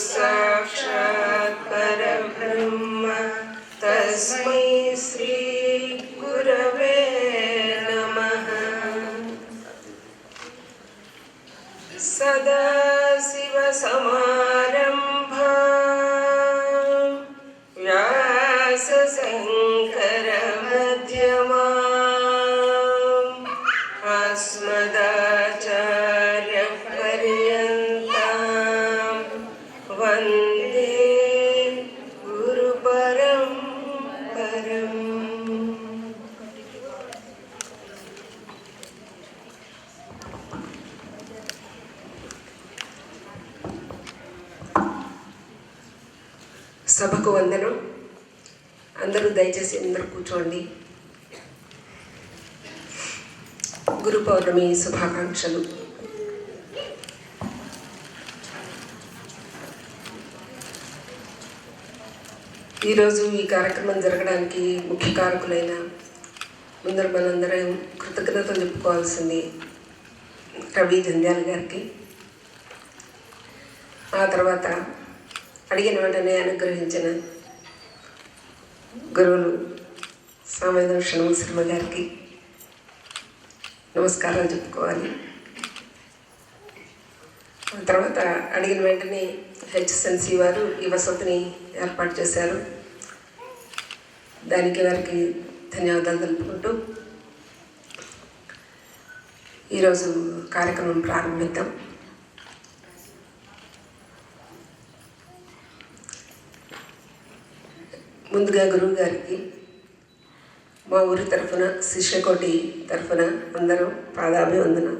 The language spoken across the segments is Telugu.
साक्षात् परब्रह्म तस्मै श्री गुरवे नमः। सदाशिवसमारम्भा व्यासशङ्करमध्यमाम् अस्मदाचार्यपर्यन्तां वन्दे गुरुपरम्पराम्। సభకు వందనం. అందరూ దయచేసి అందరూ కూర్చోండి. గురు పౌర్ణమి శుభాకాంక్షలు. ఈరోజు ఈ కార్యక్రమం జరగడానికి ముఖ్య కారకులైన ముందర మనందరం కృతజ్ఞతలు చెప్పుకోవాల్సింది రవి జంధ్యాల గారికి. ఆ తర్వాత అడిగిన వెంటనే అనుగ్రహించిన గురువులు సామవేదం షణ్ముఖ శర్మ గారికి నమస్కారాలు చెప్పుకోవాలి. ఆ తర్వాత అడిగిన వెంటనే హెచ్ఎస్ఎన్సి వారు ఈ వసతిని ఏర్పాటు చేశారు. దానికి వారికి ధన్యవాదాలు తెలుపుకుంటూ ఈరోజు కార్యక్రమం ప్రారంభిద్దాం. ముందుగా గురువు గారికి మా ఊరి తరఫున శిష్యకోటి తరఫున అందరూ పాదాభివందనం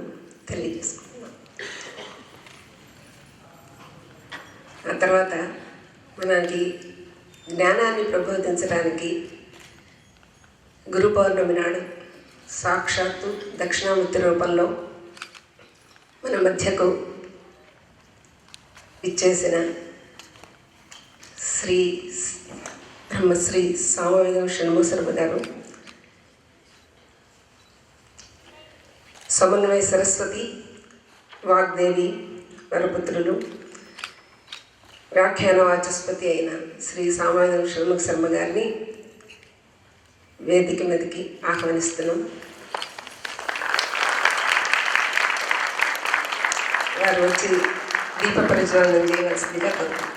తెలియజేసుకుంటున్నాం. ఆ తర్వాత మనకి జ్ఞానాన్ని ప్రబోధించడానికి గురు పౌర్ణమి నాడు సాక్షాత్తు దక్షిణామూర్తి రూపంలో మన మధ్యకు ఇచ్చేసిన బ్రహ్మశ్రీ సామవేదం షణ్ముఖ శర్మ గారు, సమన్వయ సరస్వతి వాగ్దేవి వరపుత్రులు, వ్యాఖ్యాన వాచస్పతి అయిన శ్రీ సామవేదం షణ్ముఖ శర్మ గారిని వేదిక మీదకి ఆహ్వానిస్తున్నాం. వారు వచ్చి దీప పరిజ్వాలనం చేయవలసిందిగా కోరుతున్నాం.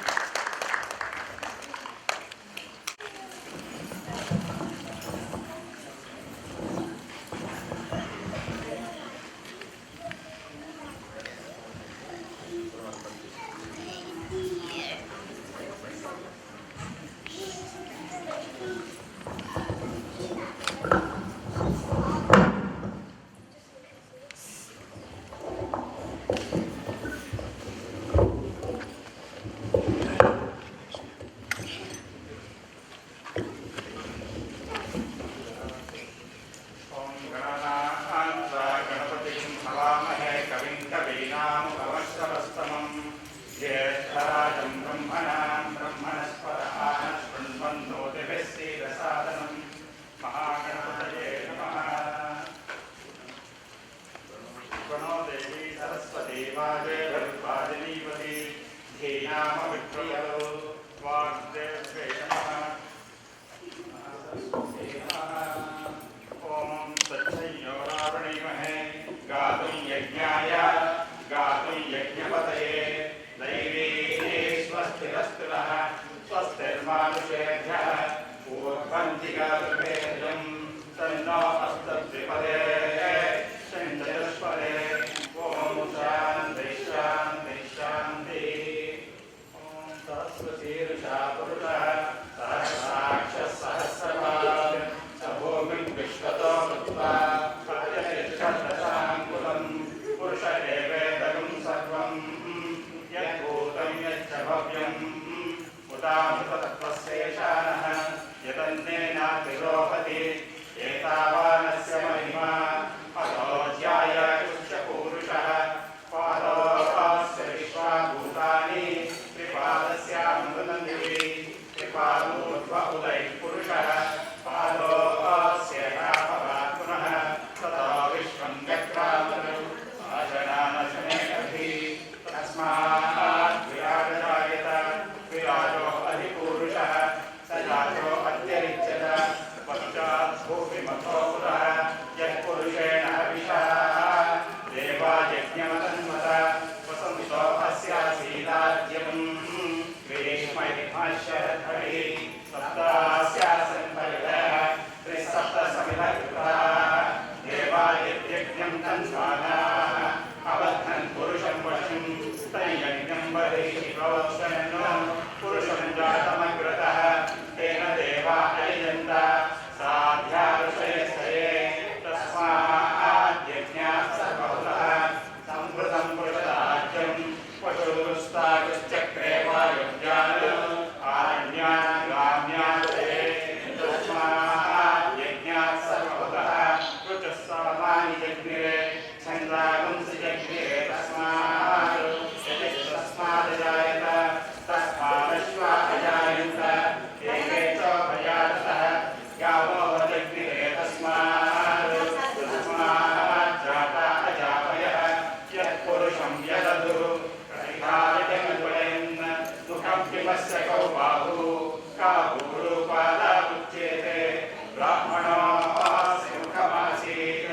तस्मात् विराजदायत चक्रे वायुज्ञान आरण्यात् ग्राम्यात् तस्मात् यज्ञात् सर्वभूतः ऋचः सामानि जग्निरे छन्दागुंसि जग्निरे तस्मात् यजस्तस्मात् जायत तस्मादश्वा अजायन्त एके च भयातः गावो जग्निरे तस्मात् जाता अजापयः यत्पुरुषं यदधुः प्रतिघायजन्वयन् मुखं किमस्य कौ बाहुः काहुरूपादामुच्येते ब्राह्मणोऽस्य मुखमासीत्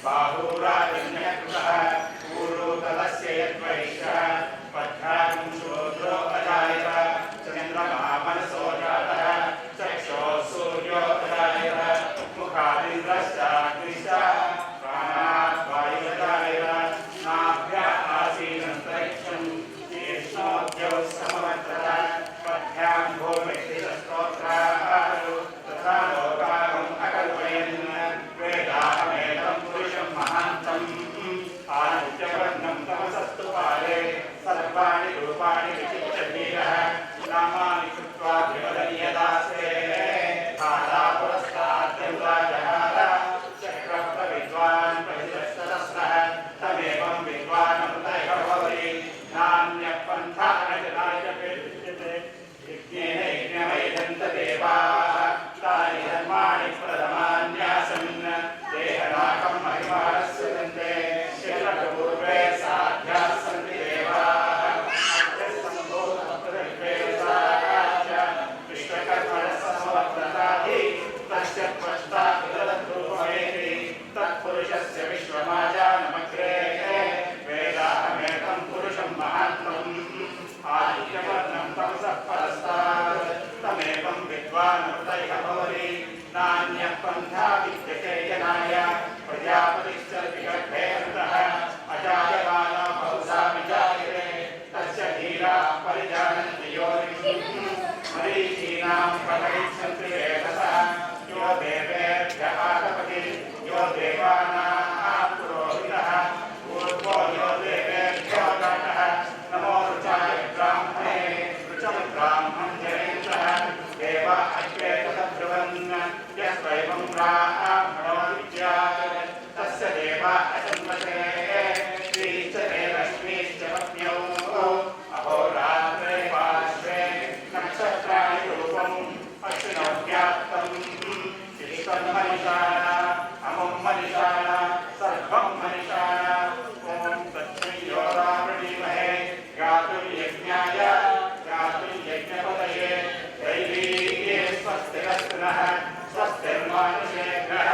बाहुराजन्यकृतः पूर्वतलस्य यद्वैश्यः पद्भ्यां शूद्रो अजायत चन्द्रमा मनसो जातः चक्षुः सूर्यो अजायत मुखादिन्द्रश्चाग्निश्च प्राणात् वायुरजायत नाभ्यः आसीदन्तरिक्षं तीक्ष्णोद्यौ समवर्तत पद्भ्यां भूमिस्तोत्राः तथा लोकागम् अकल्पयन् वेदाहमेतं पुरुषं महान्तम् आदित्यवर्णं तमसस्तु पाले सर्वाणि रूपाणि विचित्यधीरः नामानि कृत्वा विवदनीयदास्ते धाता पुरस्ताद्यन्ताजहार चक्रप्रविद्वान् प्रतिदस्तरस्तः तमेवं विद्वानमृतयः भवति नान्यः पन्थः न विद्यते यज्ञेन यज्ञमयजन्त देवाः तानि धर्माणि प्रथमान्यासन् देहनाकं महिमानस्य दन्ते शिलपूर्वे साध्याः सन्ति देवाः विश्वकर्मणः समवर्तताधि तस्य त्वष्टा कृतरूपमेति तत्पुरुषस्य विश्वमाजानमग्रे वेदाहमेतं पुरुषं महात्मम् आदित्यवर्णं तमसः परस्तात् तमेवं विद्वानमृतयः भवति नान्यः पन्था विद्यते जनाय प्रजापतिश्च विगर्भेऽन्तः अजायमानो बहुधा विजायते तस्य धीराः परिजानन्ति योनिं मरीचीनां प्रकटिच्छन्ति वेदसः यो देवेभ्यः आतपति यो देवानां पुरोहितः पूर्वो यो देवेभ्यो जातः नमो ऋचाय ब्राह्मणे ऋचं ब्राह्मं जनेन्द्रः देव अग्रे तद्ब्रुवन् यस्वैवं ब्राह्मणो विद्यात् तस्य देवा असन्मते श्रीश्चरे लक्ष्मीश्च पत्न्यौ अहोरात्रे पार्श्वे नक्षत्राणि रूपम् अश्विनौ व्याप्तम् शिष्टं मनिषाणा अमुं मनिषाणा सर्वं मनिषाणा ॐ तस्मै रामणीमहे गातुं यज्ञाय गातुं यज्ञपतये दैवीये स्वस्तिरस्तु नः स्वस्तिर्मानुषेभ्यः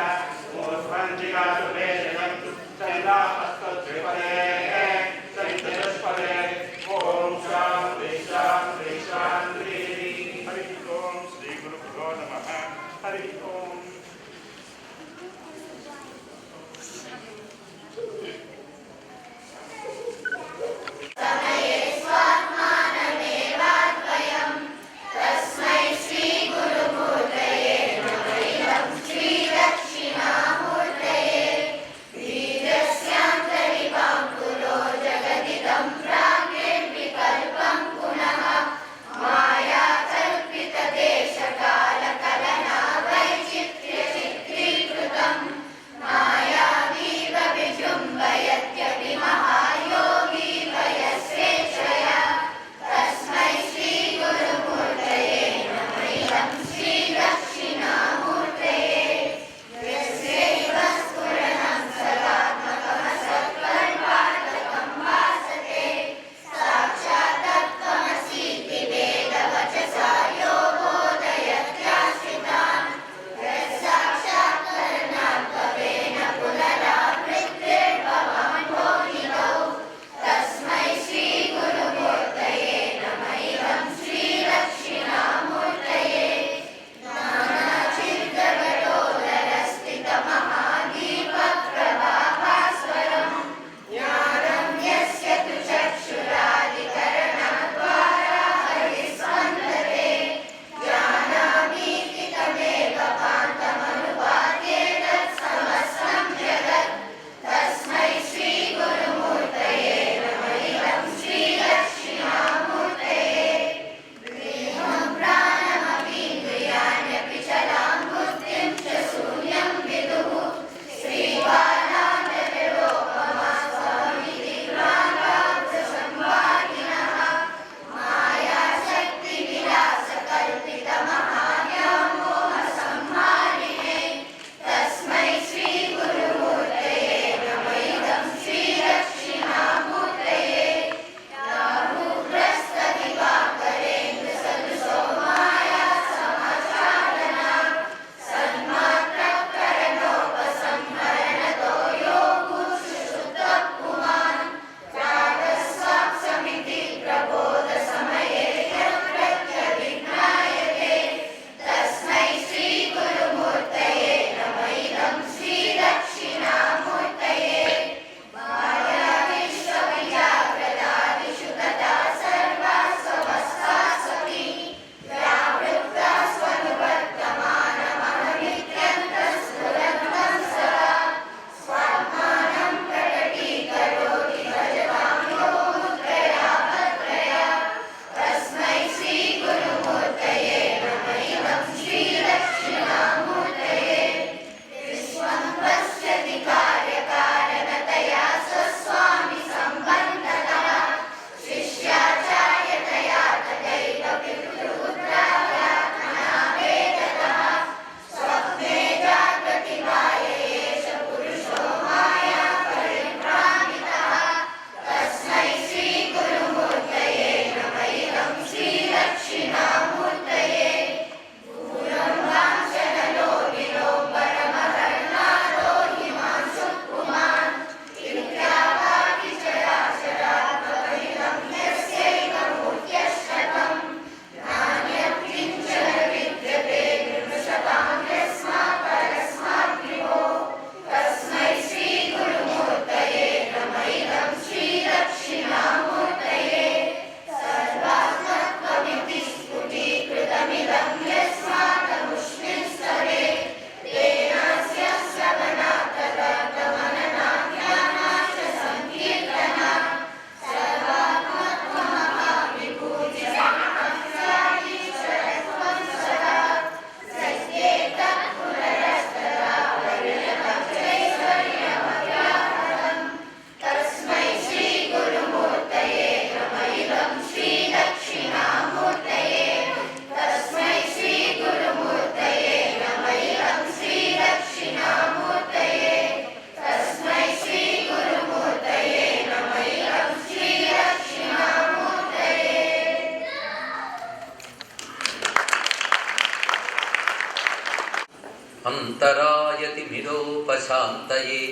అంతరాయతి మిరోపశాంతయే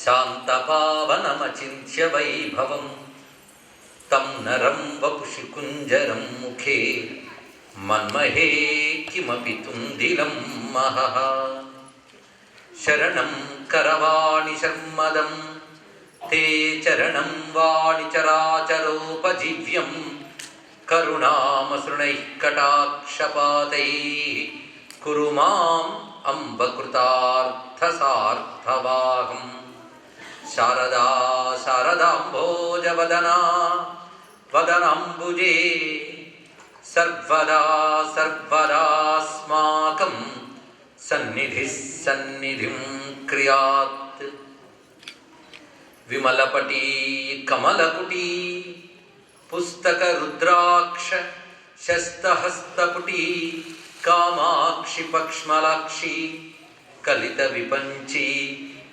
శాంతపావనమచింత్య వైభవం తం నరం వపుషి కుంజరం ముఖే మన్మహే కిమపి తుందిలం మహః శరణం కరవాణి శర్మదం తే చరణం వాణి చరాచరోపజీవ్యం కరుణామసృణైః కటాక్షపాతైః కురు మాం అంబకృతార్థసార్థవాహం శారదా శారదాంభోజవదనా వదనాంబుజే సర్వదా సర్వదాస్మాకం సన్నిధిః సన్నిధిం క్రియాత్ విమలపటీ కమలకుటీ పుస్తక రుద్రాక్ష శస్తహస్తపుటీ కామాక్షి పక్ష్మలాక్షి కలిత విపంచి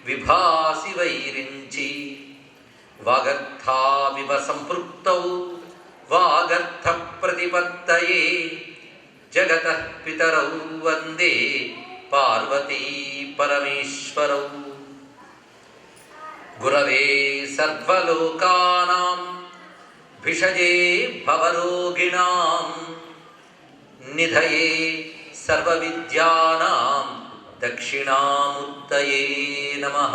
విభాసి వైరించి వాగర్థావివ సంపృక్తౌ వాగర్థ ప్రతిపత్తయే జగతః పితరౌ వందే పార్వతీ పరమేశ్వరౌ గురవే సర్వలోకానాం భిషజే భవరోగిణాం నిధయే సర్వవిద్యానాం దక్షిణామూర్తయే నమః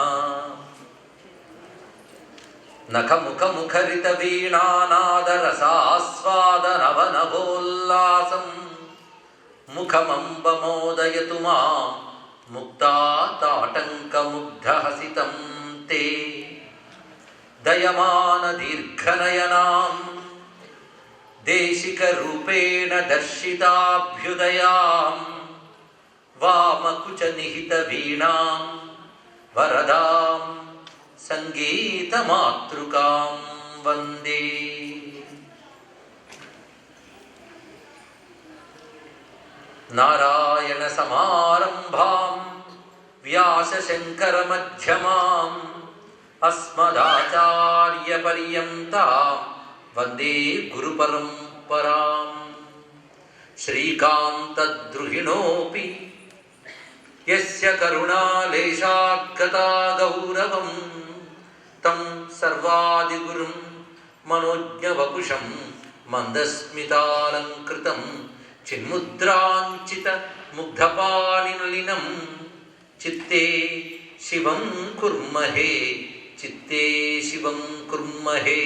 నఖముఖముఖరిత వీణానాదరసాస్వాదనవనభోల్లాసం ముఖమంబమోదయతు మాం ముక్తాతాటంకముగ్ధహసితం తే దయమాన దీర్ఘనయనాం దేశికరూపేణ దర్శితాభ్యుదయాం వామకుచ నిహిత వీణాం వరదాం సంగీతమాతృకాం వందే నారాయణ సమారంభాం వ్యాసశంకరమధ్యమాం అస్మదాచార్యపర్యంతాం వందే గురుపరంపరాం శ్రీకాంతద్రుహిణోపి యస్య కరుణాలేశాగ్గతా గౌరవం తం సర్వాదిగురుం మనోజ్ఞవపుషం మందస్మితాలంకృతం చిన్ముద్రాంచిత ముగ్ధపాణినలినం చిత్తే శివం కుర్మహే చిత్తే శివం కుర్మహే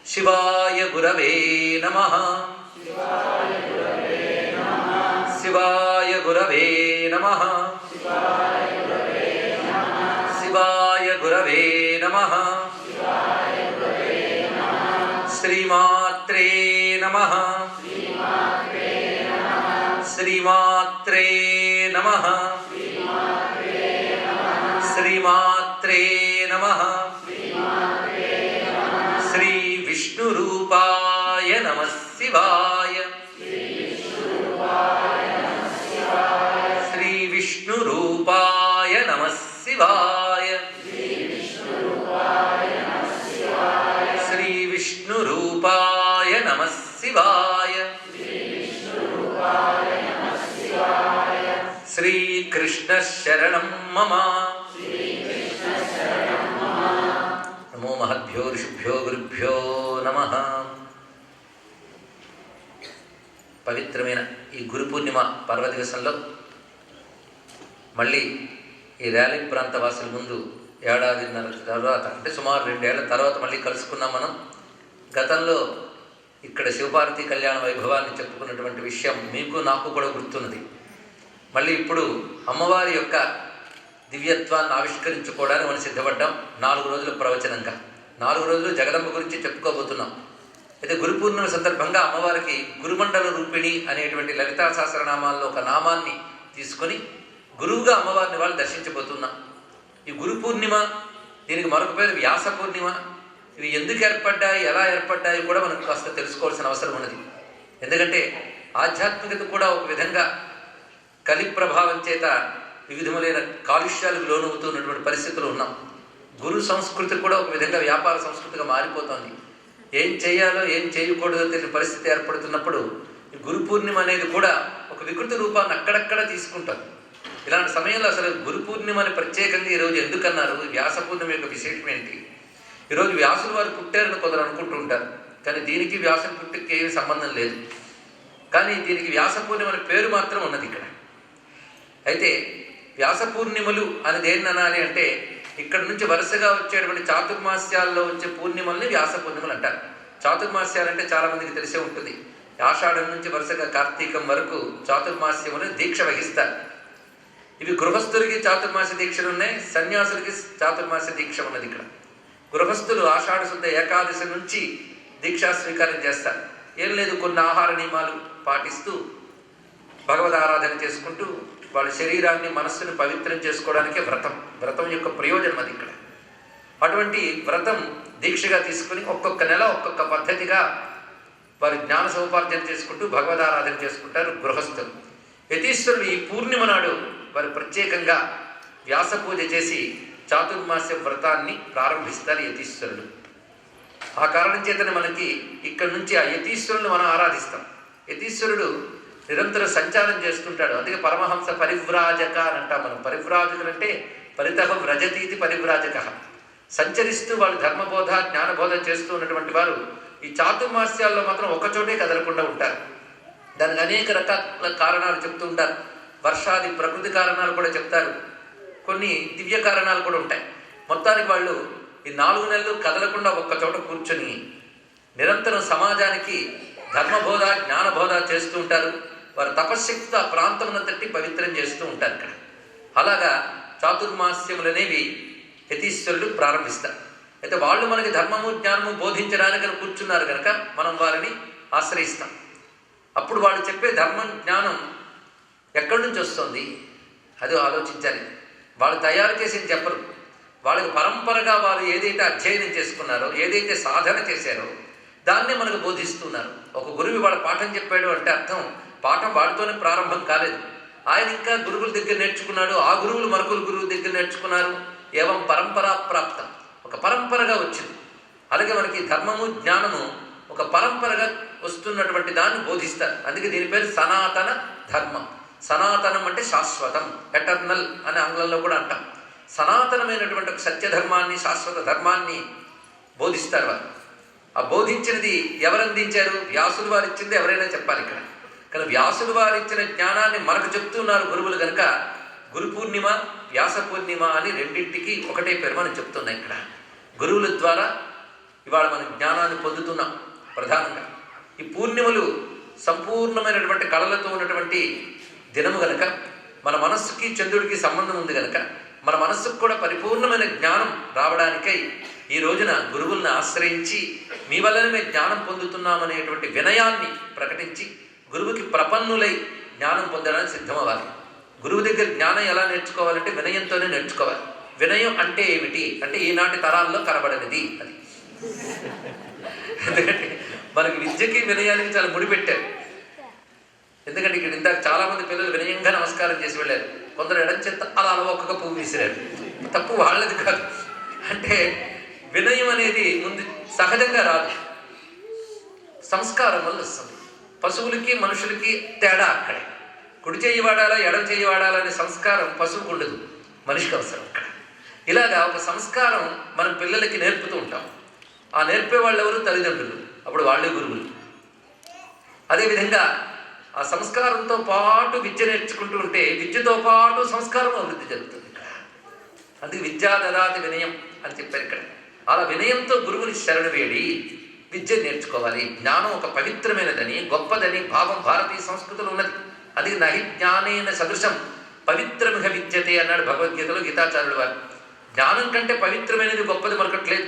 శివాయ గురవే నమః శివాయ గురవే నమః శివాయ గురవే నమః శ్రీమాత్రే నమః శ్రీమాత్రే నమః శ్రీమాత్రే నమః శ్రీ విష్ణురూపాయ నమః శివాయ శ్రీ విష్ణురూపాయ నమః శివాయ శ్రీ విష్ణురూపాయ నమః శివాయ శ్రీకృష్ణ శరణం మమ నమో మహద్భ్యో ఋషిభ్యో గురుభ్యో నమః. పవిత్రమైన ఈ గురు పూర్ణిమ పర్వదివసంలో మళ్ళీ ఈ ర్యాలీ ప్రాంత వాసుల ముందు ఏడాదిన్నర తర్వాత అంటే సుమారు 2 ఏళ్ల తర్వాత మళ్ళీ కలుసుకున్నాం మనం. గతంలో ఇక్కడ శివపార్వతీ కళ్యాణ వైభవాన్ని చెప్పుకున్నటువంటి విషయం మీకు నాకు కూడా గుర్తున్నది. మళ్ళీ ఇప్పుడు అమ్మవారి యొక్క దివ్యత్వాన్ని ఆవిష్కరించుకోవడానికి మనం సిద్ధపడ్డాం. 4 రోజుల ప్రవచనంగా 4 రోజులు జగదంబ గురించి చెప్పుకోబోతున్నాం. అయితే గురు పూర్ణిమ సందర్భంగా అమ్మవారికి గురుమండల రూపిణి అనేటువంటి లలితా సహస్రనామాల్లో ఒక నామాన్ని తీసుకొని గురువుగా అమ్మవారిని వాళ్ళు దర్శించబోతున్నాం. ఈ గురు పూర్ణిమ, దీనికి మరొక పేరు వ్యాస పూర్ణిమ. ఇవి ఎందుకు ఏర్పడ్డాయి, ఎలా ఏర్పడ్డాయి కూడా మనకు కాస్త తెలుసుకోవాల్సిన అవసరం ఉన్నది. ఎందుకంటే ఆధ్యాత్మికత కూడా ఒక విధంగా కలి ప్రభావం చేత వివిధములైన కాలుష్యాలకు లోనవుతున్నటువంటి పరిస్థితులు ఉన్నాం. గురు సంస్కృతి కూడా ఒక విధంగా వ్యాపార సంస్కృతిగా మారిపోతుంది. ఏం చేయాలో ఏం చేయకూడదో తెలియని పరిస్థితి ఏర్పడుతున్నప్పుడు ఈ గురు పూర్ణిమ అనేది కూడా ఒక వికృతి రూపాన్ని అక్కడక్కడ తీసుకుంటుంది. ఇలాంటి సమయంలో అసలు గురు పూర్ణిమని ప్రత్యేకంగా ఈరోజు ఎందుకన్నారు? వ్యాస పూర్ణిమ యొక్క విశేషం ఏంటి? ఈరోజు వ్యాసులు వారు పుట్టారని కొందరు అనుకుంటూ ఉంటారు, కానీ దీనికి వ్యాస పుట్టికి ఏమీ సంబంధం లేదు. కానీ దీనికి వ్యాస పూర్ణిమ అనే పేరు మాత్రం ఉన్నది ఇక్కడ. అయితే వ్యాస పూర్ణిమలు అనేది ఏంటనాలి అంటే, ఇక్కడ నుంచి వరుసగా వచ్చేటువంటి చాతుర్మాస్యాల్లో వచ్చే పూర్ణిమల్ని వ్యాస పూర్ణిమలు అంటారు. చాతుర్మాస్యాలు అంటే చాలామందికి తెలిసే ఉంటుంది. ఆషాఢం నుంచి వరుసగా కార్తీకం వరకు చాతుర్మాస్యములు దీక్ష వహిస్తారు. ఇవి గృహస్థులకి చాతుర్మాస్య దీక్షలు ఉన్నాయి, సన్యాసులకి చాతుర్మాస్య దీక్ష ఉన్నది. ఇక్కడ గృహస్థులు ఆషాఢ శుద్ధ ఏకాదశి నుంచి దీక్షా స్వీకారం చేస్తారు. ఏం లేదు, కొన్ని ఆహార నియమాలు పాటిస్తూ భగవద్ ఆరాధన చేసుకుంటూ వాళ్ళ శరీరాన్ని మనస్సును పవిత్రం చేసుకోవడానికే వ్రతం యొక్క ప్రయోజనం అది ఇక్కడ. అటువంటి వ్రతం దీక్షగా తీసుకుని ఒక్కొక్క నెల ఒక్కొక్క పద్ధతిగా వారు జ్ఞాన సముపార్జన చేసుకుంటూ భగవద్ ఆరాధన చేసుకుంటారు గృహస్థులు. యతీశ్వరులు ఈ పూర్ణిమ నాడు వారు ప్రత్యేకంగా వ్యాస పూజ చేసి చాతుర్మాస్య వ్రతాన్ని ప్రారంభిస్తారు యతీశ్వరులు. ఆ కారణం చేతనే మనకి ఇక్కడ నుంచి ఆ యతీశ్వరులను మనం ఆరాధిస్తాం. యతీశ్వరుడు నిరంతరం సంచారం చేస్తుంటాడు, అందుకే పరమహంస పరివ్రాజక అని అంటాం మనం. పరివ్రాజకులు అంటే పరితః వ్రజతీతి పరివ్రాజక. సంచరిస్తూ వాళ్ళు ధర్మబోధ జ్ఞానబోధ చేస్తూ ఉన్నటువంటి వారు ఈ చాతుర్మాస్యాల్లో మాత్రం ఒకచోటే కదలకుండా ఉంటారు. దానికి అనేక రకాల కారణాలు చెప్తూ ఉంటారు. వర్షాది ప్రకృతి కారణాలు కూడా చెప్తారు, కొన్ని దివ్య కారణాలు కూడా ఉంటాయి. మొత్తానికి వాళ్ళు ఈ 4 నెలలు కదలకుండా ఒక్కచోట కూర్చొని నిరంతరం సమాజానికి ధర్మబోధ జ్ఞానబోధ చేస్తూ ఉంటారు. వారు తపశ్శక్తితో ఆ ప్రాంతమునంతటి పవిత్రం చేస్తూ ఉంటారు ఇక్కడ. అలాగా చాతుర్మాస్యములనేవి యతీశ్వరులు ప్రారంభిస్తారు. అయితే వాళ్ళు మనకి ధర్మము జ్ఞానము బోధించడానికి కూర్చున్నారు కనుక మనం వారిని ఆశ్రయిస్తాం. అప్పుడు వాళ్ళు చెప్పే ధర్మం జ్ఞానం ఎక్కడి నుంచి వస్తుంది అది ఆలోచించాలి. వాళ్ళు తయారు చేసింది చెప్పరు. వాళ్ళకి పరంపరగా వారు ఏదైతే అధ్యయనం చేసుకున్నారో, ఏదైతే సాధన చేశారో దాన్నే మనకు బోధిస్తున్నారు. ఒక గురువు వాళ్ళ పాఠం చెప్పాడు అంటే అర్థం పాఠం వాడితోనే ప్రారంభం కాలేదు. ఆయన ఇంకా గురువుల దగ్గర నేర్చుకున్నాడు, ఆ గురువులు మరొకరు గురువు దగ్గర నేర్చుకున్నారు. ఏవం పరంపరా ప్రాప్తం, ఒక పరంపరగా వచ్చింది. అలాగే మనకి ధర్మము జ్ఞానము ఒక పరంపరగా వస్తున్నటువంటి దాన్ని బోధిస్తారు. అందుకే దీని పేరు సనాతన ధర్మం. సనాతనం అంటే శాశ్వతం, ఎటర్నల్ అని ఆంగ్లంలో కూడా అంటాం. సనాతనమైనటువంటి ఒక సత్యధర్మాన్ని శాశ్వత ధర్మాన్ని బోధిస్తారు వారు. ఆ బోధించినది ఎవరు అందించారు? వ్యాసులు వారు ఇచ్చింది ఎవరైనా చెప్పాలి ఇక్కడ. కానీ వ్యాసులు వారు ఇచ్చిన జ్ఞానాన్ని మనకు చెప్తున్నారు గురువులు కనుక గురు పూర్ణిమ వ్యాస పూర్ణిమ అని రెండింటికి ఒకటే పేరు మనం చెప్తున్నాం ఇక్కడ. గురువుల ద్వారా ఇవాళ మనం జ్ఞానాన్ని పొందుతున్నాం. ప్రధానంగా ఈ పూర్ణిమలు సంపూర్ణమైనటువంటి కళలతో ఉన్నటువంటి దినము గనక, మన మనస్సుకి చంద్రుడికి సంబంధం ఉంది కనుక మన మనస్సుకు కూడా పరిపూర్ణమైన జ్ఞానం రావడానికై ఈ రోజున గురువులను ఆశ్రయించి మీ వల్లనే మేము జ్ఞానం పొందుతున్నామనేటువంటి వినయాన్ని ప్రకటించి గురువుకి ప్రపన్నులై జ్ఞానం పొందడానికి సిద్ధమవ్వాలి. గురువు దగ్గర జ్ఞానం ఎలా నేర్చుకోవాలంటే వినయంతోనే నేర్చుకోవాలి. వినయం అంటే ఏమిటి అంటే ఈనాటి తరాల్లో కనబడనిది అది. ఎందుకంటే మనకి విద్యకి వినయానికి చాలా ముడిపెట్టారు. ఎందుకంటే ఇక్కడ ఇందాక చాలామంది పిల్లలు వినయంగా నమస్కారం చేసి వెళ్ళారు. కొందరు ఎడంచెత్త అలా ఒక్కొక్క పువ్వు విసిరారు. తప్పు వాళ్ళది కాదు. అంటే వినయం అనేది ముందు సహజంగా రాదు, సంస్కారం వల్ల వస్తుంది. పశువులకి మనుషులకి తేడా అక్కడే. కుడి చేయి వాడాలా ఎడం చేయి వాడాలా అనే సంస్కారం పశువుకు ఉండదు, మనిషికి అవసరం అక్కడ. ఇలాగా ఒక సంస్కారం మనం పిల్లలకి నేర్పుతూ ఉంటాం. ఆ నేర్పే వాళ్ళు ఎవరు? తల్లిదండ్రులు. అప్పుడు వాళ్ళే గురువులు. అదేవిధంగా ఆ సంస్కారంతో పాటు విద్య నేర్చుకుంటూ ఉంటే విద్యతో పాటు సంస్కారం అభివృద్ధి జరుగుతుంది ఇక్కడ. అందుకే విద్యా దదాతి వినయం అని చెప్పారు ఇక్కడ. అలా వినయంతో గురువుని శరణు వేడి విద్య నేర్చుకోవాలి. జ్ఞానం ఒక పవిత్రమైనదని గొప్పదని భావం భారతీయ సంస్కృతిలో ఉన్నది. అది నహి జ్ఞానేన సదృశం పవిత్రమిహ విద్యతే అన్నాడు భగవద్గీతలో గీతాచార్యుడు వారు. జ్ఞానం కంటే పవిత్రమైనది గొప్పది మరొకట్లేదు.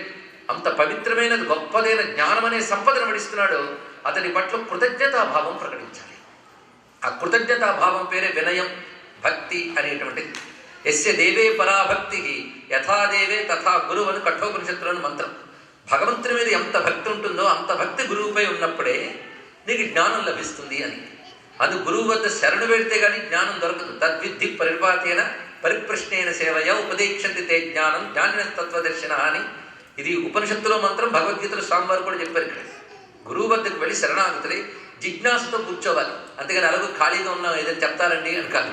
అంత పవిత్రమైనది గొప్పదైన జ్ఞానం అనే సంపదను వడిస్తున్నాడు. అతని పట్ల కృతజ్ఞతాభావం ప్రకటించాలి. ఆ కృతజ్ఞతాభావం పేరే వినయం, భక్తి అనేటువంటిది. యస్య దేవే పరాభక్తి యథాదేవే తథా గురువు అని కఠోపనిషత్తులోని మంత్రం. భగవంతుని మీద ఎంత భక్తి ఉంటుందో అంత భక్తి గురువుపై ఉన్నప్పుడే నీకు జ్ఞానం లభిస్తుంది అని. అది గురువు వద్ద శరణు పెడితే కానీ జ్ఞానం దొరకదు. తద్విద్ధి పరిపాతేన పరిప్రశ్నేన సేవయ ఉపదేక్షంతి తే జ్ఞానం జ్ఞానిన తత్వదర్శన అని. ఇది ఉపనిషత్తులో మంత్రం, భగవద్గీతలో స్వామివారు కూడా చెప్పారు ఇక్కడ. గురువు వద్దకు వెళ్ళి శరణాగతులై జిజ్ఞాసతో కూర్చోవాలి. అంతేగాని అలాగూ ఖాళీగా ఉన్నాం ఏదైనా చెప్తారండి అని కాదు.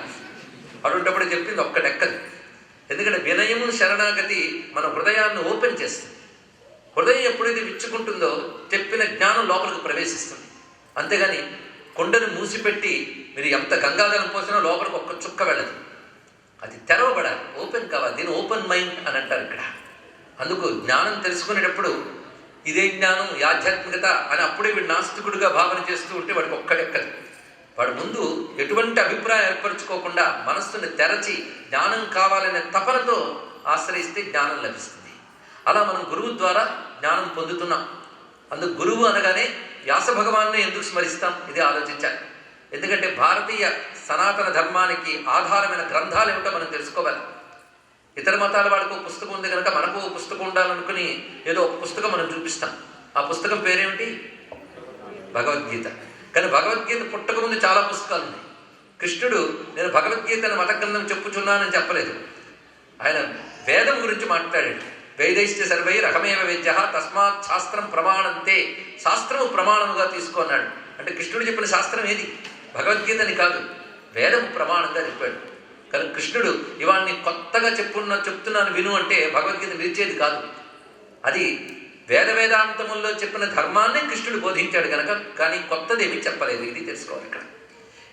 అటువంటిప్పుడు చెప్పింది ఒక్కటెక్కదు. ఎందుకంటే వినయము శరణాగతి మన హృదయాన్ని ఓపెన్ చేస్తుంది. హృదయం ఎప్పుడైతే విచ్చుకుంటుందో చెప్పిన జ్ఞానం లోపలికి ప్రవేశిస్తుంది. అంతేగాని కొండను మూసిపెట్టి మీరు ఎంత గంగాధరం పోసినా లోపలికి ఒక్క చుక్క వెళ్ళదు. అది తెరవబడాలి, ఓపెన్ కావాలి. దీన్ని ఓపెన్ మైండ్ అని అంటారు ఇక్కడ. అందుకు జ్ఞానం తెలుసుకునేటప్పుడు ఇదే జ్ఞానం, ఈ ఆధ్యాత్మికత అని అప్పుడే వీడు నాస్తికుడిగా భావన చేస్తూ ఉంటే వాడికి ఒక్కడెక్కదు. వాడు ముందు ఎటువంటి అభిప్రాయం ఏర్పరచుకోకుండా మనస్సుని తెరచి జ్ఞానం కావాలనే తపనతో ఆశ్రయిస్తే జ్ఞానం లభిస్తుంది. అలా మనం గురువు ద్వారా జ్ఞానం పొందుతున్నాం. అందుకు గురువు అనగానే వ్యాస భగవాన్ని ఎందుకు స్మరిస్తాం, ఇది ఆలోచించాలి. ఎందుకంటే భారతీయ సనాతన ధర్మానికి ఆధారమైన గ్రంథాలు ఏమిటో మనం తెలుసుకోవాలి. ఇతర మతాల వాళ్ళకు పుస్తకం ఉంది కనుక మనకు పుస్తకం ఉండాలనుకుని ఏదో ఒక పుస్తకం మనం చూపిస్తాం. ఆ పుస్తకం పేరేమిటి? భగవద్గీత. కానీ భగవద్గీత పుట్టక ముందు చాలా పుస్తకాలు ఉన్నాయి. కృష్ణుడు నేను భగవద్గీతను మత గ్రంథం చెప్పుచున్నానని చెప్పలేదు. ఆయన వేదం గురించి మాట్లాడాడు. వేదైశ్చ సర్వై రహమేవ వేద్య తస్మాత్ శాస్త్రం ప్రమాణంతే, శాస్త్రము ప్రమాణముగా తీసుకున్నాడు. అంటే కృష్ణుడు చెప్పిన శాస్త్రం ఏది? భగవద్గీతని కాదు, వేదము ప్రమాణంగా చెప్పాడు. కానీ కృష్ణుడు ఇవాళని కొత్తగా చెప్తున్నాను విను అంటే భగవద్గీత నిలిచేది కాదు. అది వేదాంతముల్లో చెప్పిన ధర్మాన్ని కృష్ణుడు బోధించాడు కనుక, కానీ కొత్తదేమీ చెప్పలేదు. ఇది తెలుసుకోవాలి ఇక్కడ.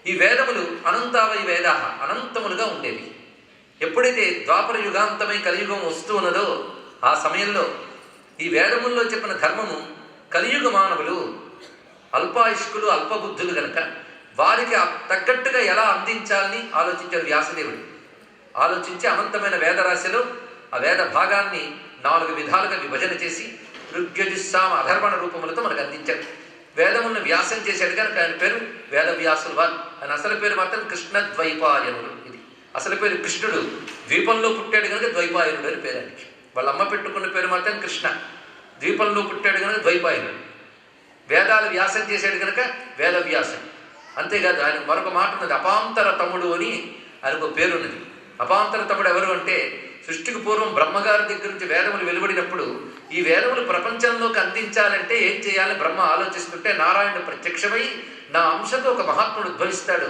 ఈ వేదములు అనంతావై వేదా, అనంతములుగా ఉండేవి. ఎప్పుడైతే ద్వాపర యుగాంతమై కలియుగం వస్తూ ఉన్నదో ఆ సమయంలో ఈ వేదముల్లో చెప్పిన ధర్మము కలియుగ మానవులు అల్పాయుష్కులు, అల్పబుద్ధులు కనుక వారికి తగ్గట్టుగా ఎలా అందించాలని ఆలోచించాడు వ్యాసదేవుడు. ఆలోచించి అనంతమైన వేదరాశిలో ఆ వేద భాగాన్ని 4 విధాలుగా విభజన చేసి ఋగ్యజుస్సామ అధర్వణ రూపములతో మనకు అందించాడు. వేదములను వ్యాసం చేశాడు కనుక ఆయన పేరు వేదవ్యాసులు వారు. ఆయన అసలు పేరు మాత్రం కృష్ణ ద్వైపాయనుడు. ఇది అసలు పేరు. కృష్ణుడు ద్వీపంలో పుట్టాడు కనుక ద్వైపాయనుడు అని పేరు ఆయనకి. వాళ్ళ అమ్మ పెట్టుకున్న పేరు మాత్రం కృష్ణ. ద్వీపంలో పుట్టాడు కనుక ద్వైపాయనుడు. వేదాలు వ్యాసం చేశాడు కనుక వేదవ్యాసం. అంతేకాదు ఆయన మరొక మాట ఉన్నది, అపాంతర తమ్ముడు అని ఆయనకు పేరున్నది. అపాంతర తమ్ముడు ఎవరు అంటే సృష్టికి పూర్వం బ్రహ్మగారి దగ్గర నుంచి వేదములు వెలువడినప్పుడు ఈ వేదములు ప్రపంచంలోకి అందించాలంటే ఏం చేయాలని బ్రహ్మ ఆలోచిస్తుంటే నారాయణుడు ప్రత్యక్షమై నా అంశతో ఒక మహాత్ముడు ఉద్భవిస్తాడు,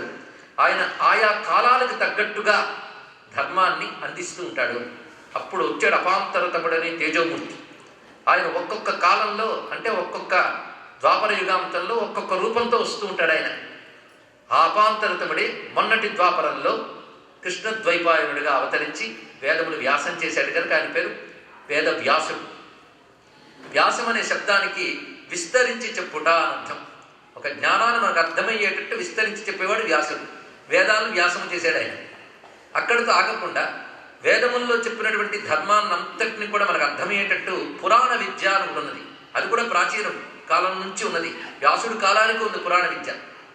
ఆయన ఆయా కాలాలకు తగ్గట్టుగా ధర్మాన్ని అందిస్తూ ఉంటాడు. అప్పుడు వచ్చాడు అపాంతర తమ్ముడు అనే తేజోమూర్తి. ఆయన ఒక్కొక్క కాలంలో అంటే ఒక్కొక్క ద్వాపర యుగాంతంలో ఒక్కొక్క రూపంతో వస్తూ ఉంటాడు ఆయన. ఆ అపాంతరతముడే మొన్నటి ద్వాపరంలో కృష్ణద్వైపాయనుడిగా అవతరించి వేదములు వ్యాసం చేశాడు కనుక ఆయన పేరు వేదవ్యాసుడు. వ్యాసం అనే శబ్దానికి విస్తరించి చెప్పుట అని అర్థం. ఒక జ్ఞానాన్ని మనకు అర్థమయ్యేటట్టు విస్తరించి చెప్పేవాడు వ్యాసుడు. వేదాలను వ్యాసము చేశాడు ఆయన. అక్కడితో ఆగకుండా వేదముల్లో చెప్పినటువంటి ధర్మాన్నంతటిని కూడా మనకు అర్థమయ్యేటట్టు పురాణ విద్య అని ఉన్నది. అది కూడా ప్రాచీన కాలం నుంచి ఉన్నది. వ్యాసుడి కాలానికి ఉంది పురాణ విద్య.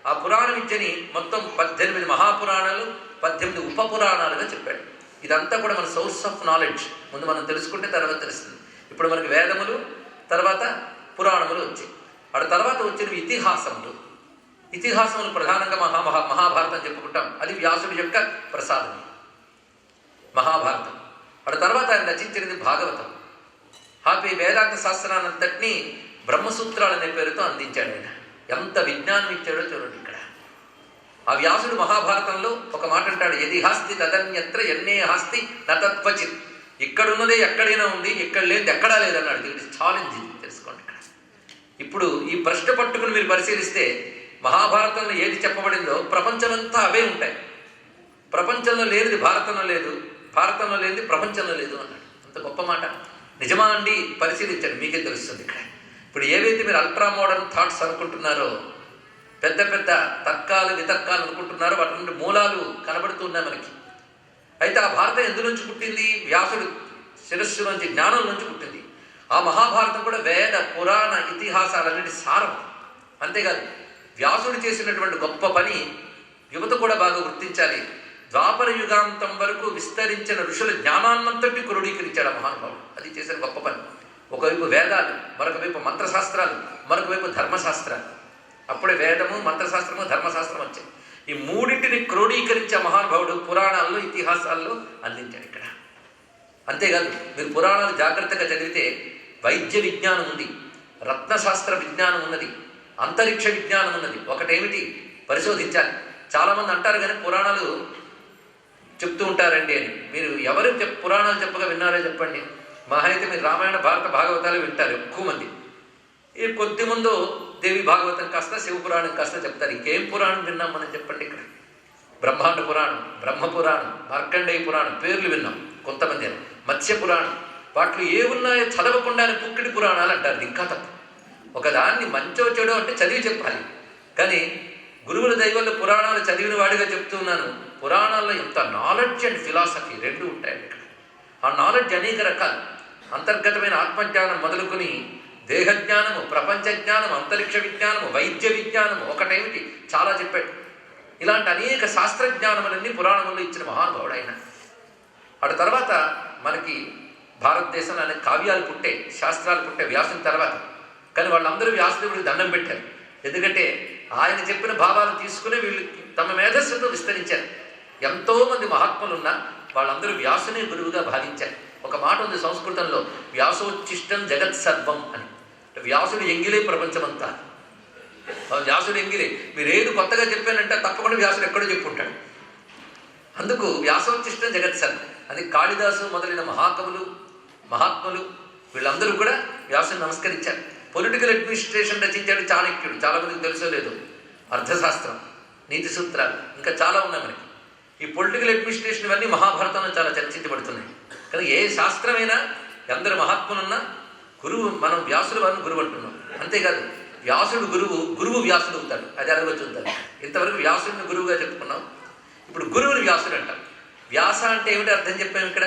ఆ పురాణ విద్యని మొత్తం 18 మహాపురాణాలు 18 ఉపపురాణాలుగా చెప్పాడు. ఇదంతా కూడా మన సోర్స్ ఆఫ్ నాలెడ్జ్. ముందు మనం తెలుసుకుంటే తర్వాత తెలుస్తుంది. ఇప్పుడు మనకి వేదములు, తర్వాత పురాణములు వచ్చాయి. ఆ తర్వాత వచ్చినవి ఇతిహాసములు. ఇతిహాసములు ప్రధానంగా మహాభారతం చెప్పుకుంటాం. అది వ్యాసుడి యొక్క ప్రసాదం మహాభారతం. ఆ తర్వాత ఆయన రచించినది భాగవతం. ఆపై వేదాంత శాస్త్రాన్నంతటినీ బ్రహ్మసూత్రాలు అనే పేరుతో అందించాడు ఆయన. ఎంత విజ్ఞానం ఇచ్చాడో చూడండి ఇక్కడ. ఆ వ్యాసుడు మహాభారతంలో ఒక మాట అంటాడు, యది హాస్తి తదన్యత్ర ఎన్నే హాస్తి నతత్వచిత్. ఇక్కడున్నదే ఎక్కడైనా ఉంది, ఇక్కడ లేదు ఎక్కడా లేదన్నాడు. దీనికి ఛాలెంజ్ తెలుసుకోండి ఇక్కడ. ఇప్పుడు ఈ ప్రశ్న పట్టుకుని మీరు పరిశీలిస్తే మహాభారతంలో ఏది చెప్పబడిందో ప్రపంచమంతా అవే ఉంటాయి. ప్రపంచంలో లేనిది భారతంలో లేదు, భారతంలో లేనిది ప్రపంచంలో లేదు అన్నాడు. అంత గొప్ప మాట. నిజమా అండి? పరిశీలించండి, మీకే తెలుస్తుంది ఇక్కడ. ఇప్పుడు ఏవైతే మీరు అల్ట్రా మోడర్న్ థాట్స్ అనుకుంటున్నారో, పెద్ద పెద్ద తర్కాలు వితర్కాలు అనుకుంటున్నారో, వాటి నుండి మూలాలు కనబడుతున్నాయి మనకి. అయితే ఆ భారతం ఎందు నుంచి పుట్టింది? వ్యాసుడు శిరస్సు నుంచి, జ్ఞానం నుంచి పుట్టింది. ఆ మహాభారతం కూడా వేద పురాణ ఇతిహాసాలన్నిటి సారం. అంతేకాదు వ్యాసుడు చేసినటువంటి గొప్ప పని యువత కూడా బాగా గుర్తించాలి. ద్వాపర యుగాంతం వరకు విస్తరించిన ఋషుల జ్ఞానాన్నంతటి క్రోడీకరించాడు ఆ మహానుభావుడు. అది చేసిన గొప్ప పని. ఒకవైపు వేదాలు, మరొక వైపు మంత్రశాస్త్రాలు, మరొక వైపు ధర్మశాస్త్రాలు. అప్పుడే వేదము, మంత్రశాస్త్రము, ధర్మశాస్త్రం వచ్చాయి. ఈ మూడింటిని క్రోడీకరించే మహానుభావుడు పురాణాల్లో ఇతిహాసాల్లో అందించాడు ఇక్కడ. అంతేకాదు మీరు పురాణాలు జాగ్రత్తగా చదివితే వైద్య విజ్ఞానం ఉంది, రత్నశాస్త్ర విజ్ఞానం ఉన్నది, అంతరిక్ష విజ్ఞానం ఉన్నది. ఒకటేమిటి పరిశోధించాలి. చాలామంది అంటారు కానీ పురాణాలు చెప్తూ ఉంటారండి అని. మీరు ఎవరు పురాణాలు చెప్పగా విన్నారో చెప్పండి. మహా అయితే మీరు రామాయణ భారత భాగవతాలు వింటారు ఎక్కువ మంది. ఈ కొద్ది ముందు దేవి భాగవతం కాస్త శివపురాణం కాస్త చెప్తారు. ఇంకేం పురాణం విన్నాం మనం చెప్పండి. ఇక్కడ బ్రహ్మాండ పురాణం, బ్రహ్మ పురాణం, మార్కండేయ పురాణం పేర్లు విన్నాం కొంతమంది. మత్స్య పురాణం, వాటిలో ఏ ఉన్నాయో చదవకుండానే పుక్కిడి పురాణాలు అంటారు. ఇంకా తప్పు. ఒకదాన్ని మంచో చెడో అంటే చదివి చెప్పాలి. కానీ గురువుల దైవాల్లో పురాణాలు చదివిన వాడిగా చెప్తున్నాను. పురాణాల్లో ఎంత నాలెడ్జ్ అండ్ ఫిలాసఫీ రెండు ఉంటాయండి ఇక్కడ. ఆ నాలెడ్జ్ అనేక రకాలు. అంతర్గతమైన ఆత్మజ్ఞానం మొదలుకొని దేహజ్ఞానము, ప్రపంచ జ్ఞానము, అంతరిక్ష విజ్ఞానము, వైద్య విజ్ఞానము, ఒకటేమిటి చాలా చెప్పాడు. ఇలాంటి అనేక శాస్త్రజ్ఞానములన్నీ పురాణముల్లో ఇచ్చిన మహానుభావుడు ఆయన. అటు తర్వాత మనకి భారతదేశంలో అనేక కావ్యాలు పుట్టే, శాస్త్రాలు పుట్టే వ్యాసుని తర్వాత. కానీ వాళ్ళందరూ వ్యాసదేవుడికి దండం పెట్టారు. ఎందుకంటే ఆయన చెప్పిన భావాలు తీసుకుని వీళ్ళు తమ మేధస్సుతో విస్తరించారు. ఎంతోమంది మహాత్ములున్నా వాళ్ళందరూ వ్యాసునే గురువుగా భావించారు. ఒక మాట ఉంది సంస్కృతంలో, వ్యాసోచ్చిష్టం జగత్ సర్వం అని. వ్యాసుడు ఎంగిలే ప్రపంచమంతా. వ్యాసుడు ఎంగిలే. మీరు ఏది కొత్తగా చెప్పానంటే తప్పకుండా వ్యాసుడు ఎక్కడో చెప్పుంటాడు. అందుకు వ్యాసోచ్చిష్టం జగత్ సర్వం. అది కాళిదాసు మొదలైన మహాకవులు, మహాత్ములు వీళ్ళందరూ కూడా వ్యాసుని నమస్కరించారు. పొలిటికల్ అడ్మినిస్ట్రేషన్ రచించాడు చాణక్యుడు. చాలామందికి తెలుసో లేదు. అర్థశాస్త్రం, నీతి సూత్రాలు, ఇంకా చాలా ఉన్నాయి మనకి. ఈ పొలిటికల్ అడ్మినిస్ట్రేషన్ ఇవన్నీ మహాభారతంలో చాలా చర్చించబడుతున్నాయి. కానీ ఏ శాస్త్రమైనా ఎందరు మహాత్ములున్నా గురువు, మనం వ్యాసుడు వారిని గురువు అంటున్నాం. అంతేకాదు వ్యాసుడు గురువు, గురువు వ్యాసుడు అవుతాడు. అది అలాగ చూద్దాం. ఇంతవరకు వ్యాసుడిని గురువుగా చెప్పుకున్నాం. ఇప్పుడు గురువుని వ్యాసుడు అంటాం. వ్యాస అంటే ఏమిటి అర్థం చెప్పాము ఇక్కడ?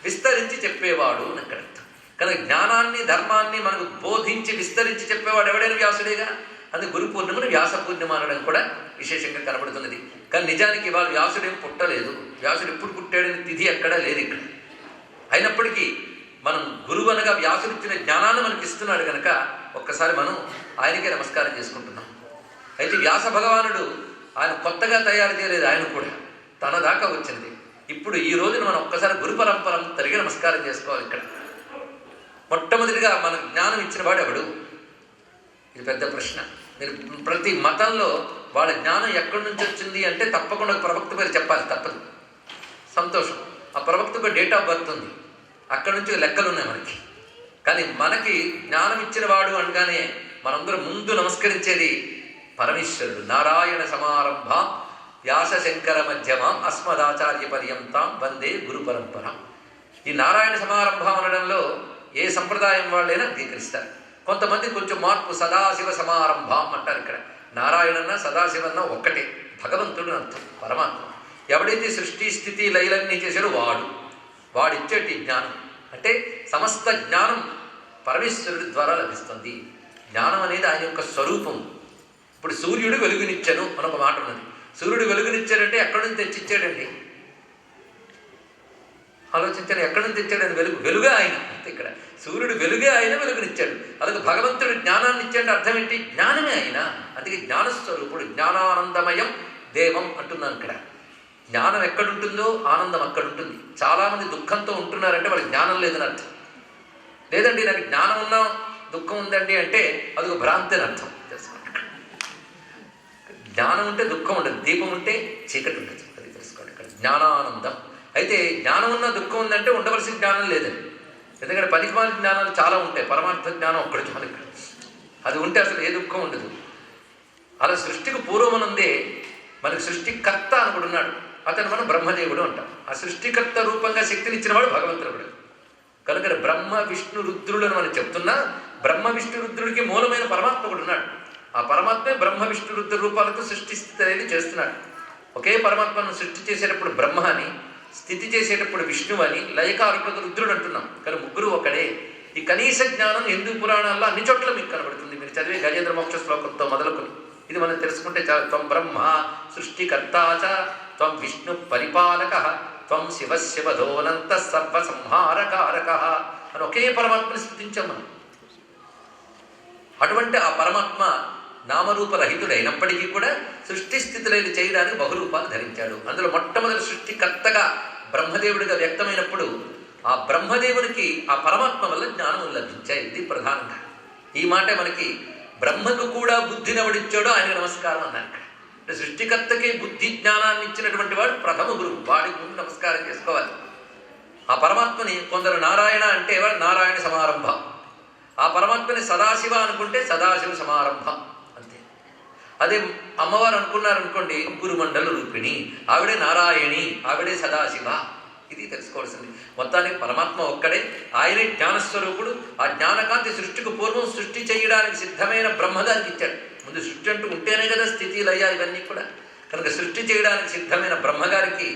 విస్తరించి చెప్పేవాడు అని అక్కడ అర్థం. కానీ జ్ఞానాన్ని, ధర్మాన్ని మనకు బోధించి విస్తరించి చెప్పేవాడు ఎవడైనా వ్యాసుడేగా. అది గురు పూర్ణిమను వ్యాస పూర్ణిమ అనడం కూడా విశేషంగా కనబడుతున్నది. కానీ నిజానికి ఇవాళ వ్యాసుడేం పుట్టలేదు. వ్యాసుడు ఎప్పుడు పుట్టాడని తిథి ఎక్కడా లేదు ఇక్కడ. అయినప్పటికీ మనం గురువు అనగా వ్యాసుడు ఇచ్చిన జ్ఞానాన్ని మనకి ఇస్తున్నాడు కనుక ఒక్కసారి మనం ఆయనకే నమస్కారం చేసుకుంటున్నాం. అయితే వ్యాస భగవానుడు ఆయన కొత్తగా తయారు చేయలేదు. ఆయన కూడా తన దాకా వచ్చినది. ఇప్పుడు ఈ రోజున మనం ఒక్కసారి గురు పరంపరను తిరిగి నమస్కారం చేసుకోవాలి. ఇక్కడ మొట్టమొదటిగా మన జ్ఞానం ఇచ్చిన వాడు ఎవడు? ఇది పెద్ద ప్రశ్న. మీరు ప్రతి మతంలో వాళ్ళ జ్ఞానం ఎక్కడి నుంచి వచ్చింది అంటే తప్పకుండా ఒక ప్రవక్త పేరు చెప్పాలి, తప్పదు. సంతోషం. ఆ ప్రవక్తకు డేట్ ఆఫ్ బర్త్ ఉంది, అక్కడి నుంచి లెక్కలు ఉన్నాయి మనకి. కానీ మనకి జ్ఞానం ఇచ్చిన వాడు అనగానే మనందరూ ముందు నమస్కరించేది పరమేశ్వరుడు. నారాయణ సమారంభం వ్యాస శంకర మధ్యమం అస్మదాచార్య పర్యంతం వందే గురు పరంపరం. ఈ నారాయణ సమారంభం అనడంలో ఏ సంప్రదాయం వాళ్ళైనా అంగీకరిస్తారు. కొంతమంది కొంచెం మార్పు, సదాశివ సమారంభం అంటారు. ఇక్కడ నారాయణన్న సదాశివన్న ఒక్కటే, భగవంతుడు అర్థం, పరమాత్మ. ఎవడైతే సృష్టి స్థితి లయలన్నీ చేశాడో వాడిచ్చేటి జ్ఞానం అంటే సమస్త జ్ఞానం పరమేశ్వరుడి ద్వారా లభిస్తుంది. జ్ఞానం అనేది ఆయన యొక్క స్వరూపం. ఇప్పుడు సూర్యుడు వెలుగునిచ్చాను అని ఒక మాట ఉన్నది. సూర్యుడు వెలుగునిచ్చాడంటే ఎక్కడి నుంచి తెచ్చిచ్చాడండి? ఆలోచించాడు. ఎక్కడి నుంచి తెచ్చాడని? వెలుగే ఆయన. ఇక్కడ సూర్యుడు వెలుగే ఆయన, వెలుగునిచ్చాడు. అలాగే భగవంతుడు జ్ఞానాన్ని ఇచ్చాడంటే అర్థం ఏంటి? జ్ఞానమే ఆయన. అందుకే జ్ఞానస్వరూపుడు, జ్ఞానానందమయం దేవం అంటున్నాను. ఇక్కడ జ్ఞానం ఎక్కడుంటుందో ఆనందం అక్కడ ఉంటుంది. చాలామంది దుఃఖంతో ఉంటున్నారంటే వాళ్ళకి జ్ఞానం లేదని అర్థం. లేదండి నాకు జ్ఞానం ఉన్నా దుఃఖం ఉందండి అంటే అదొక భ్రాంతి అని అర్థం. తెలుసుకోండి. జ్ఞానం ఉంటే దుఃఖం ఉండదు, దీపం ఉంటే చీకటి ఉండదు. అది తెలుసుకోండి. ఇక్కడ జ్ఞానానందం. అయితే జ్ఞానం ఉన్నా దుఃఖం ఉందంటే ఉండవలసిన జ్ఞానం లేదండి. ఎందుకంటే పనికిమాలిన జ్ఞానాలు చాలా ఉంటాయి, పరమార్థ జ్ఞానం ఒక్కడి చాలు ఇక్కడ. అది ఉంటే అసలు ఏ దుఃఖం ఉండదు. అలా సృష్టికి పూర్వమనుందే మనకి సృష్టికర్త అని కూడా ఉన్నాడు. అతను మనం బ్రహ్మదేవుడు అంటాం. ఆ సృష్టికర్త రూపంగా శక్తినిచ్చిన వాడు భగవంతుడు. కనుక బ్రహ్మ విష్ణు రుద్రులను మనం చెప్తున్నా, బ్రహ్మ విష్ణు రుద్రుడికి మూలమైన పరమాత్మ కూడా ఉన్నాడు. ఆ పరమాత్మే బ్రహ్మ విష్ణు రుద్ర రూపాలతో సృష్టి స్థితి అనేది చేస్తున్నాడు. ఒకే పరమాత్మను సృష్టి చేసేటప్పుడు బ్రహ్మ అని, స్థితి చేసేటప్పుడు విష్ణువు అని, లయకారులకు రుద్రుడు అంటున్నాం. కానీ ముగ్గురు ఒకడే. ఈ కనీస జ్ఞానం హిందూ పురాణాల్లో అన్ని చోట్ల మీకు కనబడుతుంది. మీరు చదివే గజేంద్ర మోక్ష శ్లోకంతో మొదలుకొని ఇది మనం తెలుసుకుంటే చాలా. త్వం బ్రహ్మ సృష్టికర్తాచ త్వం విష్ణు పరిపాలక త్వం శివ శివధోనంత సర్వ సంహారకారక అని ఒకే పరమాత్మని స్థుతించాం మనం. అటువంటి ఆ పరమాత్మ నామరూపరహితుడైనప్పటికీ కూడా సృష్టి స్థితులైన చేయడానికి బహురూపాలు ధరించాడు. అందులో మొట్టమొదటి సృష్టికర్తగా బ్రహ్మదేవుడిగా వ్యక్తమైనప్పుడు ఆ బ్రహ్మదేవునికి ఆ పరమాత్మ వల్ల జ్ఞానం లభించాయి. ఇది ప్రధానంగా. ఈ మాట మనకి బ్రహ్మకు కూడా బుద్ధినవడిచ్చాడో ఆయన నమస్కారం అన్నారు. అంటే సృష్టికర్తకి బుద్ధి జ్ఞానాన్ని ఇచ్చినటువంటి వాడు ప్రథమ గురువు, వాడికి ముందు నమస్కారం చేసుకోవాలి. ఆ పరమాత్మని కొందరు నారాయణ అంటే వాడు నారాయణ సమారంభ, ఆ పరమాత్మని సదాశివ అనుకుంటే సదాశివ సమారంభ అంతే. అదే అమ్మవారు అనుకున్నారనుకోండి గురుమండల రూపిణి, ఆవిడే నారాయణి, ఆవిడే సదాశివ. ఇది తెలుసుకోవాల్సింది. మొత్తానికి పరమాత్మ ఒక్కడే, ఆయనే జ్ఞానస్వరూపుడు. ఆ జ్ఞానకాంతి సృష్టికి పూర్వం సృష్టి చేయడానికి సిద్ధమైన బ్రహ్మగారికి ఇచ్చాడు. ముందు సృష్టి అంటూ ఉంటేనే కదా స్థితి లయ ఇవన్నీ కూడా. కనుక సృష్టి చేయడానికి సిద్ధమైన బ్రహ్మగారికి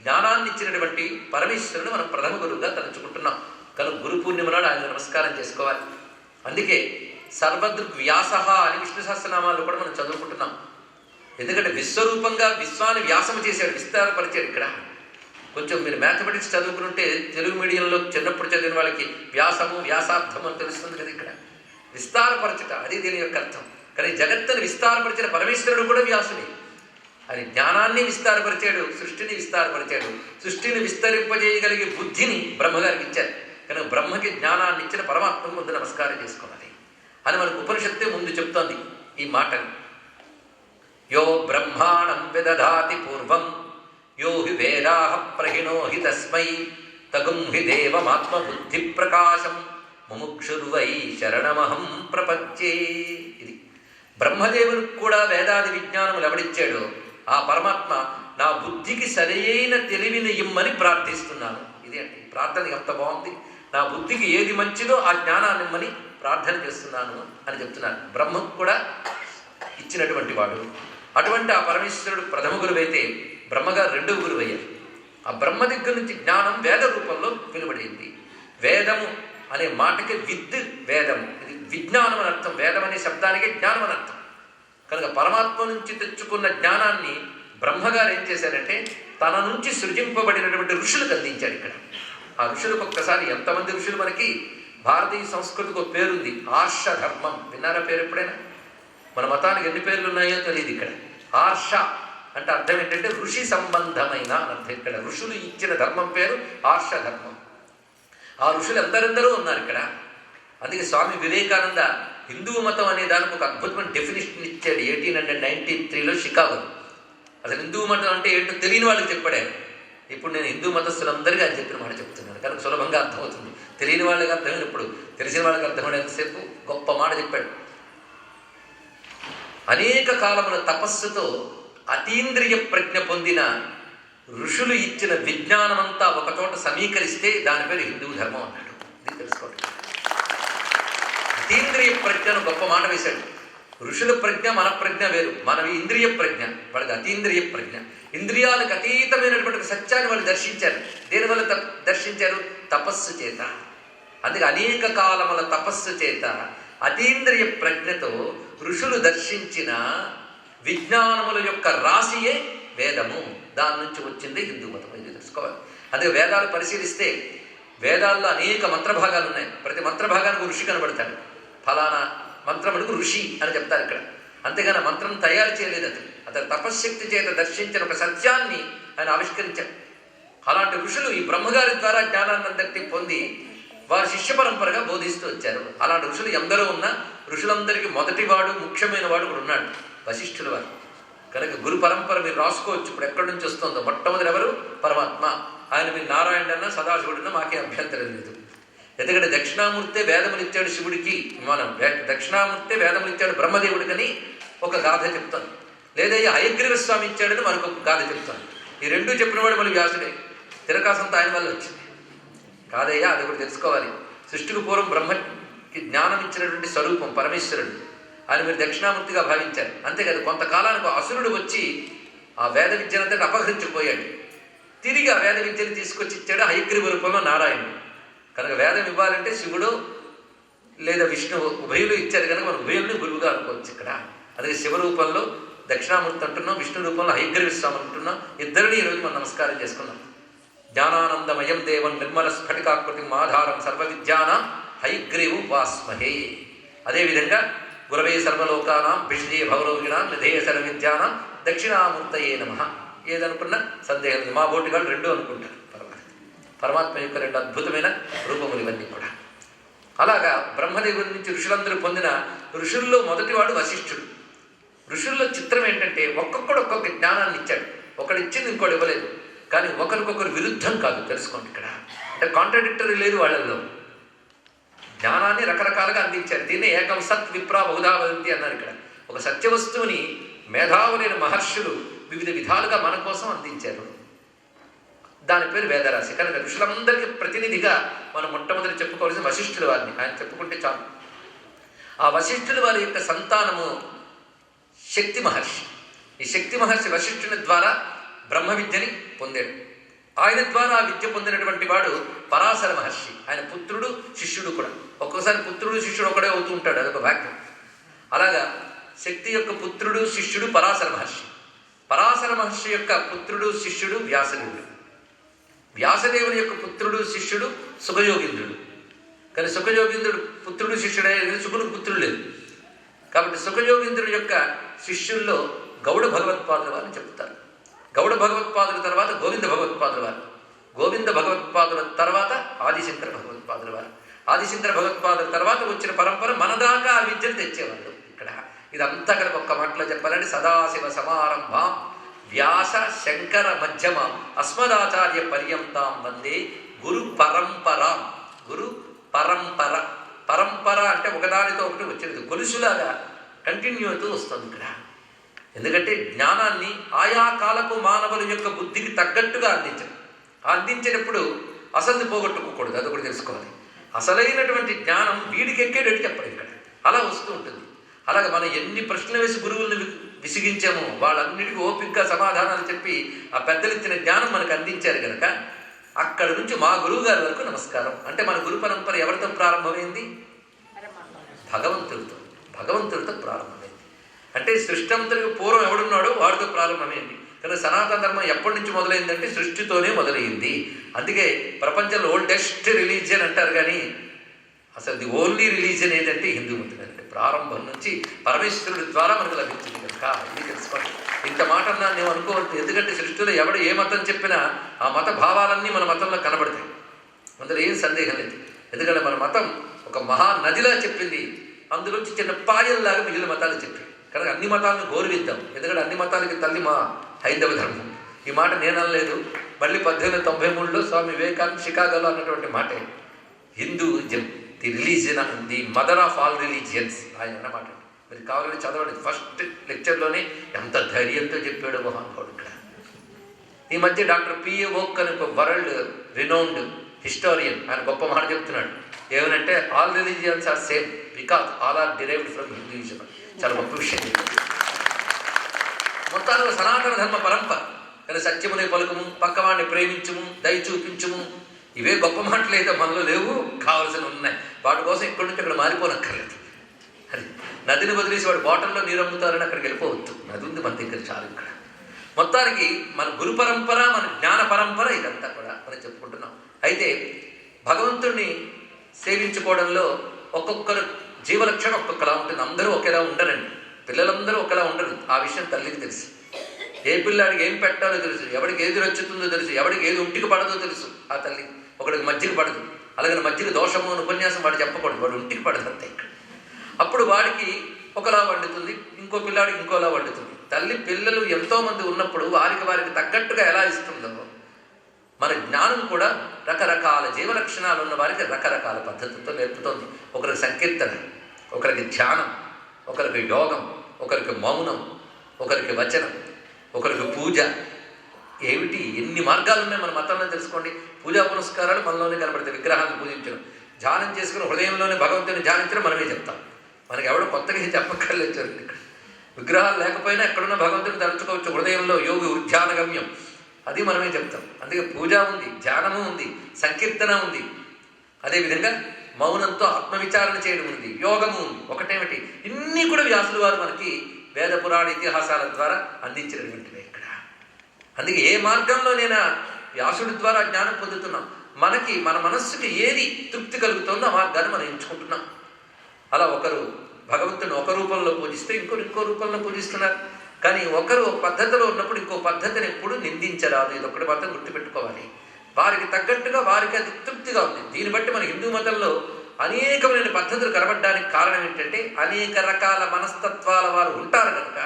జ్ఞానాన్ని ఇచ్చినటువంటి పరమేశ్వరుని మనం ప్రథమ గురువుగా తలుచుకుంటున్నాం. కనుక గురు పూర్ణిమ నాడు ఆయన నమస్కారం చేసుకోవాలి. అందుకే సర్వదృగ్వ్యాస అని విష్ణు సహస్రనామాల్లో కూడా మనం చదువుకుంటున్నాం. ఎందుకంటే విశ్వరూపంగా విశ్వాన్ని వ్యాసము చేశాడు, విస్తారపరిచాడు. ఇక్కడ కొంచెం మీరు మ్యాథమెటిక్స్ చదువుకుంటే తెలుగు మీడియంలో చిన్నప్పుడు చదివిన వాళ్ళకి వ్యాసము వ్యాసార్థము అని తెలుస్తుంది కదా. ఇక్కడ విస్తారపరచుట అది దీని యొక్క అర్థం. కానీ జగత్తుని విస్తారపరిచిన పరమేశ్వరుడు కూడా వ్యాసుని. ఆయన జ్ఞానాన్ని విస్తారపరిచాడు, సృష్టిని విస్తారపరిచాడు. సృష్టిని విస్తరింపజేయగలిగే బుద్ధిని బ్రహ్మగారికి ఇచ్చారు. కనుక బ్రహ్మకి జ్ఞానాన్ని ఇచ్చిన పరమాత్మ ముందు నమస్కారం చేసుకోవాలి అని మనకు ఉపనిషత్తే ముందు చెప్తోంది ఈ మాటని. యో బ్రహ్మాణం విదధాతి పూర్వం యో హి వేదాః ప్రహిణోహి తస్మై తగుం హి దేవమాత్మబుద్ధి ప్రకాశం ముముక్షుర్వై శరణమహం ప్రపంచే. ఇది బ్రహ్మదేవునికి కూడా వేదాది విజ్ఞానములు ఎవడిచ్చాడో ఆ పరమాత్మ నా బుద్ధికి సరైన తెలివిని ఇమ్మని ప్రార్థిస్తున్నాను. ఇది అంటే ప్రార్థన ఎంత బాగుంది. నా బుద్ధికి ఏది మంచిదో ఆ జ్ఞానాన్ని ఇమ్మని ప్రార్థన చేస్తున్నాను అని చెప్తున్నారు. బ్రహ్మకు కూడా ఇచ్చినటువంటి వాడు. అటువంటి ఆ పరమేశ్వరుడు ప్రథమ గురువైతే బ్రహ్మగారు రెండవ గురువు అయ్యారు. ఆ బ్రహ్మ దగ్గర నుంచి జ్ఞానం వేద రూపంలో వెలువడింది. వేదము అనే మాటకి వేదము, ఇది విజ్ఞానం అని అర్థం. వేదం అనే శబ్దానికి జ్ఞానం అని అర్థం. కనుక పరమాత్మ నుంచి తెచ్చుకున్న జ్ఞానాన్ని బ్రహ్మగారు ఏం చేశారంటే తన నుంచి సృజింపబడినటువంటి ఋషులకు అందించాడు. ఇక్కడ ఆ ఋషులకు ఒక్కసారి ఎంతమంది ఋషులు మనకి భారతీయ సంస్కృతికి ఒక పేరుంది, ఆర్షధర్మం. విన్నారా పేరు ఎప్పుడైనా? మన మతానికి ఎన్ని పేర్లు ఉన్నాయో తెలియదు. ఇక్కడ ఆర్ష అంటే అర్థం ఏంటంటే ఋషి సంబంధమైన అని అర్థం. ఇక్కడ ఋషులు ఇచ్చిన ధర్మం పేరు ఆర్షధర్మం. ఆ ఋషులు ఎందరెందరో ఉన్నారు ఇక్కడ. అందుకే స్వామి వివేకానంద హిందూ మతం అనే దానికి ఒక అద్భుతమైన డెఫినేషన్ ఇచ్చాడు 1893లో షికాగోలో. అసలు హిందూ మతం అంటే ఏంటో తెలియని వాళ్ళకి చెప్పాడు. ఇప్పుడు నేను హిందూ మతస్థులందరికీ ఆయన చెప్పిన మాట చెప్తున్నాను కనుక సులభంగా అర్థమవుతుంది. తెలియని వాళ్ళకి అర్థమైనప్పుడు తెలిసిన వాళ్ళకి అర్థమైనంతసేపు గొప్ప మాట చెప్పాడు. అనేక కాలముల తపస్సుతో అతీంద్రియ ప్రజ్ఞ పొందిన ఋషులు ఇచ్చిన విజ్ఞానమంతా ఒకచోట సమీకరిస్తే దాని పేరు హిందూ ధర్మం అన్నాడు. ఇది తెలుసుకోండి. అతీంద్రియ ప్రజ్ఞను గొప్ప మాట వేశాడు. ఋషుల ప్రజ్ఞ మన ప్రజ్ఞ వేరు, మనవి ఇంద్రియ ప్రజ్ఞ, వాళ్ళకి అతీంద్రియ ప్రజ్ఞ. ఇంద్రియాలకు అతీతమైనటువంటి సత్యాన్ని వాళ్ళు దర్శించారు. దేనివల్ల దర్శించారు? తపస్సు చేత. అందుకే అనేక కాలముల తపస్సు చేత అతీంద్రియ ప్రజ్ఞతో ఋషులు దర్శించిన విజ్ఞానముల యొక్క రాశియే వేదము. దాని నుంచి వచ్చింది హిందూ మతం. ఇది తెలుసుకోవాలి. అందుకే వేదాలు పరిశీలిస్తే వేదాల్లో అనేక మంత్రభాగాలు ఉన్నాయి. ప్రతి మంత్రభాగానికి ఋషి కనబడతాడు. ఫలానా మంత్రముడికి ఋషి అని చెప్తారు ఇక్కడ. అంతేగాని మంత్రం తయారు చేయలేదు. అతను తపశ్శక్తి చేత దర్శించిన ఒక సత్యాన్ని ఆయన ఆవిష్కరించాడు. అలాంటి ఋషులు ఈ బ్రహ్మగారి ద్వారా జ్ఞానాన్నంతటి పొంది వారి శిష్య పరంపరగా బోధిస్తూ వచ్చారు. అలాంటి ఋషులు ఎందరో ఉన్నా ఋషులందరికీ మొదటివాడు ముఖ్యమైన వాడు కూడా ఉన్నాడు, వశిష్ఠుల వారు. కనుక గురు పరంపర మీరు రాసుకోవచ్చు. ఇప్పుడు ఎక్కడి నుంచి వస్తుందో మొట్టమొదటి ఎవరు? పరమాత్మ. ఆయన మీరు నారాయణన్నా సదాశివుడన్నా మాకే అభ్యంతరం లేదు. ఎందుకంటే దక్షిణామూర్తే వేదములు ఇచ్చాడు శివుడికి, మనం దక్షిణామూర్తే వేదములు ఇచ్చాడు బ్రహ్మదేవుడికని ఒక గాథ చెప్తాను. లేదా హయగ్రీవ స్వామి ఇచ్చాడని మరొక గాథ చెప్తాను. ఈ రెండు చెప్పినవాడు మళ్ళీ వ్యాసుడే. తిరకాసంతా ఆయన వల్ల వచ్చింది కాదయ్యా, అది కూడా తెలుసుకోవాలి. సృష్టికి పూర్వం బ్రహ్మకి జ్ఞానం ఇచ్చినటువంటి స్వరూపం పరమేశ్వరుడు. ఆయన మీరు దక్షిణామూర్తిగా భావించారు. అంతేకాదు కొంతకాలానికి అసురుడు వచ్చి ఆ వేద విద్యనంతటి అపహరించిపోయాడు. తిరిగి ఆ వేద విద్యను తీసుకొచ్చి ఇచ్చాడు హయగ్రీవ రూపంలో నారాయణుడు. కనుక వేదం ఇవ్వాలంటే శివుడు లేదా విష్ణువు ఉభయులు ఇచ్చారు కనుక మనం ఉభయుల్ని గురువుగా అనుకోవచ్చు ఇక్కడ. అదే శివరూపంలో దక్షిణామూర్తి అంటున్నాం, విష్ణు రూపంలో హయగ్రీవ స్వామి అంటున్నాం. ఇద్దరిని ఈరోజు మనం నమస్కారం చేసుకున్నాం. జ్ఞానానందమయం దేవం నిర్మల స్ఫటికాకృతి ఆధారం సర్వ విద్యానాం హయగ్రీవం వాస్మహే. అదేవిధంగా గురవే సర్వలోకానాం భిషజే భవరోగిణాం నిధేయ సర్వ విద్యానాం దక్షిణామూర్తయే నమః. ఏదనుకున్నా సందేహం లేదు. మా బోటిగాళ్ళు రెండు అనుకుంటారు. పరమాత్మ యొక్క రెండు అద్భుతమైన రూపములు ఇవన్నీ కూడా. అలాగా బ్రహ్మదేవుడి నుంచి ఋషులందరూ పొందిన ఋషుల్లో మొదటివాడు వశిష్ఠుడు. ఋషుల్లో చిత్రం ఏంటంటే ఒక్కొక్కడు ఒక్కొక్క జ్ఞానాన్ని ఇచ్చాడు. ఒకడు ఇచ్చింది ఇంకోటి ఇవ్వలేదు. కానీ ఒకరికొకరు విరుద్ధం కాదు, తెలుసుకోండి. ఇక్కడ అంటే కాంట్రడిక్టరీ లేదు వాళ్ళల్లో. జ్ఞానాన్ని రకరకాలుగా అందించారు. దీన్ని ఏకం సత్ విప్రా బహుధా వదంతి అన్నారు. ఇక్కడ ఒక సత్య వస్తువుని మేధావులైన మహర్షులు వివిధ విధాలుగా మన కోసం అందించారు. దాని పేరు వేదరాశి. కనుక ఋషులందరికీ ప్రతినిధిగా మనం మొట్టమొదటి చెప్పుకోవాల్సిన వశిష్ఠుల వారిని. ఆయన చెప్పుకుంటే చాలు. ఆ వశిష్ఠుల వారి యొక్క సంతానము శక్తి మహర్షి. ఈ శక్తి మహర్షి వశిష్ఠుని ద్వారా బ్రహ్మ విద్యని పొందాడు. ఆయన ద్వారా ఆ విద్య పొందినటువంటి వాడు పరాశర మహర్షి. ఆయన పుత్రుడు శిష్యుడు కూడా. ఒక్కోసారి పుత్రుడు శిష్యుడు ఒకడే అవుతూ ఉంటాడు, అదొక వాక్యం. అలాగా శక్తి యొక్క పుత్రుడు శిష్యుడు పరాశర మహర్షి. పరాశర మహర్షి యొక్క పుత్రుడు శిష్యుడు వ్యాసదేవుడు. వ్యాసదేవుని యొక్క పుత్రుడు శిష్యుడు సుఖయోగీంద్రుడు. కానీ సుఖయోగీంద్రుడు పుత్రుడు శిష్యుడే, సుఖుడికి పుత్రుడు లేదు. కాబట్టి సుఖయోగీంద్రుడి యొక్క శిష్యుల్లో గౌడ భగవత్పాదుల వారిని చెప్తారు. గౌడ భగవత్పాదుల తర్వాత గోవింద భగవత్పాదుల వారు. గోవింద భగవత్పాదుల తర్వాత ఆదిశంకర భగవత్పాదుల వారు. ఆదిశంకర భగవత్పాదుల తర్వాత వచ్చిన పరంపర మన దాకా ఆ విద్యను తెచ్చేవాళ్ళు. ఇక్కడ ఇదంతా కనుక ఒక్క మాటలో చెప్పాలంటే సదాశివ సమారంభాం వ్యాస శంకర మధ్యమాం అస్మదాచార్య పర్యంతాం వందే గురు పరంపరాం. గురు పరంపర. పరంపర అంటే ఒకదానితో ఒకటి వచ్చేది, గొలుసులాగా కంటిన్యూ అవుతూ వస్తుంది ఇక్కడ. ఎందుకంటే జ్ఞానాన్ని ఆయా కాలపు మానవుల యొక్క బుద్ధికి తగ్గట్టుగా అందించడం. అందించినప్పుడు అసలు పోగొట్టుకోకూడదు, అది ఒకటి తెలుసుకోవాలి. అసలైనటువంటి జ్ఞానం వీడికి ఎక్కేటట్టు చెప్పడం ఇక్కడ అలా వస్తూ ఉంటుంది. అలాగే మనం ఎన్ని ప్రశ్నలు వేసి గురువుల్ని విసిగించామో వాళ్ళన్నిటికీ ఓపికగా సమాధానాలు చెప్పి ఆ పెద్దలు ఇచ్చిన జ్ఞానం మనకు అందించారు కనుక అక్కడి నుంచి మా గురువు గారి వరకు నమస్కారం. అంటే మన గురు పరంపర ఎవరితో ప్రారంభమైంది? భగవంతుడితో ప్రారంభమైంది. అంటే సృష్టంతరికి పూర్వం ఎవడున్నాడో వాడితో ప్రారంభమైంది. కానీ సనాతన ధర్మం ఎప్పటి నుంచి మొదలైందంటే సృష్టితోనే మొదలైంది. అందుకే ప్రపంచంలో ఓల్డెస్ట్ రిలీజియన్ అంటారు. కానీ అసలు ది ఓన్లీ రిలీజియన్ ఏంటంటే హిందూ మతం. అంటే ప్రారంభం నుంచి పరమేశ్వరుడి ద్వారా మనకు లభించింది కనుక ఇది తెలుసుకోండి. ఇంత మాట అన్నా నేను అనుకోవద్దు. ఎందుకంటే సృష్టిలో ఎవడు ఏ మతం చెప్పినా ఆ మత భావాలన్నీ మన మతంలో కనబడతాయి, అందులో ఏం సందేహం లేదు. ఎందుకంటే మన మతం ఒక మహానదిలా చెప్పింది, అందులోంచి చిన్న పాయల్లాగా మిగిలిన మతాలు చెప్పి. కనుక అన్ని మతాలను గౌరవిద్దాం. ఎందుకంటే అన్ని మతాలకి తల్లి మా హైందవ ధర్మం. ఈ మాట నేను అనలేదు, మళ్ళీ 1893లో స్వామి వివేకానంద షికాగోలో అన్నటువంటి మాటే. Hinduism the religion, the mother of all religions ఆయన అన్నమాట. మీరు కావాలని చదవండి. ఫస్ట్ లెక్చర్లోనే ఎంత ధైర్యంతో చెప్పాడు మహానుభావుడు ఇక్కడ. ఈ మధ్య డాక్టర్ పిఏ ఓక్ అని ఒక వరల్డ్ రినౌండ్ హిస్టోరియన్ ఆయన గొప్ప మాట చెప్తున్నాడు. ఏమనంటే all religions are same because all are derived from Hinduism. చాలా గొప్ప విషయం. మొత్తానికి సనాతన ధర్మ పరంపర. కానీ సత్యమునే పలుకము, పక్కవాడిని ప్రేమించము, దయ చూపించము, ఇవే గొప్ప మాటలు అయితే మనలో లేవు, కావాల్సిన ఉన్నాయి. వాటి కోసం ఇక్కడి నుంచి అక్కడ మారిపోనక్కర్లేదు. అది నదిని వదిలేసి వాడు బాటిల్లో నీరు అమ్ముతారని అక్కడికి వెళ్ళిపోవద్దు. నది ఉంది మన దగ్గర చాలు. ఇక్కడ మొత్తానికి మన గురు పరంపర, మన జ్ఞాన పరంపర ఇదంతా కూడా మనం చెప్పుకుంటున్నాం. అయితే భగవంతుణ్ణి సేవించుకోవడంలో ఒక్కొక్కరు జీవలక్షణం ఒక్కొక్కలా ఉంటుంది. అందరూ ఒకేలా ఉండరండి. పిల్లలందరూ ఒకేలా ఉండరు. ఆ విషయం తల్లికి తెలుసు. ఏ పిల్లాడికి ఏం పెట్టాలో తెలుసు, ఎవడికి ఏది రచ్చుతుందో తెలుసు, ఎవడికి ఏది ఒంటికి పడదో తెలుసు. ఆ తల్లి ఒకడికి మజ్జిగ పడదు, అలాగే మజ్జిగ దోషము అని ఉపన్యాసం వాడు చెప్పకూడదు, వాడు ఒంటికి పడదు అంతే. ఇక్కడ అప్పుడు వాడికి ఒకలా వండుతుంది, ఇంకో పిల్లాడికి ఇంకోలా వండుతుంది. తల్లి పిల్లలు ఎంతోమంది ఉన్నప్పుడు వారికి తగ్గట్టుగా ఎలా ఇస్తుందో మన జ్ఞానం కూడా రకరకాల జీవలక్షణాలు ఉన్న వారికి రకరకాల పద్ధతులతో నేర్పుతోంది. ఒకరికి సంకీర్తన, ఒకరికి ధ్యానం, ఒకరికి యోగం, ఒకరికి మౌనం, ఒకరికి వచనం, ఒకరికి పూజ. ఏమిటి ఎన్ని మార్గాలు ఉన్నాయి మన మతంలో తెలుసుకోండి. పూజా పునస్కారాలు మనలోనే కనబడతాయి. విగ్రహాలను పూజించడం, ధ్యానం చేసుకుని హృదయంలోనే భగవంతుని ధ్యానించడం మనమే చెప్తాం. మనకి ఎవడో కొత్తగా చెప్పక్కర్లేదు. ఇక్కడ విగ్రహాలు లేకపోయినా ఎక్కడున్న భగవంతుని తలుచుకోవచ్చు. హృదయంలో యోగి ఉద్యానగమ్యం, అది మనమే చెప్తాం. అందుకే పూజ ఉంది, ధ్యానము ఉంది, సంకీర్తన ఉంది. అదేవిధంగా మౌనంతో ఆత్మవిచారణ చేయడం ఉంది, యోగము ఉంది. ఒకటేమిటి ఇన్ని కూడా వ్యాసులు వారు మనకి వేద పురాణ ఇతిహాసాల ద్వారా అందించినటువంటివే ఇక్కడ. అందుకే ఏ మార్గంలోనైనా వ్యాసుడి ద్వారా జ్ఞానం పొందుతున్నాం. మనకి మన మనస్సుకి ఏది తృప్తి కలుగుతుందో ఆ మార్గాన్ని మనం ఎంచుకుంటున్నాం. అలా ఒకరు భగవంతుని ఒక రూపంలో పూజిస్తే ఇంకొకరు ఇంకో రూపంలో పూజిస్తున్నారు. కానీ ఒకరు ఒక పద్ధతిలో ఉన్నప్పుడు ఇంకో పద్ధతిని ఎప్పుడు నిందించరాదు. ఇది ఒకటి మాత్రం గుర్తుపెట్టుకోవాలి. వారికి తగ్గట్టుగా వారికి అది తృప్తిగా ఉంది. దీన్ని బట్టి మన హిందూ మతంలో అనేకమైన పద్ధతులు కనబడడానికి కారణం ఏంటంటే అనేక రకాల మనస్తత్వాల వారు ఉంటారు కనుక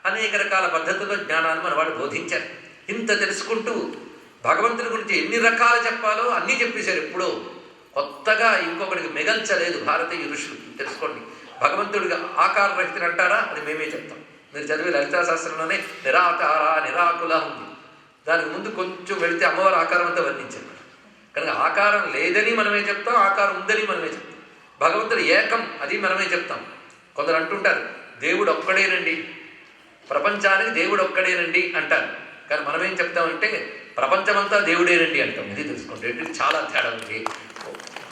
అనేక రకాల పద్ధతుల్లో జ్ఞానాన్ని మనవాడు బోధించారు. ఇంత తెలుసుకుంటూ భగవంతుడి గురించి ఎన్ని రకాలు చెప్పాలో అన్నీ చెప్పేశారు. ఎప్పుడో కొత్తగా ఇంకొకటికి మిగల్చలేదు భారతీయ ఋషులు. తెలుసుకోండి, భగవంతుడికి ఆకారరహితుడు అంటారా? అది మేమే చెప్తాం. మీరు చదివే లలితా శాస్త్రంలోనే నిరాకార నిరాకుల ఉంది. దానికి ముందు కొంచెం వెళితే అమ్మవారి ఆకారం అంతా వర్ణించారు. కనుక ఆకారం లేదని మనమే చెప్తాం, ఆకారం ఉందని మనమే చెప్తాం. భగవంతుడు ఏకం, అది మనమే చెప్తాం. కొందరు అంటుంటారు దేవుడు ఒక్కడేనండి, ప్రపంచానికి దేవుడు ఒక్కడేనండి అంటారు. కానీ మనమేం చెప్తామంటే ప్రపంచమంతా దేవుడేనండి అంటాం. ఇది తెలుసుకోండి, రెండింటికి చాలా తేడా ఉంది.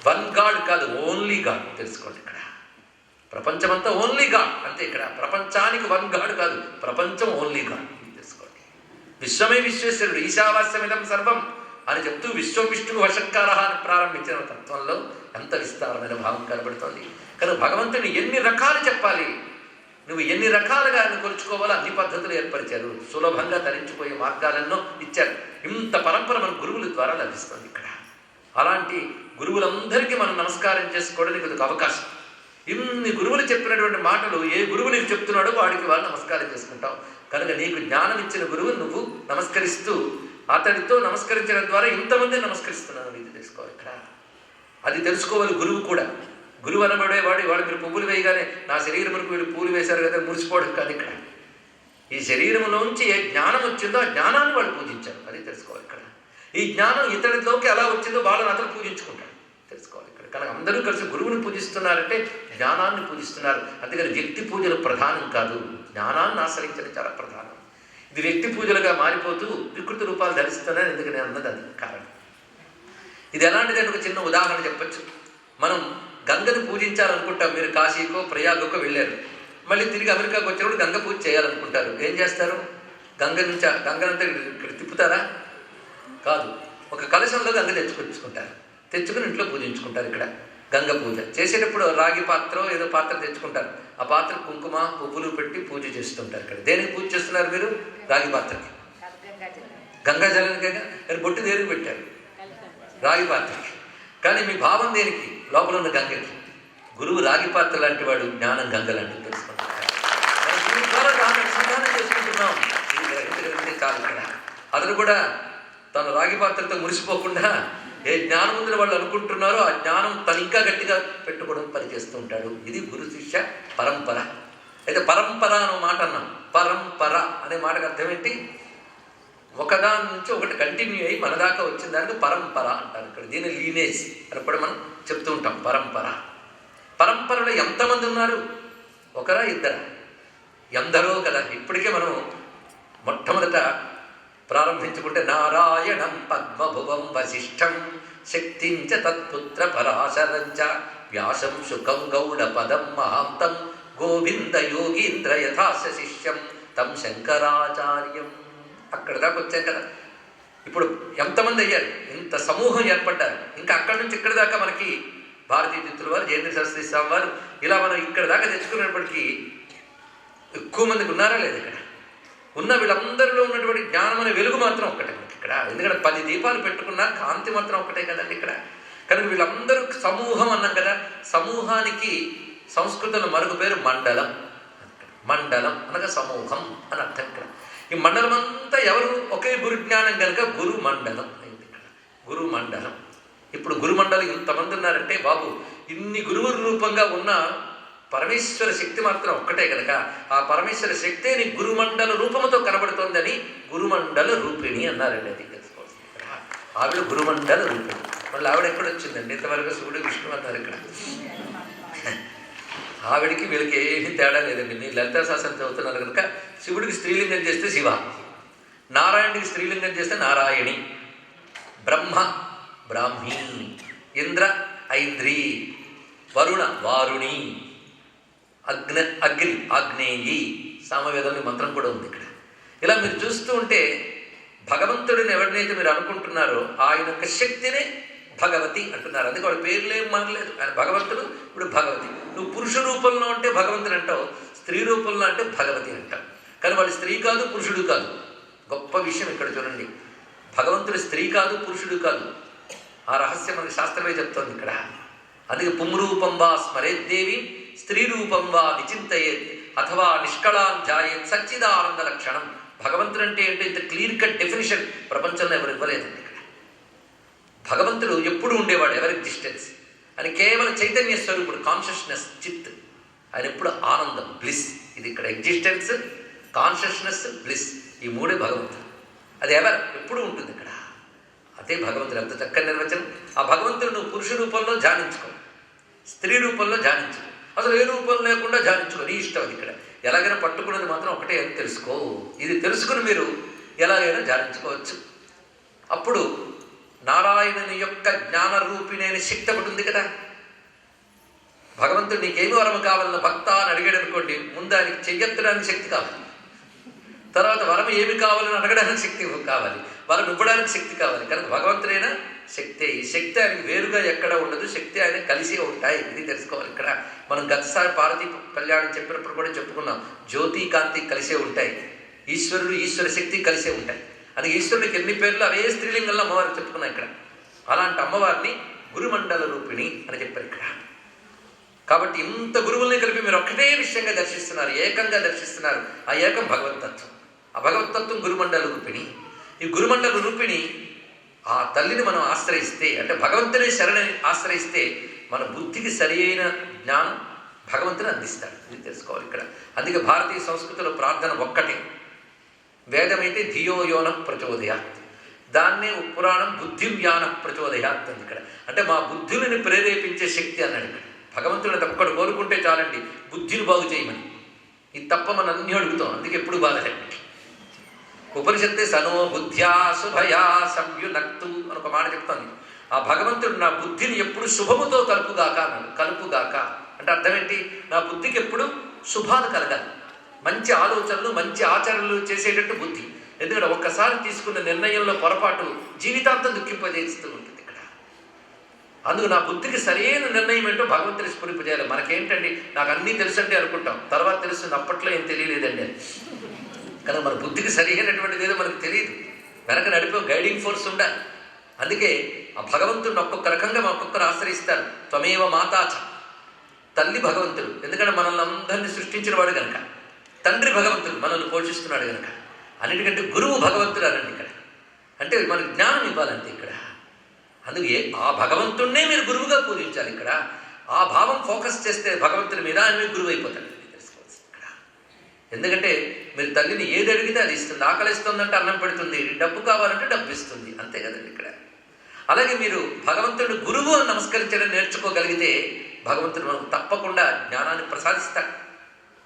వన్ గాడ్ కాదు, ఓన్లీ గాడ్. తెలుసుకోండి, ఇక్కడ ప్రపంచమంతా ఓన్లీ గాడ్ అంతే. ఇక్కడ ప్రపంచానికి వన్ గాడ్ కాదు, ప్రపంచం ఓన్లీ గాడ్. ఇది తెలుసుకోండి. విశ్వమే విశ్వేశ్వరుడు, ఈశావాస్యమిదం సర్వం అని చెప్తూ విశ్వం విష్ణువు వశంకార అని ప్రారంభించిన తత్వంలో ఎంత విస్తారమైన భావం కనబడుతోంది. కనుక భగవంతుని ఎన్ని రకాలు చెప్పాలి, నువ్వు ఎన్ని రకాలుగా ఆయన కొలుచుకోవాలో అన్ని పద్ధతులు ఏర్పరిచారు. సులభంగా తరించిపోయే మార్గాలెన్నో ఇచ్చారు. ఇంత పరంపర మన గురువుల ద్వారా లభిస్తుంది. ఇక్కడ అలాంటి గురువులందరికీ మనం నమస్కారం చేసుకోవడానికి ఇది ఒక అవకాశం. ఇన్ని గురువులు చెప్పినటువంటి మాటలు ఏ గురువు నీకు చెప్తున్నాడో వాడికి వాళ్ళు నమస్కారం చేసుకుంటావు. కనుక నీకు జ్ఞానం ఇచ్చిన గురువు నువ్వు నమస్కరిస్తూ అతడితో నమస్కరించడం ద్వారా ఇంతమంది నమస్కరిస్తున్నాను. ఇది తెలుసుకోవాలి ఇక్కడ. అది తెలుసుకోవాలి గురువు కూడా. గురువు అనబడేవాడు వాడు మీరు పువ్వులు వేయగానే నా శరీరములకు వీళ్ళు పూలు వేశారు కదా మురిసిపోవడం కాదు. ఇక్కడ ఈ శరీరంలోంచి ఏ జ్ఞానం వచ్చిందో ఆ జ్ఞానాన్ని వాళ్ళు పూజించారు. అది తెలుసుకోవాలి ఇక్కడ. ఈ జ్ఞానం ఇతడిలోకి ఎలా వచ్చిందో వాళ్ళని అతను పూజించుకుంటాడు. తెలుసుకోవాలి ఇక్కడ. కనుక అందరూ కలిసి గురువుని పూజిస్తున్నారంటే జ్ఞానాన్ని పూజిస్తున్నారు. అందుకని వ్యక్తి పూజలు ప్రధానం కాదు, జ్ఞానాన్ని ఆశ్రయించడం చాలా ప్రధానం. ఇది వ్యక్తి పూజలుగా మారిపోతూ వికృతి రూపాలు ధరిస్తున్నాను. ఎందుకు నేను అన్నది అది కారణం. ఇది ఎలాంటిదంటే ఒక చిన్న ఉదాహరణ చెప్పచ్చు. మనం గంగను పూజించాలనుకుంటాం. మీరు కాశీకో ప్రయాగకో వెళ్ళారు, మళ్ళీ తిరిగి అమెరికాకు వచ్చినప్పుడు గంగ పూజ చేయాలనుకుంటారు. ఏం చేస్తారు? గంగనంతా ఇక్కడ తిప్పుతారా? కాదు, ఒక కలశంలో గంగ తెచ్చుకొచ్చుకుంటారు. తెచ్చుకుని ఇంట్లో పూజించుకుంటారు. ఇక్కడ గంగ పూజ చేసేటప్పుడు రాగి పాత్ర ఏదో పాత్ర తెచ్చుకుంటారు. ఆ పాత్ర కుంకుమ పువ్వులు పెట్టి పూజ చేస్తుంటారు. ఇక్కడ దేనికి పూజ చేస్తున్నారు మీరు? రాగి పాత్రకి, గంగా జలానికి. కానీ బొట్టు దేనికి పెట్టారు? రాగి పాత్రకి. కానీ మీ భావం దేనికి? లోపల ఉన్న గంగకి. గురువు రాగి పాత్ర లాంటి వాడు, జ్ఞానం గంగ లాంటివి తెలుసుకుంటారు. చేసుకుంటున్నాం. ఇది గ్రహించగలిగితే చాలు. ఇక్కడ అతను కూడా తన రాగి పాత్రతో మురిసిపోకుండా ఏ జ్ఞానం ఉందని వాళ్ళు అనుకుంటున్నారో ఆ జ్ఞానం తను ఇంకా గట్టిగా పెట్టుకోవడం పనిచేస్తూ ఉంటాడు. ఇది గురు శిష్య పరంపర. అయితే పరంపర అనే మాట అన్నాం. పరంపర అనే మాటకు అర్థం ఏంటి? ఒకదాని నుంచి ఒకటి కంటిన్యూ అయ్యి మన దాకా వచ్చిన దానికి పరంపర అంటారు. ఇక్కడ దీని లీనేజ్ అని కూడా మనం చెప్తూ ఉంటాం. పరంపర. పరంపరలో ఎంతమంది ఉన్నారు? ఒకరా ఇద్దరా? ఎందరో కదా. ఇప్పటికే మనం మొట్టమొదట ప్రారంభించుకుంటే నారాయణం పద్మభువం వశిష్ఠం శక్తించ తత్పుత్ర పరాశరంచ వ్యాసం శుకం గౌడ పదం మహాంతం గోవింద యోగీంద్ర యథాశ శిష్యం తం శంకరాచార్యం. అక్కడ దాకా వచ్చాం కదా. ఇప్పుడు ఎంతమంది అయ్యారు? ఇంత సమూహం ఏర్పడ్డారు. ఇంకా అక్కడి నుంచి ఇక్కడి దాకా మనకి భారతీయ తీర్థుల వారు, జయేంద్ర సరస్వతి స్వామి వారు, ఇలా మనం ఇక్కడ దాకా తెచ్చుకునేప్పటికీ ఎక్కువ మందికి ఉన్నారా లేదు? ఇక్కడ ఉన్న వీళ్ళందరిలో ఉన్నటువంటి జ్ఞానం అనే వెలుగు మాత్రం ఒక్కటే మనకి ఇక్కడ. ఎందుకంటే 10 దీపాలు పెట్టుకున్నా కాంతి మాత్రం ఒక్కటే కదండి ఇక్కడ. కనుక వీళ్ళందరూ సమూహం అన్నాం కదా. సమూహానికి సంస్కృతంలో మరొక పేరు మండలం. మండలం అనగా సమూహం అని అర్థం. ఇక్కడ ఈ మండలం అంతా ఎవరు? ఒకే గురు జ్ఞానం కనుక గురు మండలం అయింది ఇక్కడ. గురు మండలం. ఇప్పుడు గురుమండలం ఇంతమంది ఉన్నారంటే బాబు, ఇన్ని గురువుల రూపంగా ఉన్న పరమేశ్వర శక్తి మాత్రం ఒక్కటే కనుక ఆ పరమేశ్వర శక్తే నీ గురుమండల రూపముతో కనబడుతోందని గురుమండల రూపిణి అన్నారండి. అది తెలుసుకోవాల్సింది ఇక్కడ. ఆవిడ గురుమండల రూపిణి. మళ్ళీ ఆవిడ ఎక్కడొచ్చిందండి? ఇంతవరకు శివుడు విష్ణు అన్నారు ఇక్కడ. ఆవిడికి వీళ్ళకి ఏమీ తేడా లేదండి. మీరు లలితా శాస్త్రం చదువుతున్నారు కనుక శివుడికి స్త్రీలింగం చేస్తే శివ, నారాయణుడికి స్త్రీలింగం చేస్తే నారాయణి, బ్రహ్మ బ్రాహ్మీ, ఇంద్ర ఐంద్రి, వరుణ వారుణి, అగ్ని ఆగ్నేయి. సామవేదంలో మంత్రం కూడా ఉంది ఇక్కడ. ఇలా మీరు చూస్తూ ఉంటే భగవంతుడిని ఎవరినైతే మీరు అనుకుంటున్నారో ఆయన యొక్క శక్తినే భగవతి అంటున్నారు. అందుకే వాడి పేర్లు ఏం మానలేదు. ఆయన భగవంతుడు, ఇప్పుడు భగవతి. నువ్వు పురుష రూపంలో అంటే భగవంతుడు అంటావు, స్త్రీ రూపంలో అంటే భగవతి అంటావు. కానీ వాడు స్త్రీ కాదు, పురుషుడు కాదు. గొప్ప విషయం ఇక్కడ చూడండి. భగవంతుడు స్త్రీ కాదు, పురుషుడు కాదు. ఆ రహస్యం మనకి శాస్త్రమే చెప్తోంది ఇక్కడ. అందుకే పుంరూపం వా స్మరేద్దేవి స్త్రీ రూపం వా విచింతయేత్ అథవా నిష్కళాం ధ్యాయేత్ సచ్చిదానంద లక్షణం. భగవంతుడు అంటే ఏంటో ఇంత క్లియర్ కట్ డెఫినిషన్ ప్రపంచంలో ఎవరు ఇవ్వలేదండి. ఇక్కడ భగవంతుడు ఎప్పుడు ఉండేవాడు, ఎవర్ ఎగ్జిస్టెన్స్ అని కేవలం చైతన్య స్వరూపుడు, కాన్షియస్నెస్, చిత్. ఆయన ఎప్పుడు ఆనందం, బ్లిస్. ఇది ఇక్కడ ఎగ్జిస్టెన్స్, కాన్షియస్నెస్, బ్లిస్, ఈ మూడే భగవంతుడు. అది ఎవరు ఎప్పుడు ఉంటుంది ఇక్కడ. అదే భగవంతుడు. ఎంత చక్కని నిర్వచనం. ఆ భగవంతుడు నువ్వు పురుష రూపంలో ధ్యానించుకో, స్త్రీ రూపంలో ధ్యానించుకో, అసలు ఏ రూపం లేకుండా ధ్యానించుకో, నీ ఇష్టం. అది ఇక్కడ ఎలాగైనా పట్టుకున్నది మాత్రం ఒకటే అని తెలుసుకో. ఇది తెలుసుకుని మీరు ఎలాగైనా ధ్యానించుకోవచ్చు. అప్పుడు నారాయణుని యొక్క జ్ఞానరూపిణైన శక్తి ఒకటి ఉంది కదా. భగవంతుడు నీకేమి వరం కావాలన్న భక్త అని అడిగాడు అనుకోండి, ముందు ఆయనకి చెయ్యెత్తడానికి శక్తి కావాలి, తర్వాత వరం ఏమి కావాలని అడగడానికి శక్తి కావాలి, వరం ఇవ్వడానికి శక్తి కావాలి. కనుక భగవంతుడైన శక్తి, ఈ శక్తి ఆయనకి వేరుగా ఎక్కడ ఉండదు, శక్తి ఆయన కలిసి ఉంటాయి. ఇది తెలుసుకోవాలి. ఇక్కడ మనం గతసారి పార్వతీ కళ్యాణం చెప్పినప్పుడు కూడా చెప్పుకున్నాం, జ్యోతి కాంతి కలిసే ఉంటాయి, ఈశ్వరుడు ఈశ్వర శక్తి కలిసే ఉంటాయి అని. ఈశ్వరునికి ఎన్ని పేర్లు అవే స్త్రీలింగంలో అమ్మవారికి చెప్పుకున్నాం ఇక్కడ. అలాంటి అమ్మవారిని గురుమండల రూపిణి అని చెప్పారు ఇక్కడ. కాబట్టి ఇంత గురువుల్ని కలిపి మీరు ఒక్కటే విషయంగా దర్శిస్తున్నారు, ఏకంగా దర్శిస్తున్నారు. ఆ ఏకం భగవత్తత్వం. ఆ భగవత్తత్వం గురుమండల రూపిణి. ఈ గురుమండల రూపిణి ఆ తల్లిని మనం ఆశ్రయిస్తే, అంటే భగవంతుని శరణని ఆశ్రయిస్తే మన బుద్ధికి సరి అయిన జ్ఞానం భగవంతుని అందిస్తాడు. ఇది తెలుసుకోవాలి ఇక్కడ. అందుకే భారతీయ సంస్కృతిలో ప్రార్థన ఒక్కటే. వేదమైతే ధియో యోన ప్రచోదయాత్, దాన్నే పురాణం బుద్ధిం యాన ప్రచోదయాత్ అంది ఇక్కడ. అంటే మా బుద్ధులని ప్రేరేపించే శక్తి అన్నాడు ఇక్కడ. భగవంతుడు అది ఒక్కడు కోరుకుంటే చాలండి బుద్ధిని బాగు చేయమని. ఇది తప్ప మనం అన్నీ అడుగుతాం, అందుకే ఎప్పుడు బాధలే. ఉపనిషత్తే సనో బుద్ధ్యా శుభయా సంయునక్తు అని ఒక మాట చెప్తాను. ఆ భగవంతుడు నా బుద్ధిని ఎప్పుడు శుభముతో కలుపుగాక అన్నాడు. కలుపుగాక అంటే అర్థం ఏంటి? నా బుద్ధికి ఎప్పుడు శుభాలు కలగాలి, మంచి ఆలోచనలు మంచి ఆచరణలు చేసేటట్టు బుద్ధి. ఎందుకంటే ఒక్కసారి తీసుకున్న నిర్ణయంలో పొరపాటు జీవితాంతం దుఃఖింపజేస్తూ ఉంటుంది ఇక్కడ. అందుకు నా బుద్ధికి సరైన నిర్ణయం ఏంటో భగవంతుని స్ఫురింపజేయాలి. మనకేంటండి నాకు అన్నీ తెలుసండి అనుకుంటాం, తర్వాత తెలుస్తుంది అప్పట్లో ఏం తెలియలేదండి అని. కానీ మన బుద్ధికి సరైనటువంటిది ఏదో మనకు తెలియదు, వెనక నడిపే గైడింగ్ ఫోర్స్ ఉండాలి. అందుకే ఆ భగవంతుడిని ఒక్కొక్క రకంగా ఒక్కొక్కరు ఆశ్రయిస్తారు. త్వమేవ మాతాచ, తల్లి భగవంతుడు. ఎందుకంటే మనల్ని అందరినీ సృష్టించిన వాడు కనుక. తండ్రి భగవంతుడు, మనల్ని పోషిస్తున్నాడు కనుక. అన్నిటికంటే గురువు భగవంతుడు అనండి ఇక్కడ. అంటే మనకు జ్ఞానం ఇవ్వాలంటే ఇక్కడ. అందుకే ఆ భగవంతుడినే మీరు గురువుగా పూజించాలి ఇక్కడ. ఆ భావం ఫోకస్ చేస్తే భగవంతుడి మీద ఆయన మీరు గురువు అయిపోతాడు. తెలుసుకోవచ్చు ఇక్కడ. ఎందుకంటే మీరు తల్లిని ఏది అడిగితే అది ఇస్తుంది. ఆకలిస్తుందంటే అన్నం పెడుతుంది, డబ్బు కావాలంటే డబ్బు ఇస్తుంది, అంతే కదండి ఇక్కడ. అలాగే మీరు భగవంతుడిని గురువు అని నమస్కరించడం నేర్చుకోగలిగితే భగవంతుడు మనకు తప్పకుండా జ్ఞానాన్ని ప్రసాదిస్తాడు.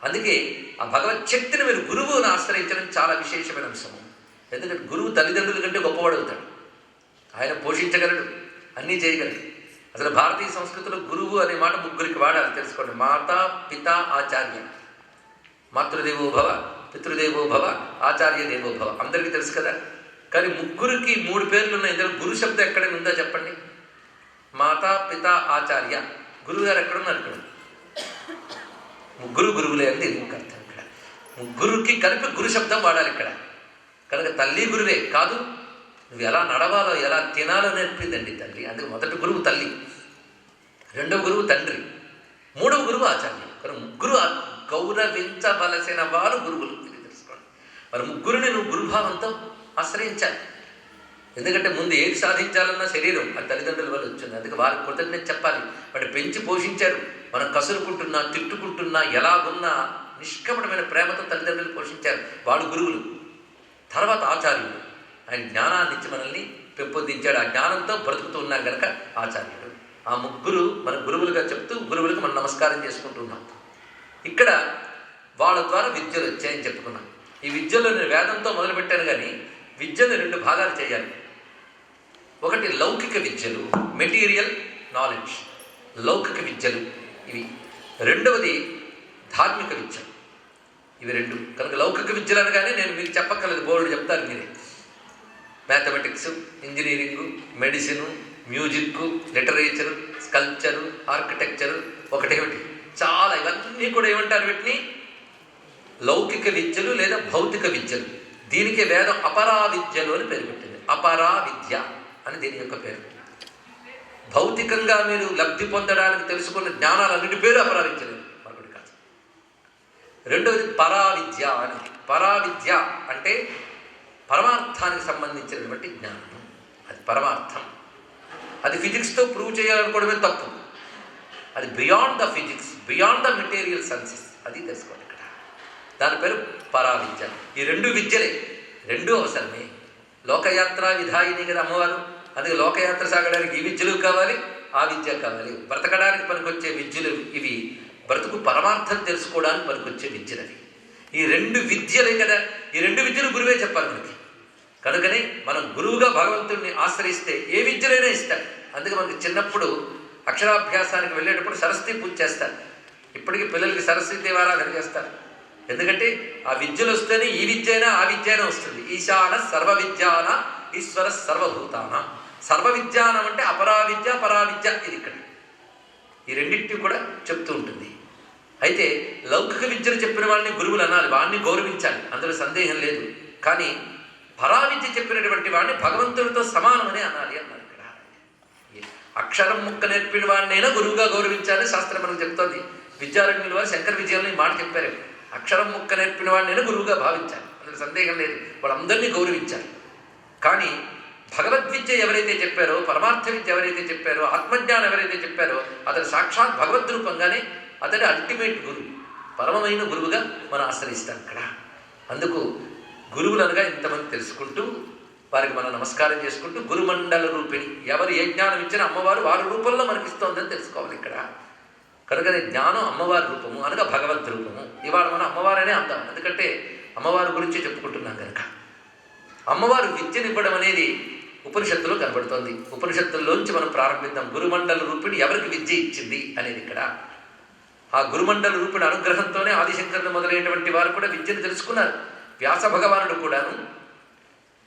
అందుకే ఆ భగవత్ శక్తిని మీరు గురువుని ఆశ్రయించడం చాలా విశేషమైన అంశము. ఎందుకంటే గురువు తల్లిదండ్రుల కంటే గొప్పవాడు అవుతాడు. ఆయన పోషించగలడు, అన్నీ చేయగలడు. అసలు భారతీయ సంస్కృతిలో గురువు అనే మాట ముగ్గురికి వాడాలి, తెలుసుకోండి. మాత, పిత, ఆచార్య. మాతృదేవో భవ, పితృదేవో భవ, ఆచార్య దేవో భవ, అందరికీ తెలుసు కదా. కానీ ముగ్గురికి 3 పేర్లు ఉన్నాయి. ఇందులో గురు శబ్దం ఎక్కడైనా ఉందా చెప్పండి? మాత, పిత, ఆచార్య. గురువు గారు ఎక్కడున్నారు? ఇక్కడ ముగ్గురు గురువులే అని దీనికి అర్థం. ఇక్కడ ముగ్గురికి కలిపి గురు శబ్దం వాడాలి ఇక్కడ. కనుక తల్లి గురువే కాదు, నువ్వు ఎలా నడవాలో ఎలా తినాలో నేర్పిందండి తల్లి. అందుకు మొదటి గురువు తల్లి, రెండవ గురువు తండ్రి, మూడవ గురువు ఆచార్యుడు. కానీ ముగ్గురు గౌరవించవలసిన వారు గురువులు. ఇది తెలుసుకోండి. మరి ముగ్గురిని నువ్వు గురుభావంతో ఆశ్రయించాలి. ఎందుకంటే ముందు ఏది సాధించాలన్నా శరీరం ఆ తల్లిదండ్రుల వల్ల వచ్చింది. అందుకే వారికి కృతజ్ఞత చెప్పాలి. వాడు పెంచి పోషించారు. మనం కసురుకుంటున్నా తిట్టుకుంటున్నా ఎలాగున్నా నిష్కపటమైన ప్రేమతో తల్లిదండ్రులు పోషించారు, వాళ్ళు గురువులు. తర్వాత ఆచార్యుడు, ఆయన జ్ఞానాన్ని ఇచ్చి మనల్ని పెంపొందించాడు. ఆ జ్ఞానంతో బ్రతుకుతూ ఉన్నాం కనుక ఆచార్యుడు. ఆ ముగ్గురు మన గురువులుగా చెప్తూ గురువులకు మనం నమస్కారం చేసుకుంటున్నాం. ఇక్కడ వాళ్ళ ద్వారా విద్యలు వచ్చాయని చెప్పుకున్నాం. ఈ విద్యలో నేను వేదంతో మొదలుపెట్టాను, కానీ విద్యను 2 భాగాలు చేయాలి. ఒకటి లౌకిక విద్యలు, మెటీరియల్ నాలెడ్జ్, లౌకిక విద్యలు ఇవి. రెండవది ధార్మిక విద్యలు, ఇవి 2. కనుక లౌకిక విద్యలు అనగానే నేను మీకు చెప్పక్కర్లేదు, బోర్డు చెప్తారు మీరే. Mathematics, engineering, medicine, music, literature, sculpture, architecture, ఒకటేమిటి చాలా ఇవన్నీ కూడా ఏమంటారు? వీటిని లౌకిక విద్యలు లేదా భౌతిక విద్యలు. దీనికి వేదం అపరా విద్యలు అని పేరు పెట్టింది. అపరా విద్య అని దీని యొక్క పేరు. భౌతికంగా మీరు లబ్ధి పొందడానికి తెలుసుకున్న జ్ఞానాలన్నిటి పేరు అపరా విద్యలు, మరొకటి కాదు. రెండవది పరావిద్య అని. పరావిద్య అంటే పరమార్థానికి సంబంధించినటువంటి జ్ఞానం. అది పరమార్థం. అది ఫిజిక్స్తో ప్రూవ్ చేయాలనుకోవడమే తప్పు. అది beyond the physics, beyond the material senses. అది తెలుసుకోండి ఇక్కడ. దాని పేరు పరావిద్య. ఈ రెండు విద్యలే, రెండూ అవసరమే. లోకయాత్ర విధాయిని కదా అమ్మవారు. అందుకే లోకయాత్ర సాగడానికి ఈ విద్యలు కావాలి, ఆ విద్య కావాలి. బ్రతకడానికి పనికొచ్చే విద్యలు ఇవి, బ్రతుకు పరమార్థం తెలుసుకోవడానికి పనికొచ్చే విద్యలవి. ఈ రెండు విద్యలే కదా. ఈ రెండు విద్యలు గురువే చెప్పాలి మనకి. కనుకనే మనం గురువుగా భగవంతుడిని ఆశ్రయిస్తే ఏ విద్యలైనా ఇస్తాడు. అందుకే మనకి చిన్నప్పుడు అక్షరాభ్యాసానికి వెళ్ళేటప్పుడు సరస్వతి పూజ చేస్తారు. ఇప్పటికీ పిల్లలకి సరస్వతి దేవారాధన చేస్తారు. ఎందుకంటే ఆ విద్యలు వస్తేనే ఈ విద్య అయినా ఆ విద్య అయినా వస్తుంది. ఈశాన సర్వ విద్యాన ఈశ్వర సర్వభూతాన. సర్వ విద్యానం అంటే అపరావిద్య పరావిద్య. ఇది ఇక్కడ ఈ రెండింటిని కూడా చెప్తూ ఉంటుంది. అయితే లౌకిక విద్యలు చెప్పిన వాళ్ళని గురువులు అనాలి, వాడిని గౌరవించాలి, అందులో సందేహం లేదు. కానీ పరావిద్య చెప్పినటువంటి వాడిని భగవంతుడితో సమానమని అనాలి అన్నారు ఇక్కడ. అక్షరం ముక్క నేర్పిన వాడినైనా గురువుగా గౌరవించాలని శాస్త్రం మనకు చెప్తోంది. విద్యారణ్యుల వారు శంకర విజయంలో ఈ మాట చెప్పారు. అక్షరం ముక్క నేర్పిన వాడినైనా గురువుగా భావించాలి, అందులో సందేహం లేదు. వాళ్ళందరినీ గౌరవించాలి. కానీ భగవద్విద్య ఎవరైతే చెప్పారో, పరమార్థ విద్య ఎవరైతే చెప్పారో, ఆత్మజ్ఞానం ఎవరైతే చెప్పారో అతడు సాక్షాత్ భగవద్రూపంగానే అతడి అల్టిమేట్ గురువు, పరమమైన గురువుగా మనం ఆశ్రయిస్తాం ఇక్కడ. అందుకు గురువులు అనగా ఇంతమంది తెలుసుకుంటూ వారికి మనం నమస్కారం చేసుకుంటూ గురుమండల రూపిణి, ఎవరు ఏ జ్ఞానం ఇచ్చినా అమ్మవారు వారి రూపంలో మనకి ఇస్తోందని తెలుసుకోవాలి ఇక్కడ. కనుకనే జ్ఞానం అమ్మవారి రూపము అనగా భగవద్ రూపము. ఇవాళ మనం అమ్మవారనే అందాం, ఎందుకంటే అమ్మవారి గురించి చెప్పుకుంటున్నాం కనుక. అమ్మవారు విద్యనివ్వడం అనేది ఉపనిషత్తులో కనబడుతోంది. ఉపనిషత్తుల్లోంచి మనం ప్రారంభిద్దాం. గురుమండల రూపిణి ఎవరికి విద్య ఇచ్చింది అనేది ఇక్కడ. ఆ గురుమండల రూపిణి అనుగ్రహంతోనే ఆదిశంకరులు మొదలైనటువంటి వారు కూడా విద్యను తెలుసుకున్నారు. వ్యాస భగవానుడు కూడాను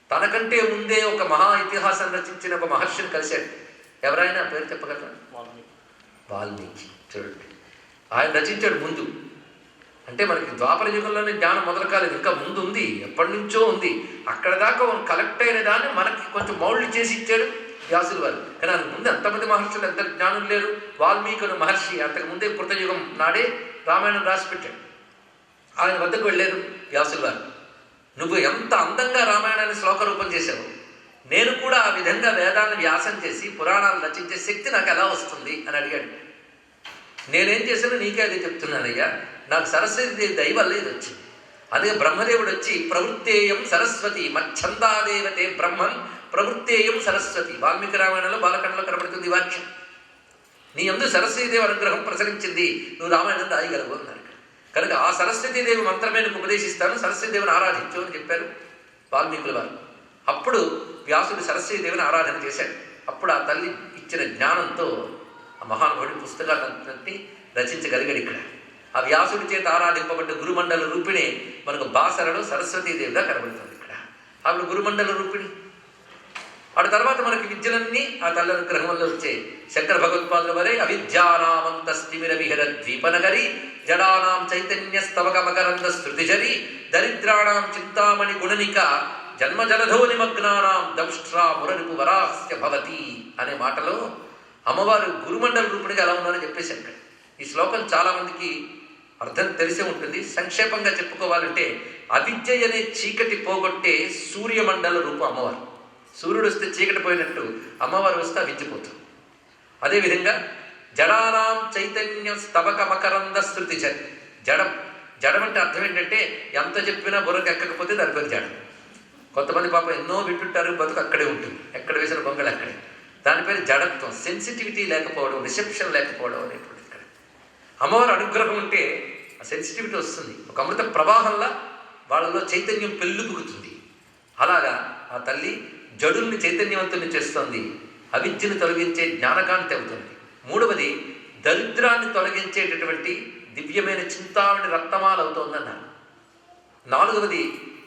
తనకంటే ముందే ఒక మహా ఇతిహాసం రచించిన ఒక మహర్షిని కలిశాడు. ఎవరైనా పేరు చెప్పగలరా? వాల్మీకి. చూడండి, ఆయన రచించాడు ముందు. అంటే మనకి ద్వాపర యుగంలోనే జ్ఞానం మొదలు కాలేదు, ఇంకా ముందు ఉంది, ఎప్పటి నుంచో ఉంది. అక్కడ దాకా కలెక్ట్ అయిన దాన్ని మనకి కొంచెం మౌల్డ్ చేసి ఇచ్చాడు వ్యాసులు వారు. కానీ అందుకు ముందు ఎంతమంది మహర్షులు, ఎంత జ్ఞానం లేరు. వాల్మీకి మహర్షి అంతకుముందే కృతయుగం నాడే రామాయణం రాసిపెట్టాడు. ఆయన వద్దకు వెళ్ళారు వ్యాసులు వారు. నువ్వు ఎంత అందంగా రామాయణాన్ని శ్లోక రూపం చేశావు, నేను కూడా ఆ విధంగా వేదాలను వ్యాసం చేసి పురాణాలు రచించే శక్తి నాకు ఎలా వస్తుంది అని అడిగాడు. నేనేం చేశానో నీకే అదే చెప్తున్నానయ్యా, నాకు సరస్వతీదేవి దయ వల్ల ఇది వచ్చింది. అదే బ్రహ్మదేవుడు వచ్చి ప్రవృత్తేయం సరస్వతి మచ్చందాదేవతే బ్రహ్మన్ ప్రవృత్తేయం సరస్వతి. వాల్మీకి రామాయణంలో బాలకండలో కనబడుతుంది వాక్యం. నీ యందు సరస్వతీదేవి అనుగ్రహం ప్రసరించింది, నువ్వు రామాయణం రాయగలవు అన్నారు. కనుక ఆ సరస్వతీదేవి మంత్రమే నీకు ఉపదేశిస్తాను, సరస్వతీదేవిని ఆరాధించు అని చెప్పారు వాల్మీకుల వారు. అప్పుడు వ్యాసుడు సరస్వతీదేవిని ఆరాధన చేశాడు. అప్పుడు ఆ తల్లి ఇచ్చిన జ్ఞానంతో ఆ మహానుభావుడి పుస్తకాలన్నింటినీ రచించగలిగాడు ఇక్కడ. ఆ వ్యాసుడి చేత ఆరాధింపబడ్డ గురుమండల రూపిణి మనకు బాసరలో సరస్వతీదేవిగా కనబడుతుంది ఇక్కడ. ఆవిడ గురుమండల రూపిణి. ఆ తర్వాత మనకి విద్యలన్నీ ఆ తల్లి అనుగ్రహం వల్ల వచ్చాయి. శంకర భగవత్పాదుల వరే అవిద్యానామంతస్తిమిర విహర ద్వీపనగరి జడానాం చైతన్య స్తవక మకరంద స్థృతిజరి దరిద్రాణాం చింతామణి గుణనిక జన్మజలధో నిమగ్నానాం దంష్ట్రా మురరిపు వరాస్య భవతి అనే మాటలో అమ్మవారు గురుమండల రూపుడిగా ఎలా ఉన్నారని చెప్పేశారు ఇక్కడ. ఈ శ్లోకం చాలామందికి అర్థం తెలిసే ఉంటుంది. సంక్షేపంగా చెప్పుకోవాలంటే అవిద్య అనే చీకటి పోగొట్టే సూర్యమండల రూపం అమ్మవారు. సూర్యుడు వస్తే చీకటి పోయినట్టు అమ్మవారు వస్తే అవిద్య పోతుంది. అదేవిధంగా జడానాం చైతన్య స్తవక మకరంద శృతి జడం. జడం అంటే అర్థం ఏంటంటే ఎంత చెప్పినా బుర్రకు ఎక్కకపోతే దాని పేరు జడం. కొంతమంది పాపం ఎన్నో వింటుంటారు, బతుకు అక్కడే ఉంటుంది, ఎక్కడ వేసిన బొంగలు అక్కడే. దాని పేరు జడత్వం. సెన్సిటివిటీ లేకపోవడం, రిసెప్షన్ లేకపోవడం అనేటువంటి ఇక్కడ. అమ్మవారి అనుగ్రహం ఉంటే ఆ సెన్సిటివిటీ వస్తుంది. ఒక అమృత ప్రవాహంలా వాళ్ళలో చైతన్యం పెళ్ళుబుకుతుంది. అలాగా ఆ తల్లి జడుల్ని చైతన్యవంతుల్ని చేస్తుంది, అవిద్యను తొలగించే జ్ఞానకాంతి అవుతుంది. మూడవది దరిద్రాన్ని తొలగించేటటువంటి దివ్యమైన చింతామణి రత్నమాల అవుతోందన్నారు. నాలుగవది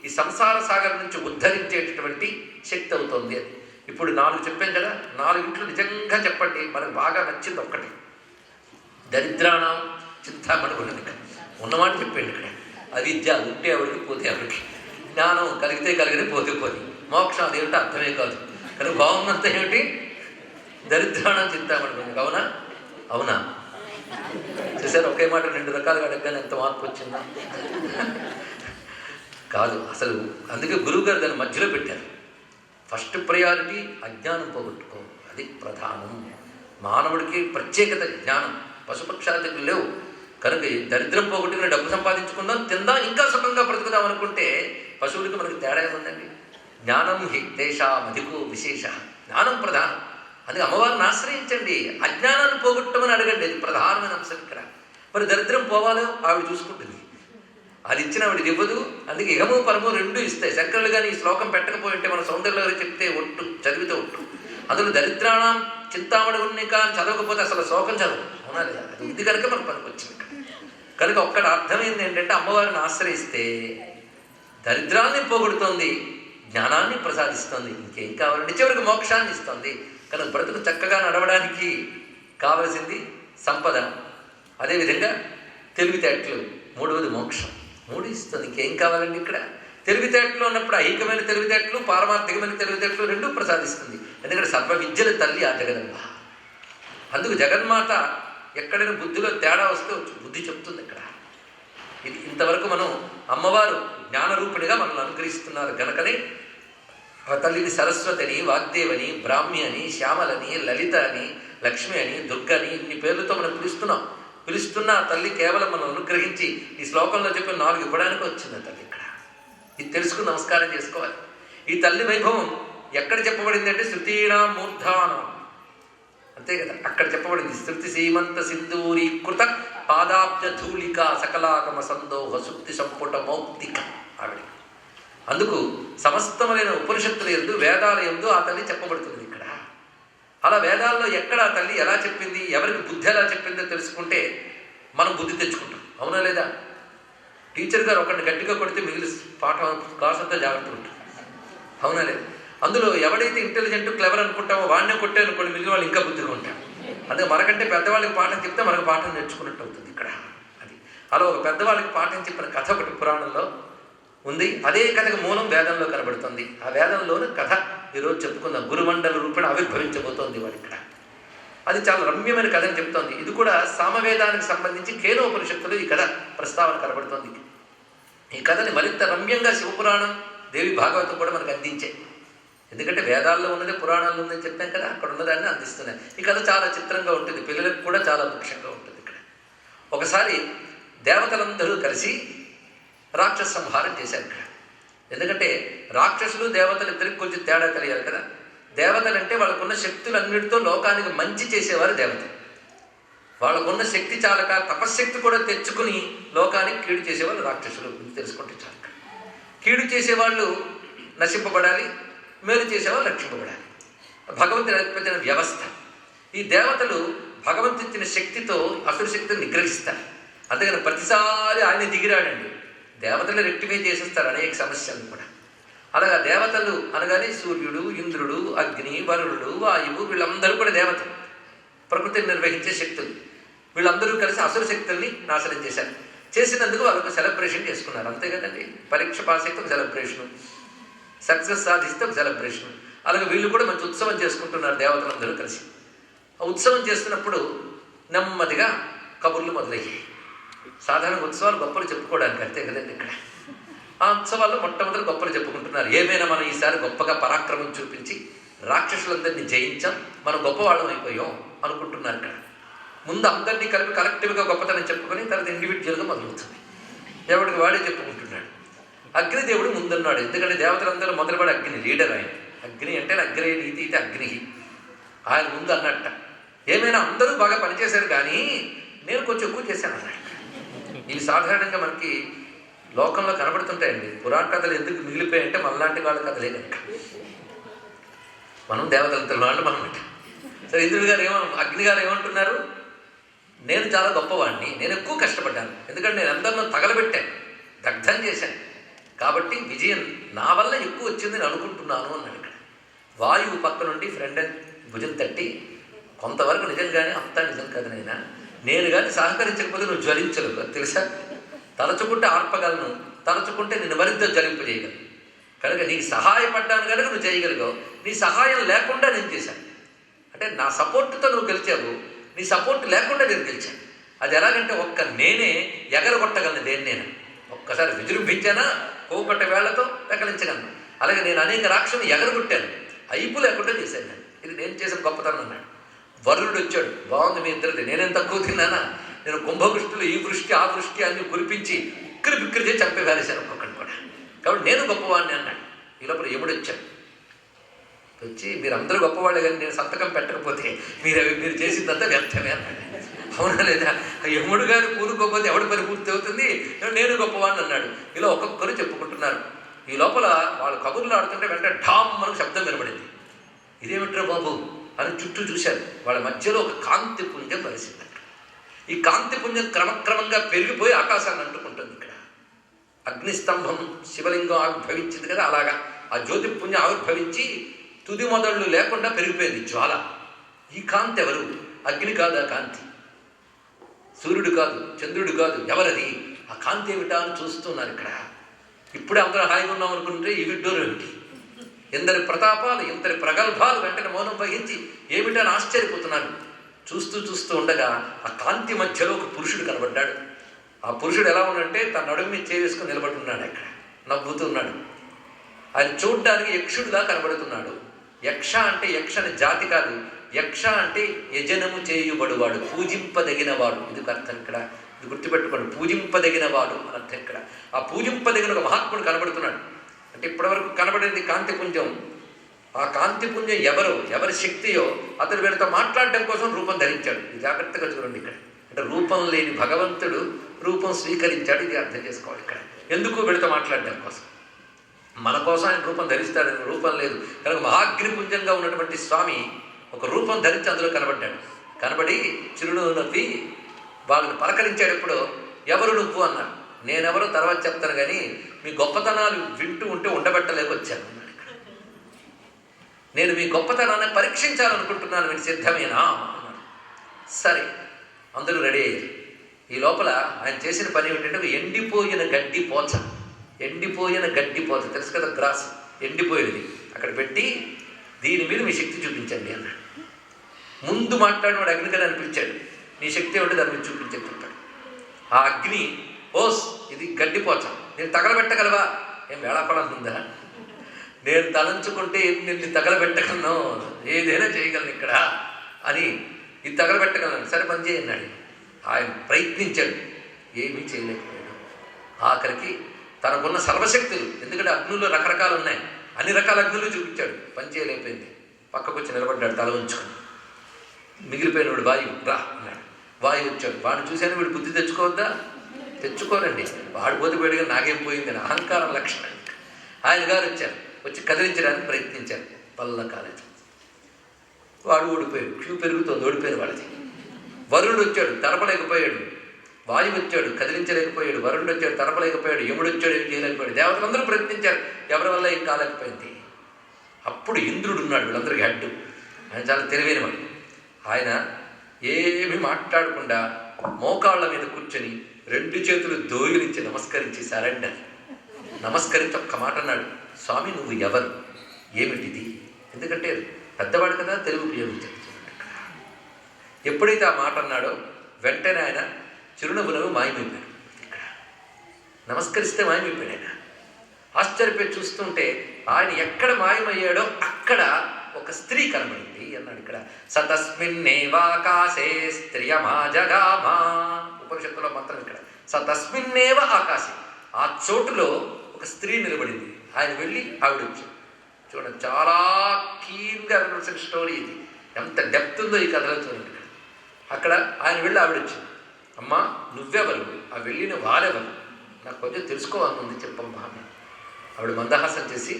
ఈ సంసార సాగర్ నుంచి ఉద్ధరించేటటువంటి శక్తి అవుతోంది అని. ఇప్పుడు 4 చెప్పాం కదా, 4 నిజంగా చెప్పండి మనకు బాగా నచ్చింది ఒక్కటి. దరిద్రాణం చింతామణి గుణనిక ఉన్నమాట చెప్పండి ఇక్కడ. అవిద్య ఉంటే ఎవరికి పోతే ఎవరికి, జ్ఞానం కలిగితే కలిగితే పోతే పోతే, మోక్షం అదేమిటో అర్థమే కాదు. కానీ బాగున్నంత ఏమిటి? దరిద్రాణం చింతామణి గుణనిక. అవునా? అవునా? చూసారు, ఒకే మాట 2 రకాలుగా అడగగానే ఎంత మార్పు వచ్చిందా? కాదు అసలు. అందుకే గురువుగారు దాన్ని మధ్యలో పెట్టారు. ఫస్ట్ ప్రయారిటీ అజ్ఞానం పోగొట్టుకో, అది ప్రధానం. మానవుడికి ప్రత్యేకత జ్ఞానం, పశుపక్షాలకు లేవు. కనుక దరిద్రం పోగొట్టుకుని డబ్బు సంపాదించుకుందాం, తిందాం, ఇంకా సుఖంగా బ్రతుకుదాం అనుకుంటే పశువులకి మనకి తేడా ఏముందండి? జ్ఞానం హి తేషామధికో విశేష. జ్ఞానం ప్రధానం. అందుకే అమ్మవారిని ఆశ్రయించండి, అజ్ఞానాన్ని పోగొట్టమని అడగండి. అది ప్రధానమైన అంశం ఇక్కడ. మరి దరిద్రం పోవాలో ఆవిడ చూసుకుంటుంది, అది ఇచ్చిన ఆవిడది ఇవ్వదు. అందుకే ఇహము పరము 2 ఇస్తాయి. శంకరులు కానీ ఈ శ్లోకం పెట్టకపోయి ఉంటే మన సౌందర్యంలో చెప్తే ఒట్టు, చదివితే ఒట్టు. అందులో దరిద్రాణం చింతామణి ఉన్ని కానీ చదవకపోతే అసలు శ్లోకం చదువు, అవునా లేదా? అది ఉంది కనుక మనకు పనికొచ్చింది. కనుక ఒక్కడ అర్థమైంది ఏంటంటే అమ్మవారిని ఆశ్రయిస్తే దరిద్రాన్ని పోగొడుతోంది, జ్ఞానాన్ని ప్రసాదిస్తుంది, ఇంకేం కావాలంటే చివరికి మోక్షాన్ని ఇస్తుంది. కనుక బ్రతుకు చక్కగా నడవడానికి కావలసింది సంపద, అదేవిధంగా తెలివితేటలు, 3వది మోక్షం. 3 ఇస్తుంది, ఇంకేం కావాలండి? ఇక్కడ తెలివితేటలు ఉన్నప్పుడు ఐహికమైన తెలివితేటలు, పారమార్థికమైన తెలివితేటలు 2 ప్రసాదిస్తుంది. ఎందుకంటే సర్వ విద్యల తల్లి ఆ జగదంబ. అందుకు జగన్మాత ఎక్కడైనా బుద్ధిలో తేడా వస్తే బుద్ధి చెప్తుంది ఇక్కడ. ఇది ఇంతవరకు మనం అమ్మవారు జ్ఞానరూపిణిగా మనల్ని అనుగ్రహిస్తున్నారు గనకనే ఆ తల్లిని సరస్వతిని, వాగ్దేవని, బ్రాహ్మి అని, శ్యామలని, లలిత అని, లక్ష్మి అని, దుర్గని ఇన్ని పేర్లతో మనం పిలుస్తున్న ఆ తల్లి కేవలం మనం అనుగ్రహించి ఈ శ్లోకంలో చెప్పిన 4 ఇవ్వడానికి వచ్చింది ఆ తల్లి ఇక్కడ. ఇది తెలుసుకుని నమస్కారం చేసుకోవాలి. ఈ తల్లి వైభవం ఎక్కడ చెప్పబడింది అంటే శృతీనాం మూర్ధానం, అంతే కదా, అక్కడ చెప్పబడింది. శృతి సీమంత సింధూరీకృత పాదాబ్జ ధూళిక సకలాగమ సందోహ సుక్తి సంపుట మౌక్తిక ఆవిడ. అందుకు సమస్తమైన ఉపనిషత్తుల యందు, వేదాల యందు ఆ తల్లి చెప్పబడుతుంది ఇక్కడ. అలా వేదాల్లో ఎక్కడ ఆ తల్లి ఎలా చెప్పింది, ఎవరికి బుద్ధి ఎలా చెప్పిందో తెలుసుకుంటే మనం బుద్ధి తెచ్చుకుంటాం, అవునా లేదా? టీచర్ గారు ఒకరిని గట్టిగా కొడితే మిగిలిన పాఠం క్లాస్ అంతా జాగ్రత్తగా ఉంటుంది, అవునా లేదు? అందులో ఎవడైతే ఇంటెలిజెంట్ క్లెవర్ అనుకుంటామో వాడినే కొట్టే అనుకోండి, మిగిలిన వాళ్ళు ఇంకా బుద్ధిగా ఉంటారు. అందుకే మనకంటే పెద్దవాళ్ళకి పాఠం చెప్తే మనకు పాఠం నేర్చుకున్నట్టు అవుతుంది ఇక్కడ. అది అలా ఒక పెద్దవాళ్ళకి పాఠం చెప్పిన కథ ఒకటి పురాణంలో ఉంది. అదే కథకు మూలం వేదంలో కనబడుతుంది. ఆ వేదంలోని కథ ఈరోజు చెప్పుకుందాం. గురుమండల రూపేణ ఆవిర్భవించబోతోంది వాడు ఇక్కడ. అది చాలా రమ్యమైన కథ అని చెప్తోంది. ఇది కూడా సామవేదానికి సంబంధించి కేనోపనిషత్తులో ఈ కథ ప్రస్తావన కనబడుతోంది. ఈ కథని మరింత రమ్యంగా శివపురాణం, దేవి భాగవతం కూడా మనకు అందించాయి. ఎందుకంటే వేదాల్లో ఉన్నది పురాణాల్లో ఉందని చెప్పాం కదా, అక్కడ ఉన్నదాన్ని అందిస్తున్నాయి. ఈ కథ చాలా చిత్రంగా ఉంటుంది, పిల్లలకు కూడా చాలా ముఖ్యంగా ఉంటుంది ఇక్కడ. ఒకసారి దేవతలందరూ కలిసి రాక్షస సంహారం చేశారు ఇక్కడ. ఎందుకంటే రాక్షసులు దేవతలు ఇద్దరికి కొంచెం తేడా తెలియాలి కదా. దేవతలంటే వాళ్ళకున్న శక్తులన్నిటితో లోకానికి మంచి చేసేవారు దేవతలు. వాళ్ళకున్న శక్తి చాలక తపశ్శక్తి కూడా తెచ్చుకుని లోకానికి కీడు చేసేవాళ్ళు రాక్షసులు. తెలుసుకుంటే చాలు. కీడు చేసేవాళ్ళు నశింపబడాలి, మేలు చేసేవాళ్ళు రక్షింపబడాలి. భగవంతుడు ఏర్పరిచిన వ్యవస్థ. ఈ దేవతలు భగవంతుడు ఇచ్చిన శక్తితో అసుర శక్తిని నిగ్రహిస్తారు. అందుకని ప్రతిసారి ఆయన దిగిరాడండి. దేవతలు రెక్టిఫై చేసేస్తారు అనేక సమస్యలను కూడా. అలాగా దేవతలు అనగానే సూర్యుడు, ఇంద్రుడు, అగ్ని, వరుణుడు, వాయువు వీళ్ళందరూ కూడా దేవతలు, ప్రకృతిని నిర్వహించే శక్తులు. వీళ్ళందరూ కలిసి అసుర శక్తుల్ని నాశనం చేశారు. చేసినందుకు వాళ్ళకు సెలబ్రేషన్ చేసుకున్నారు, అంతే కదండి. పరీక్ష పాస్ అయితే ఒక సెలబ్రేషను, సక్సెస్ సాధిస్తే ఒక సెలబ్రేషను. అలాగే వీళ్ళు కూడా మంచి ఉత్సవం చేసుకుంటున్నారు దేవతలందరూ కలిసి. ఆ ఉత్సవం చేస్తున్నప్పుడు నెమ్మదిగా కబుర్లు మొదలయ్యాయి. సాధారణ ఉత్సవాలు గొప్పలు చెప్పుకోవడానికి, అంతే కదండి. ఇక్కడ ఆ ఉత్సవాల్లో మొట్టమొదటి గొప్పలు చెప్పుకుంటున్నారు. ఏమైనా మనం ఈసారి గొప్పగా పరాక్రమం చూపించి రాక్షసులందరినీ జయించాం, మనం గొప్పవాళ్ళం అయిపోయాం అనుకుంటున్నారు ఇక్కడ. ముందు అందరినీ కలిపి కలెక్టివ్గా గొప్పతనం చెప్పుకొని తర్వాత ఇండివిజువల్గా మొదలవుతుంది. ఎవడికి వాడే చెప్పుకుంటున్నాడు. అగ్నిదేవుడు ముందున్నాడు. ఎందుకంటే దేవతలందరూ మొదలుపడి అగ్ని లీడర్ ఆయన. అగ్ని అంటే అగ్రే నీతి ఇది అగ్ని. ఆయన ముందు అన్నట్ట. ఏమైనా అందరూ బాగా పనిచేశారు కానీ నేను కొంచెం ఎక్కువ చేశాను అన్నట్టు. ఇవి సాధారణంగా మనకి లోకంలో కనబడుతుంటాయండి. పురాణ కథలు ఎందుకు మిగిలిపోయాయంటే మనలాంటి వాళ్ళ కథలే కనుక. మనం దేవతలంత వాళ్ళు మనం. సరే, ఇంద్రుడు గారు అగ్ని గారు ఏమంటున్నారు, నేను చాలా గొప్పవాడిని, నేను ఎక్కువ కష్టపడ్డాను, ఎందుకంటే నేను అందరిలో తగలబెట్టాను, దగ్ధం చేశాను, కాబట్టి విజయం నా వల్ల ఎక్కువ వచ్చింది నేను అనుకుంటున్నాను అన్నాడు ఇక్కడ. వాయువు పక్క నుండి ఫ్రెండ్ భుజం తట్టి, కొంతవరకు నిజంగానే అంతా నిజం కదనైనా, నేను కానీ సహకరించకపోతే నువ్వు జ్వలించలేవు తెలుసా. తలచుకుంటే ఆర్పగలను, తలచుకుంటే నేను మరింత జ్వలింపజేయగలను. కనుక నీకు సహాయపడ్డాను కనుక నువ్వు చేయగలిగావు. నీ సహాయం లేకుండా నేను చేశాను. అంటే నా సపోర్ట్తో నువ్వు గెలిచావు, నీ సపోర్ట్ లేకుండా నేను గెలిచాను. అది ఎలాగంటే ఒక్క నేనే ఎగరగొట్టగలను దేన్ని నేను. ఒక్కసారి విజృంభించానా కోపట్ట వేళ్లతో పెకలించగలను. అలాగే నేను అనేక రాక్షసుని ఎగరగొట్టాను, అయిపు లేకుండా చేశాను నేను. ఇది నేను చేసిన గొప్పతనం అన్నాడు. వరుణుడు వచ్చాడు, బాగుంది మీ ఇద్దరిది, నేనేం తక్కువ తిన్నానా, నేను కుంభవృష్టిలో ఈ వృష్టి ఆ వృష్టి అన్ని కురిపించి ఉక్కిరి బిక్కిరి చేసి చంపి వేరేశాను ఒక్కొక్కడిని కూడా, కాబట్టి నేను గొప్పవాడిని అన్నాడు. ఈ లోపల యముడు వచ్చాడు. వచ్చి మీరందరూ గొప్పవాళ్ళే కానీ నేను సంతకం పెట్టకపోతే మీరు చేసిందంతా వ్యర్థమే అన్నాడు. అవునా లేదా? యముడు గారు కూరుకోకపోతే ఎవడి పని పూర్తి అవుతుంది, నేను గొప్పవాడిని అన్నాడు. ఇలా ఒక్కొక్కరు చెప్పుకుంటున్నారు. ఈ లోపల వాళ్ళు కబుర్లు ఆడుతుంటే వెంటనే ఢామ్ మనకు శబ్దం వినబడింది. ఇదేమిట్రా బాబు అని చుట్టూ చూశారు. వాళ్ళ మధ్యలో ఒక కాంతి పుంజం కలిసింది. ఈ కాంతి పుంజం క్రమక్రమంగా పెరిగిపోయి ఆకాశాన్ని అంటుకుంటుంది. ఇక్కడ అగ్నిస్తంభం శివలింగం ఆవిర్భవించింది కదా, అలాగా ఆ జ్యోతి పుంజం ఆవిర్భవించి తుది మొదళ్ళు లేకుండా పెరిగిపోయింది జ్వాల. ఈ కాంతి ఎవరు? అగ్ని కాదు, ఆ కాంతి సూర్యుడు కాదు, చంద్రుడు కాదు, ఎవరది? ఆ కాంతి ఏమిటా అని చూస్తున్నారు. ఇక్కడ ఇప్పుడే అందరూ హాయిగా ఉన్నాం అనుకుంటే ఈ విడ్డూరం ఏమిటి? ఎందరి ప్రతాపాలు, ఎందరి ప్రగల్భాలు వెంటనే మౌనం వహించి ఏమిటని ఆశ్చర్యపోతున్నారు. చూస్తూ చూస్తూ ఉండగా ఆ కాంతి మధ్యలో ఒక పురుషుడు కనబడ్డాడు. ఆ పురుషుడు ఎలా ఉన్నాడంటే తన నడుము మీద చేసుకుని నిలబడి ఉన్నాడు. అక్కడ నవ్వుతూ ఉన్నాడు. ఆయన చూడ్డానికి యక్షుడిలా కనబడుతున్నాడు. యక్ష అంటే యక్షని జాతి కాదు, యక్ష అంటే యజనము చేయుబడువాడు, పూజింపదగినవాడు. ఇది అర్థం ఇక్కడ, ఇది గుర్తుపెట్టుకోండి. పూజింపదగినవాడు అని అర్థం ఇక్కడ. ఆ పూజింపదగిన ఒక మహాత్ముడు కనబడుతున్నాడు. అంటే ఇప్పటివరకు కనబడేది కాంతిపుంజం. ఆ కాంతిపుంజం ఎవరి శక్తియో అతడు వీళ్ళతో మాట్లాడడం కోసం రూపం ధరించాడు. ఇది జాగ్రత్తగా చూడండి ఇక్కడ. అంటే రూపం లేని భగవంతుడు రూపం స్వీకరించాడు. ఇది అర్థం చేసుకోవాలి ఇక్కడ. ఎందుకు? వీళ్ళతో మాట్లాడడం కోసం. మన కోసం ఆయన రూపం ధరిస్తాడని రూపం లేదు కనుక మహాగ్నిపుంజంగా ఉన్నటువంటి స్వామి ఒక రూపం ధరించి అందులో కనబడ్డాడు. కనబడి చిరునవ్వు నవ్వి వాళ్ళని పలకరించాడు. ఎప్పుడో ఎవరు నువ్వు అన్నారు. నేనెవరో తర్వాత చెప్తాను కానీ మీ గొప్పతనాలు వింటూ ఉంటే ఉండబెట్టలేకొచ్చాను. నేను మీ గొప్పతనాన్ని పరీక్షించాలనుకుంటున్నాను, మీరు సిద్ధమేనా అన్నాడు. సరే, అందరూ రెడీ అయ్యారు. ఈ లోపల ఆయన చేసిన పని ఏమిటంటే ఎండిపోయిన గడ్డి పోచ తెలుసు కదా, గ్రాస్ ఎండిపోయినది అక్కడ పెట్టి దీని మీద మీ శక్తి చూపించండి అన్నాడు. ముందు మాట్లాడినవాడు అగ్ని కదా అనిపించాడు. నీ శక్తి ఏమిటి దాని మీద చూపించని చెప్పాడు. ఆ అగ్ని ఓస్ ఇది గడ్డిపోచ, నేను తగలబెట్టగలవా? ఏం వేళాపడం ఉందా? నేను తలంచుకుంటే నిన్ను తగలబెట్టగలను, ఏదైనా చేయగలను ఇక్కడ అని. ఇది తగలబెట్టగలను, సరే పని చేయన్నాడు. ఆయన ప్రయత్నించాడు, ఏమీ చేయలేకపోయాడు. ఆఖరికి తనకున్న సర్వశక్తులు, ఎందుకంటే అగ్నుల్లో రకరకాలు ఉన్నాయి, అన్ని రకాల అగ్నులు చూపించాడు. పని చేయలేకపోయింది. పక్కకు వచ్చి నిలబడ్డాడు తల ఉంచుకొని. మిగిలిపోయినవాడు వాయువు రా అన్నాడు. వాయువు వచ్చాడు. వాడిని చూశాను, వీడు బుద్ధి తెచ్చుకోరండి, వాడు పోతే పోయాడుగా నాకేం పోయింది అని అహంకారం లక్షణం. ఆయన గారు వచ్చారు, వచ్చి కదిలించడానికి ప్రయత్నించారు. పల్ల కాలేజీ వాడు ఓడిపోయాడు. క్యూ పెరుగుతోంది, ఓడిపోయిన వాళ్ళది. వరుణుడు వచ్చాడు, తరపలేకపోయాడు. వాయువు వచ్చాడు, కదిలించలేకపోయాడు. వరుణుడు వచ్చాడు, తరపలేకపోయాడు. యముడు వచ్చాడు, ఏం చేయలేకపోయాడు. దేవతలందరూ ప్రయత్నించారు, ఎవరి వల్ల ఏం కాలేకపోయింది. అప్పుడు ఇంద్రుడు ఉన్నాడు, వీళ్ళందరికీ హెడ్. ఆయన చాలా తెలివైనవాడు. ఆయన ఏమీ మాట్లాడకుండా మోకాళ్ళ మీద కూర్చొని 2 చేతులు దోగిలించి నమస్కరించి సరెండర్ నమస్కరించి ఒక్క మాట అన్నాడు, స్వామి నువ్వు ఎవరు, ఏమిటిది? ఎందుకంటే పెద్దవాడు కదా, తెలుగు ఉపయోగించాడు. ఎప్పుడైతే ఆ మాట అన్నాడో వెంటనే ఆయన చిరునవ్వు మాయమైపోయాడు. ఇక్కడ నమస్కరిస్తే మాయమైపోయాడు ఆయన. ఆశ్చర్యపోయి చూస్తుంటే ఆయన ఎక్కడ మాయమయ్యాడో అక్కడ ఒక స్త్రీ కనబడింది అన్నాడు. ఇక్కడ సతస్మిన్నేవాకాశే స్త్రియమాజగామా, ఉపనిషత్తులో మంత్రం. ఇక్కడ సతస్మిన్నేవ ఆకాశే, ఆ చోటులో ఒక స్త్రీ నిలబడింది. ఆయన వెళ్ళి ఆవిడ వచ్చాడు. చూడండి, చాలా కీన్గా వినవలసిన స్టోరీ ఇది. ఎంత డెప్త్ ఉందో ఈ కథలో చూడండి. అక్కడ ఆయన వెళ్ళి ఆవిడ వచ్చింది. అమ్మా నువ్వెవరు, ఆ వెళ్ళిన వారెవరు, నాకు కొంచెం తెలుసుకోవాలనుంది చెప్పమ్మా అని. ఆవిడ మందహాసం చేసి,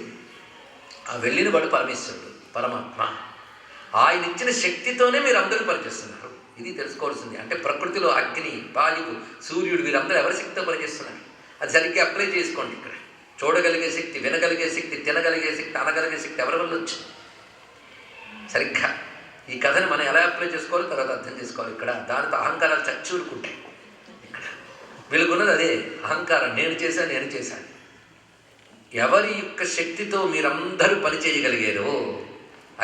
ఆ వెళ్ళిన వాడు పరమేశ్వరుడు, పరమాత్మ. ఆయన ఇచ్చిన శక్తితోనే మీరు అందరూ పనిచేస్తున్నారు. ఇది తెలుసుకోవాల్సింది. అంటే ప్రకృతిలో అగ్ని, వాయువు, సూర్యుడు వీరందరూ ఎవరి శక్తితో పనిచేస్తున్నారు, అది సరిగ్గా అప్లై చేసుకోండి. ఇక్కడ చూడగలిగే శక్తి, వినగలిగే శక్తి, తినగలిగే శక్తి, అనగలిగే శక్తి ఎవరి వల్ల వచ్చింది? సరిగ్గా ఈ కథని మనం ఎలా అప్లై చేసుకోవాలో తర్వాత అర్థం చేసుకోవాలి. ఇక్కడ దానితో అహంకారాలు చచ్చూరుకుంటాయి. ఇక్కడ వీళ్ళకున్నది అదే అహంకారం, నేను చేశాను. ఎవరి యొక్క శక్తితో మీరందరూ పని చేయగలిగారో,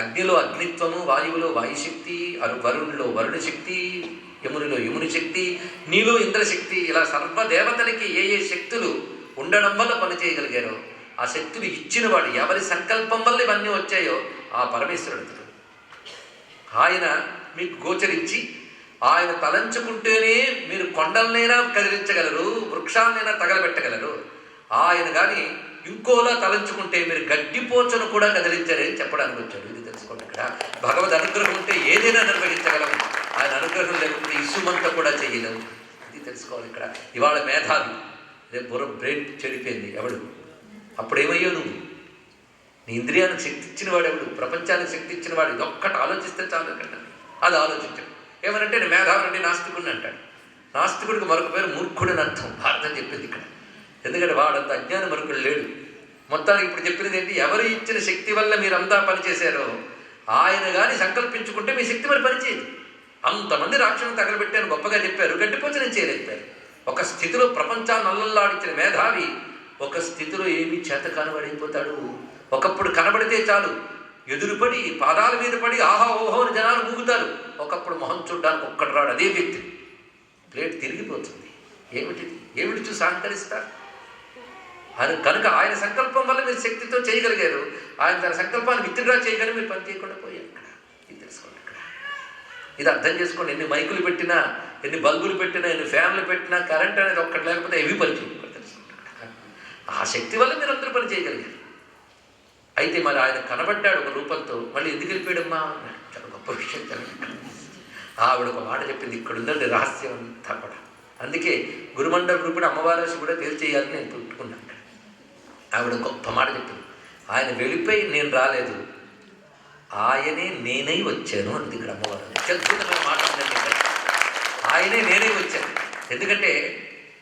అగ్నిలో అగ్నిత్వము, వాయువులో వాయుశక్తి, వరుణులో వరుణ శక్తి, యమునిలో యముని శక్తి, నీలో ఇంద్రశక్తి, ఇలా సర్వదేవతలకి ఏ ఏ శక్తులు ఉండడం వల్ల పనిచేయగలిగారో ఆ శక్తులు ఇచ్చినవాడు, ఎవరి సంకల్పం వల్ల ఇవన్నీ వచ్చాయో ఆ పరమేశ్వరుడు. ఆయన మీకు గోచరించి ఆయన తలంచుకుంటేనే మీరు కొండలనైనా కదిలించగలరు, వృక్షాలనైనా తగలబెట్టగలరు. ఆయన కానీ ఇంకోలా తలంచుకుంటే మీరు గడ్డిపోచను కూడా కదిలించారని చెప్పడానికి వచ్చాడు. ఇది తెలుసుకోండి. ఇక్కడ భగవద్ అనుగ్రహం ఉంటే ఏదైనా నిర్వహించగలం, ఆయన అనుగ్రహం లేకపోతే ఇసుమంతా కూడా చేయలేము. ఇది తెలుసుకోవాలి. ఇక్కడ ఇవాళ మేధావి, రేపు బ్రెయిన్ చెడిపోయింది ఎవడు, అప్పుడేమయ్యో నువ్వు? నీ ఇంద్రియానికి శక్తి ఇచ్చినవాడు ఎవడు? ప్రపంచానికి శక్తి ఇచ్చినవాడు. ఇదొక్కటి ఆలోచిస్తే చాలు. కదా అది ఆలోచించాడు. ఏమనంటే నేను మేధావులండి నాస్తికుడిని అంటాడు. నాస్తికుడికి మరొక పేరు మూర్ఖుడని అర్థం భారతం చెప్పింది ఇక్కడ. ఎందుకంటే వాడంత అజ్ఞానం మరొకడు లేడు. మొత్తానికి ఇప్పుడు చెప్పినది ఏంటి? ఎవరు ఇచ్చిన శక్తి వల్ల మీరంతా పనిచేశారో ఆయన కానీ సంకల్పించుకుంటే మీ శక్తి మరి పనిచేయదు. అంతమంది రాక్షసులను తగలబెట్టాను గొప్పగా చెప్పారు, గడ్డిపోచనం చేయలేకపోయారు. ఒక స్థితిలో ప్రపంచాన్ని అల్లల్లాడించిన మేధావి ఒక స్థితిలో ఏమీ చేత కానివాడైపోతాడు. ఒకప్పుడు కనబడితే చాలు ఎదురుపడి పాదాల మీద పడి ఆహా ఓహో అని జనాలు మూగుతారు. ఒకప్పుడు మొహం చూడ్డానికి ఒక్కడు రాడు. అదే వ్యక్తి ప్లేట్ తిరిగిపోతుంది. ఏమిటి చూసి అహంకరిస్తారు? కనుక ఆయన సంకల్పం వల్ల మీరు శక్తితో చేయగలిగారు. ఆయన తన సంకల్పాన్ని విత్డ్రా చేయగానే మీరు పని చేయకుండా పోయారు. ఇక్కడ ఇది తెలుసుకోండి. ఇక్కడ ఇది అర్థం చేసుకోండి. ఎన్ని మైకులు పెట్టినా, ఎన్ని బల్బులు పెట్టినా, ఎన్ని ఫ్యాన్లు పెట్టినా కరెంట్ అనేది ఒక్కటి లేకపోతే ఏవి పని చేయకుండా తెలుసుకోండి. ఆ శక్తి వల్ల మీరు అందరూ పని చేయగలిగారు. అయితే మరి ఆయన కనబడ్డాడు ఒక రూపంతో. మళ్ళీ ఎందుకు వెళ్ళిపోయాడమ్మా అన్నాడు. చాలా గొప్ప విషయం. ఆవిడ ఒక మాట చెప్పింది. ఇక్కడ ఉందండి రహస్యం అంతా కూడా. అందుకే గురుమండల రూపుడు అమ్మవారి కూడా తేల్చేయాలని నేను పెట్టుకున్నాను. ఆవిడ గొప్ప మాట చెప్పింది. ఆయన వెళ్ళిపోయి నేను రాలేదు, ఆయనే నేనై వచ్చాను అంది ఇక్కడ అమ్మవారు. అత్యద్భుతమైన మాట ఉందండి ఇక్కడ. ఆయనే నేనై వచ్చాను. ఎందుకంటే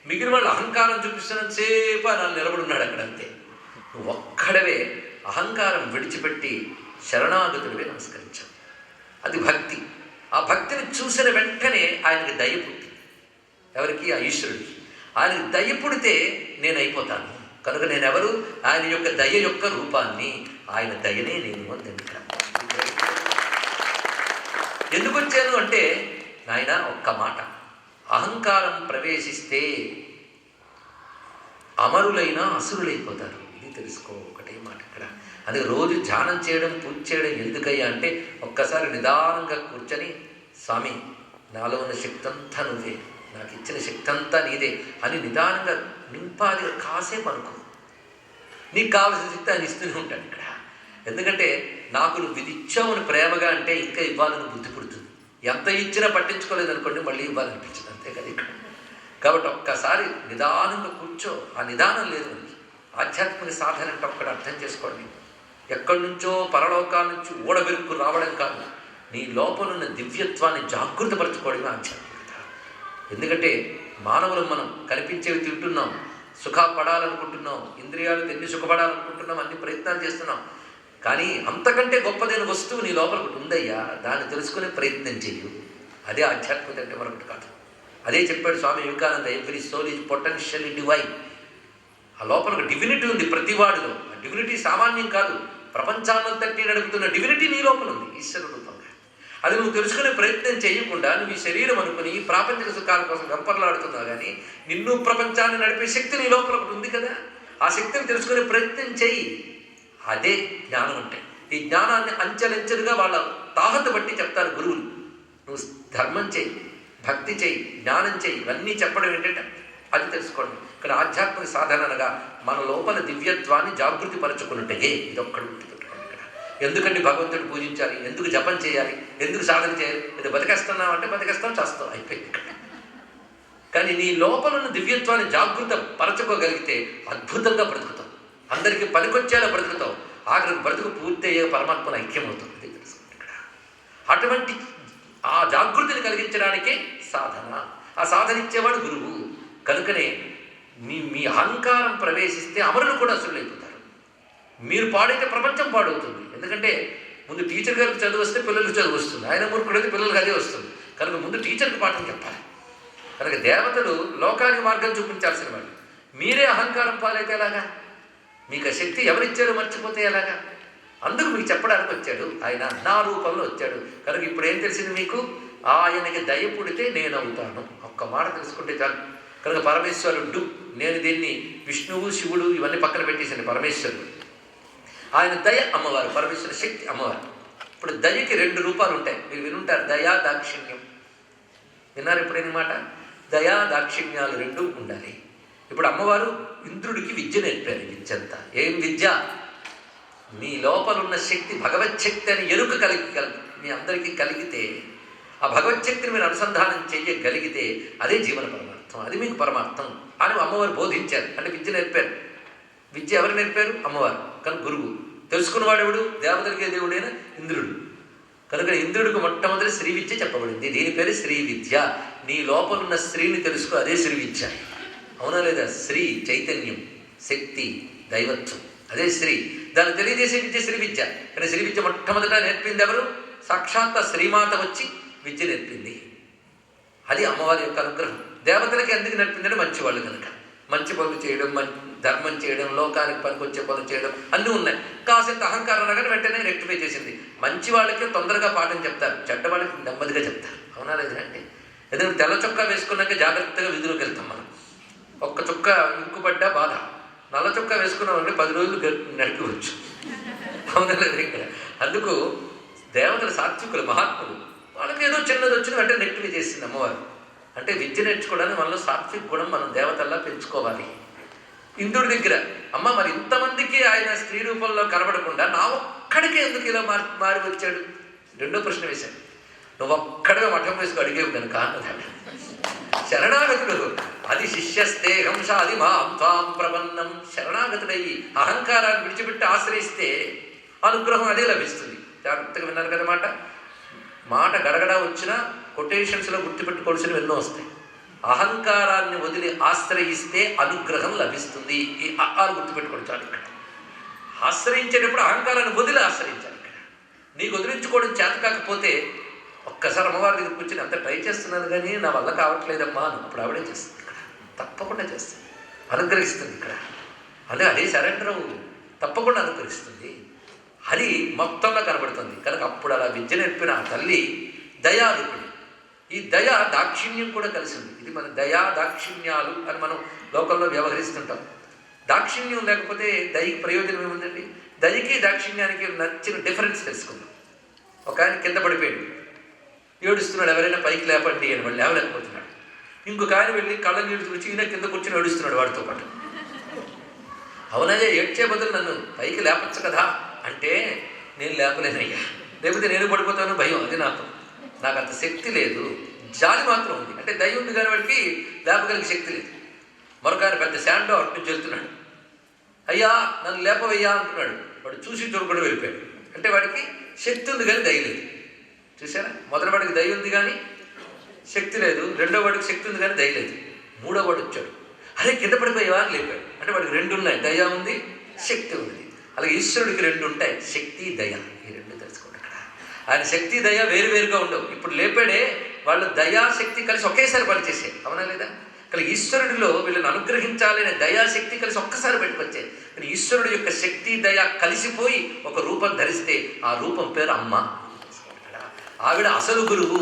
మిగిలిన వాళ్ళు అహంకారం చూపిస్తున్నంతసేపు ఆయన నిలబడున్నాడు అక్కడ. అంతే. నువ్వు ఒక్కడవే అహంకారం విడిచిపెట్టి శరణాగతుడివే నమస్కరించావు. అది భక్తి. ఆ భక్తిని చూసిన వెంటనే ఆయనకి దయ పుట్టింది. ఎవరికి? ఆ ఈశ్వరుడికి. ఆయనకి దయ పుడితే నేను అయిపోతాను. కనుక నేనెవరు? ఆయన యొక్క దయ యొక్క రూపాన్ని. ఆయన దయనే నేను అందండి. ఎందుకు వచ్చాను అంటే నాయన ఒక్క మాట, అహంకారం ప్రవేశిస్తే అమరులైన అసురులైపోతారు. ఇది తెలుసుకో. ఒకటే మాట ఇక్కడ. అది రోజు ధ్యానం చేయడం, పూజ చేయడం ఎందుకయ్యా అంటే ఒక్కసారి నిదానంగా కూర్చొని స్వామి నాలో ఉన్న శక్తి అంతా నువ్వే, నాకు ఇచ్చిన శక్తి అంతా నీదే అని నిదానంగా నింపాది. కాసేపు అనుకో, నీకు కావలసిన శక్తి ఆయన ఇస్తూనే ఉంటాడు ఇక్కడ. ఎందుకంటే నాకు నువ్వు ఇది ఇచ్చావుని ప్రేమగా అంటే ఇంకా ఇవ్వాలని బుద్ధి పుడుతుంది. ఎంత ఇచ్చినా పట్టించుకోలేదు అనుకోండి, మళ్ళీ ఇవ్వాలనిపించింది. అంతే కదా ఇక్కడ. కాబట్టి ఒక్కసారి నిదానంగా కూర్చో. ఆ నిదానం లేదు మనకి. ఆధ్యాత్మిక సాధన అంటే ఒక్కటి అర్థం చేసుకోండి. ఎక్కడి నుంచో పరలోకాల నుంచి ఓడబెరుకు రావడం కాదు, నీ లోపల ఉన్న దివ్యత్వాన్ని జాగృతపరచుకోవడమే ఆధ్యాత్మికత. ఎందుకంటే మానవులు మనం కనిపించేవి తింటున్నాం, సుఖపడాలనుకుంటున్నాం, ఇంద్రియాలకు ఎన్ని సుఖపడాలనుకుంటున్నాం, అన్ని ప్రయత్నాలు చేస్తున్నాం. కానీ అంతకంటే గొప్పదైన వస్తువు నీ లోపల ఒకటి ఉందయ్యా, దాన్ని తెలుసుకునే ప్రయత్నం చెయ్యు. అదే ఆధ్యాత్మికత అంటే మరొకటి కాదు. అదే చెప్పాడు Swami Vivekananda. Every soul is potentially divine. ఆ లోపల ఒక డివినిటీ ఉంది ప్రతివాడిలో. ఆ డివినిటీ సామాన్యం కాదు. ప్రపంచాన్నంతటి నడుపుతున్న డివినిటీ నీ లోపల ఉంది, ఈశ్వరుడు రూపంగా. అది నువ్వు తెలుసుకునే ప్రయత్నం చేయకుండా నువ్వు ఈ శరీరం అనుకుని ఈ ప్రాపంచిక సుఖాల కోసం గంపర్లాడుతున్నావు. కానీ నిన్ను ప్రపంచాన్ని నడిపే శక్తి నీ లోపల ఒకటి ఉంది కదా. ఆ శక్తిని తెలుసుకునే ప్రయత్నం చెయ్యి. అదే జ్ఞానం అంటే. ఈ జ్ఞానాన్ని అంచెలంచెలుగా వాళ్ళ తాహత బట్టి చెప్తారు గురువులు. నువ్వు ధర్మం చెయ్యి, భక్తి చెయ్యి, జ్ఞానం చెయ్యి, ఇవన్నీ చెప్పడం ఏంటంటే అది తెలుసుకోండి. ఇక్కడ ఆధ్యాత్మిక సాధన అనగా మన లోపల దివ్యత్వాన్ని జాగృతి పరచుకున్నట్టే. ఇదొక్కడు గుర్తుపెట్టుకోండి ఇక్కడ. ఎందుకండి భగవంతుడు పూజించాలి, ఎందుకు జపం చేయాలి, ఎందుకు సాధన చేయాలి? ఇది బతికేస్తున్నావు అంటే బతికేస్తావు, చేస్తావు, అయిపోయింది ఇక్కడ. కానీ నీ లోపల ఉన్న దివ్యత్వాన్ని జాగృత పరచుకోగలిగితే అద్భుతంగా బ్రతుకుతావు. అందరికీ పనికొచ్చేలా బ్రతుకుతావు. ఆఖరికి బ్రతుకు పూర్తి అయ్యే పరమాత్మను ఐక్యమవుతుంది. తెలుసుకోండి ఇక్కడ. అటువంటి ఆ జాగృతిని కలిగించడానికే సాధన. ఆ సాధన ఇచ్చేవాడు గురువు. కనుకనే మీ అహంకారం ప్రవేశిస్తే అమరులు కూడా అసురులైపోతారు. మీరు పాడైతే ప్రపంచం పాడవుతుంది. ఎందుకంటే ముందు టీచర్ గారికి చదువు వస్తే పిల్లలకు చదువు వస్తుంది. ఆయన మూర్ఖుడైతే పిల్లలకు అదే వస్తుంది. కనుక ముందు టీచర్కి పాఠం చెప్పాలి. కనుక దేవతలు లోకానికి మార్గం చూపించాల్సిన వాళ్ళు. మీరే అహంకారం పాలైతే ఎలాగా? మీకు ఆ శక్తి ఎవరిచ్చారో మర్చిపోతే ఎలాగా? అందుకు మీకు చెప్పడానికి వచ్చాడు ఆయన. నా రూపంలో వచ్చాడు. కనుక ఇప్పుడు ఏం తెలిసింది మీకు? ఆయనకి దయ పుడితే నేనవుతాను. ఒక్క మాట తెలుసుకుంటే చాలు. కనుక పరమేశ్వరుడు, నేను దీన్ని విష్ణువు శివుడు ఇవన్నీ పక్కన పెట్టేసాను. పరమేశ్వరుడు, ఆయన దయ అమ్మవారు, పరమేశ్వర శక్తి అమ్మవారు. ఇప్పుడు దయకి 2 రూపాలు ఉంటాయి, మీరు వినుంటారు. దయా దాక్షిణ్యం విన్నారు ఎప్పుడైనా మాట? దయా దాక్షిణ్యాలు 2 ఉండాలి. ఇప్పుడు అమ్మవారు ఇంద్రుడికి విద్య నేర్పారు. విద్య అంతా ఏం విద్య? మీ లోపల ఉన్న శక్తి భగవచ్ఛక్తి అని ఎరుక మీ అందరికీ కలిగితే, ఆ భగవచ్ఛక్తిని మీరు అనుసంధానం చేయగలిగితే అదే జీవన పరమార్థం, అది మీకు పరమార్థం అని అమ్మవారు బోధించారు. అంటే విద్య నేర్పారు. విద్య ఎవరు నేర్పారు? అమ్మవారు. కనుక గురువు. తెలుసుకున్నవాడెవడు? దేవతలకే దేవుడైన ఇంద్రుడు. కనుక ఇంద్రుడికి మొట్టమొదటి శ్రీ విద్య చెప్పబడింది. దీని పేరు శ్రీ విద్య. నీ లోపలున్న స్త్రీని తెలుసుకో, అదే శ్రీ విద్య. అవునా లేదా? శ్రీ చైతన్యం, శక్తి, దైవత్వం, అదే శ్రీ. దాన్ని తెలియజేసే విద్య శ్రీ విద్య. కానీ శ్రీ విద్య మొట్టమొదట నేర్పింది ఎవరు? సాక్షాత్ శ్రీమాత వచ్చి విద్య నేర్పింది. అది అమ్మవారి యొక్క అనుగ్రహం. దేవతలకి ఎందుకు నేర్పిందంటే మంచివాళ్ళు కనుక. మంచి పనులు చేయడం, ధర్మం చేయడం, లోకానికి పనికొచ్చే పనులు చేయడం అన్నీ ఉన్నాయి. కాసేంత అహంకారం కానీ వెంటనే రెక్టిఫై చేసింది. మంచి వాళ్ళకి తొందరగా పాఠం చెప్తారు, చెడ్డ వాళ్ళకి నెమ్మదిగా చెప్తారు. అవునా లేదండి? ఎందుకంటే తెల్ల చొక్కా వేసుకున్నాక జాగ్రత్తగా విధులకు వెళ్తాం మనం. ఒక్క చొక్క ఇంకుపడ్డా బాధ. నల్ల చొక్కా వేసుకున్నామంటే 10 రోజులు నడిపవచ్చు. అవునా లేదు? ఇక్కడ అందుకు దేవతల సాత్వికులు, మహాత్ములు, వాళ్ళకి ఏదో చిన్నది వచ్చిన వెంటనే రెక్టిఫై చేసింది అమ్మవారు. అంటే విద్య నేర్చుకోవడానికి మనలో సాత్విక గుణం మనం దేవతల్లా పెంచుకోవాలి. ఇంద్రుడి దగ్గర అమ్మ మరి ఇంతమందికి ఆయన స్త్రీ రూపంలో కనబడకుండా నా ఒక్కడికే ఎందుకు ఇలా మారి వచ్చాడు? 2వ ప్రశ్న వేశాడు. నువ్వు ఒక్కడే మఠం వేసుకు అడిగేవు కనుక అన్నదాడు. శరణాగతుడు అది శిష్యస్తేహం సాది మాం త్వాం ప్రపన్నం. శరణాగతుడయ్యి అహంకారాన్ని విడిచిపెట్టి ఆశ్రయిస్తే అనుగ్రహం అదే లభిస్తుంది. జాగ్రత్తగా విన్నారు కదా మాట. మాట గడగడ వచ్చినా కొటేషన్స్లో గుర్తుపెట్టుకోవాల్సినవి ఎన్నో వస్తాయి. అహంకారాన్ని వదిలి ఆశ్రయిస్తే అనుగ్రహం లభిస్తుంది. ఈ ఆరు గుర్తుపెట్టుకోవడం చాలు. ఇక్కడ ఆశ్రయించేటప్పుడు అహంకారాన్ని వదిలి ఆశ్రయించాలి. ఇక్కడ నీకు వదిలించుకోవడం చేత కాకపోతే ఒక్కసారి అమ్మవారి దగ్గర కూర్చొని అంత ట్రై చేస్తున్నాను కానీ నా వల్ల కావట్లేదమ్మా అని అప్పుడు ఆవిడే చేస్తుంది. ఇక్కడ తప్పకుండా చేస్తుంది, అనుగ్రహిస్తుంది. ఇక్కడ అదే సరెండర్ అవ్వు, తప్పకుండా అనుగ్రహిస్తుంది. అది మొత్తంలో కనబడుతుంది. కనుక అప్పుడు అలా విద్య నేర్పిన ఆ తల్లి దయారూపిణి. ఈ దయ దాక్షిణ్యం కూడా కలిసి ఉంది. ఇది మన దయా దాక్షిణ్యాలు అని మనం లోకంలో వ్యవహరిస్తుంటాం. దాక్షిణ్యం లేకపోతే దయకి ప్రయోజనం ఏముందండి? దయకి దాక్షిణ్యానికి నచ్చిన డిఫరెన్స్ తెలుసుకుందాం. ఒక ఆయన కింద పడిపోయాడు, ఏడుస్తున్నాడు, ఎవరైనా పైకి లేపండి అని. వాళ్ళు లేవలేకపోతున్నాడు. ఇంకొక ఆయన వెళ్ళి కళ్ళ నీళ్ళు తుడిచి ఈయన కింద కూర్చొని ఏడుస్తున్నాడు వాడితో పాటు. అవునయ్యా, ఏడ్చే బదులు నన్ను పైకి లేపచ్చు కదా అంటే, నేను లేపలేనయ్యా, లేకపోతే నేను పడిపోతాను భయం. అది నాకు అంత శక్తి లేదు, జాలి మాత్రం ఉంది. అంటే దయ ఉంది కానీ వాడికి లేపగలిగే శక్తి లేదు. మరొక ఆయన పెద్ద శాండో అటు నుంచి వెళ్తున్నాడు, అయ్యా నన్ను లేపవయ్యా అంటున్నాడు. వాడు చూసి చూడకుండా వెళ్ళిపోయాడు. అంటే వాడికి శక్తి ఉంది కానీ దయ లేదు. చూసారా? మొదటి వాడికి దయ ఉంది కానీ శక్తి లేదు, 2వ వాడికి శక్తి ఉంది కానీ దయ లేదు. 3వ వాడు వచ్చాడు, అరే కింద పడిపోయావా అని లేపాడు. అంటే వాడికి 2 ఉన్నాయి, దయ ఉంది, శక్తి ఉంది. అలాగే ఈశ్వరుడికి 2 ఉంటాయి, శక్తి, దయ. ఈ 2 తెలుసుకోండి. అక్కడ ఆయన శక్తి దయ వేరువేరుగా ఉండవు. ఇప్పుడు లేపాడే వాళ్ళు దయా శక్తి కలిసి ఒకేసారి పనిచేసాయి. అవునా లేదా? కానీ ఈశ్వరుడిలో వీళ్ళని అనుగ్రహించాలనే దయాశక్తి కలిసి ఒక్కసారి పెట్టుకొచ్చాయి. కానీ ఈశ్వరుడు యొక్క శక్తి దయ కలిసిపోయి ఒక రూపం ధరిస్తే ఆ రూపం పేరు అమ్మ. ఆవిడ అసలు గురువు,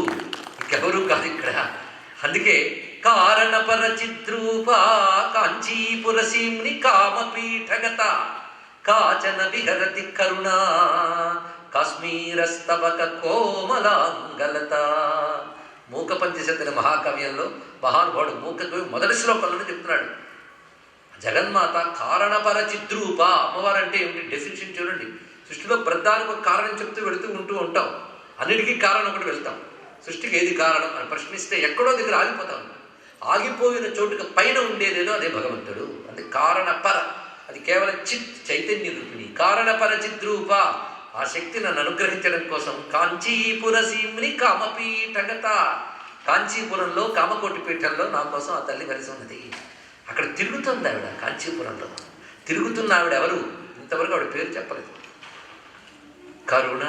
ఇంకెవరు కాదు ఇక్కడ. అందుకే కారణపర చిద్రూప కాంచీపురసీమ్ని కామపీఠగత కాచన విహరతి కరుణా కాశ్మీరస్తవక కోమలాంగలత. మూక పంచశతిన మహాకవ్యంలో మహానుభావుడు మూకకవి మొదటి శ్లోకంలోనే చెప్తున్నాడు, జగన్మాత కారణపర చిద్రూప. అమ్మవారు అంటే ఏమిటి? డెఫినిషన్ చూడండి. సృష్టిలో ప్రధానికి ఒక కారణం చెప్తూ వెళుతూ ఉంటాం, అన్నిటికీ కారణం ఒకటి వెళ్తాం. సృష్టికి ఏది కారణం అని ప్రశ్నిస్తే ఎక్కడో దగ్గర ఆగిపోతాం. ఆగిపోయిన చోటుకి పైన ఉండేదేదో అదే భగవంతుడు. అది కారణపర, అది కేవలం చైతన్య రూపిణి. కారణపర చిద్రూప, ఆ శక్తి నన్ను అనుగ్రహించడం కోసం కాంచీపురసీమ్ని కామపీఠగత. కాంచీపురంలో కామకోటి పీఠంలో నా కోసం ఆ తల్లి కలిసి ఉన్నది. అక్కడ తిరుగుతుంది ఆవిడ. కాంచీపురంలో తిరుగుతున్న ఆవిడ ఎవరు? ఇంతవరకు ఆవిడ పేరు చెప్పలేదు. కరుణ,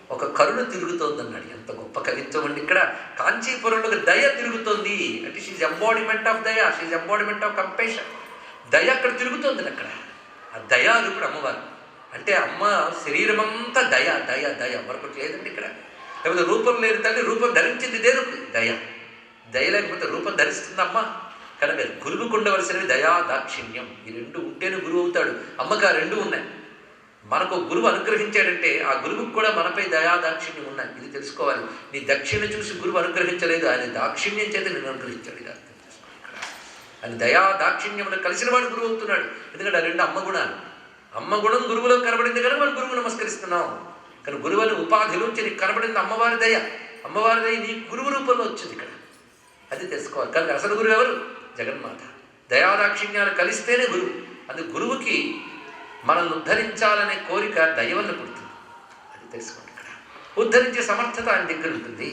ఒక కరుణ తిరుగుతోంది అన్నాడు. ఎంత గొప్ప కవిత్వం అండి. ఇక్కడ కాంచీపురంలో దయ తిరుగుతోంది అంటే షీజ్ ఎంబాడిమెంట్ ఆఫ్ దయ, షీజ్ ఎంబాడిమెంట్ ఆఫ్ కంపేషన్. దయ అక్కడ తిరుగుతోంది. అక్కడ ఆ దయా రూపుడు అమ్మవారు. అంటే అమ్మ శరీరం అంతా దయ దయ దయ మరొకటి లేదండి ఇక్కడ. లేకపోతే రూపం లేని తల్లి రూపం ధరించింది దేనికి? దయ. దయ లేకపోతే రూపం ధరిస్తుందమ్మా. కనుక గురువుకు ఉండవలసినవి దయా దాక్షిణ్యం. ఈ రెండు ఉంటేనే గురువు అవుతాడు. అమ్మకి ఆ రెండు ఉన్నాయి. మనకు గురువు అనుగ్రహించాడంటే ఆ గురువుకు కూడా మనపై దయా దాక్షిణ్యం ఉన్నాయి. ఇది తెలుసుకోవాలి. నీ దక్షిణ చూసి గురువు అనుగ్రహించలేదు, ఆయన దాక్షిణ్యం చేత నేను అనుగ్రహించాడు. ఇది అర్థం చేసుకోవాలి. ఆయన దయా దాక్షిణ్యములు కలిసిన వాడు గురువు అవుతున్నాడు. ఎందుకంటే ఆ రెండు అమ్మ గుణాలు. అమ్మ గుణం గురువులో కనబడింది కనుక మనం గురువు నమస్కరిస్తున్నాం. కానీ గురువు అనే ఉపాధిలోంచి నీకు కనబడింది అమ్మవారి దయ. అమ్మవారి దయ నీ గురువు రూపంలో వచ్చింది ఇక్కడ. అది తెలుసుకోవాలి. కనుక అసలు గురువు ఎవరు? జగన్మాత. దయాదాక్షిణ్యాలు కలిస్తేనే గురువు. అది గురువుకి మనల్ని ఉద్ధరించాలనే కోరిక దయ వల్ల పుడుతుంది. అది తెలుసుకోండి. ఇక్కడ ఉద్ధరించే సమర్థత ఆయన దగ్గర ఉంటుంది.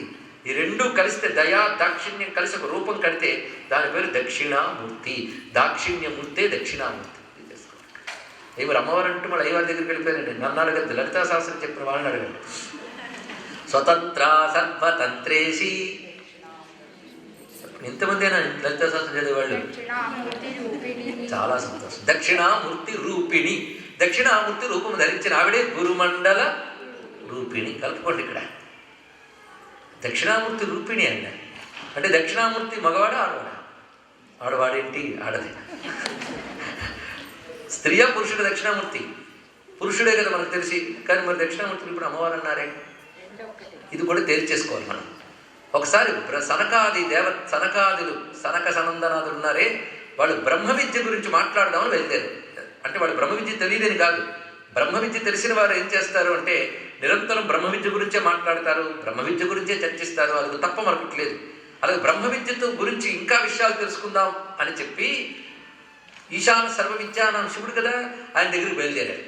ఈ రెండూ కలిస్తే దయా దాక్షిణ్యం కలిసి ఒక రూపం కడితే దాని పేరు దక్షిణామూర్తి. దాక్షిణ్యమూర్తే దక్షిణామూర్తి. ఇది తెలుసుకోండి. మరి అమ్మవారు అంటూ మళ్ళీ అయ్యవారి దగ్గరికి వెళ్ళిపోయారండి. నన్ను అడగద్దు, లలితా శాస్త్రం చెప్పిన వాళ్ళని అడగండి. స్వతంత్ర సర్వతంత్రేసి. ఇంతమందేనా లలితా శాస్త్రం చదివేవాళ్ళు? చాలా సంతోషం. దక్షిణామూర్తి రూపిణి. దక్షిణామూర్తి రూపం ధరించిన ఆవిడే గురుమండల రూపిణి. కలుపుకోండి ఇక్కడ. దక్షిణామూర్తి రూపిణి అండి. అంటే దక్షిణామూర్తి మగవాడా ఆడవాడా? ఆడవాడేంటి? ఆడదే. స్త్రీయా పురుషుడు దక్షిణామూర్తి? పురుషుడే కదా మనకు తెలిసి. కానీ మరి దక్షిణామూర్తి ఇప్పుడు అమ్మవారు అన్నారే. ఇది కూడా తేల్చేసుకోవాలి మనం. ఒకసారి సనకాదులు సనక సనందనాదులు ఉన్నారే, వాళ్ళు బ్రహ్మ విద్య గురించి మాట్లాడదామని బయలుదేరు. అంటే వాళ్ళు బ్రహ్మ విద్య తెలియదని కాదు. బ్రహ్మ విద్య తెలిసిన వారు ఏం చేస్తారు అంటే నిరంతరం బ్రహ్మ విద్య గురించే మాట్లాడతారు, బ్రహ్మ విద్య గురించే చర్చిస్తారు. అది తప్ప మరొకట్లేదు. అలాగే బ్రహ్మ విద్యతో గురించి ఇంకా విషయాలు తెలుసుకుందాం అని చెప్పి ఈశాన సర్వ విద్యానం శివుడు కదా, ఆయన దగ్గరికి బయలుదేరారు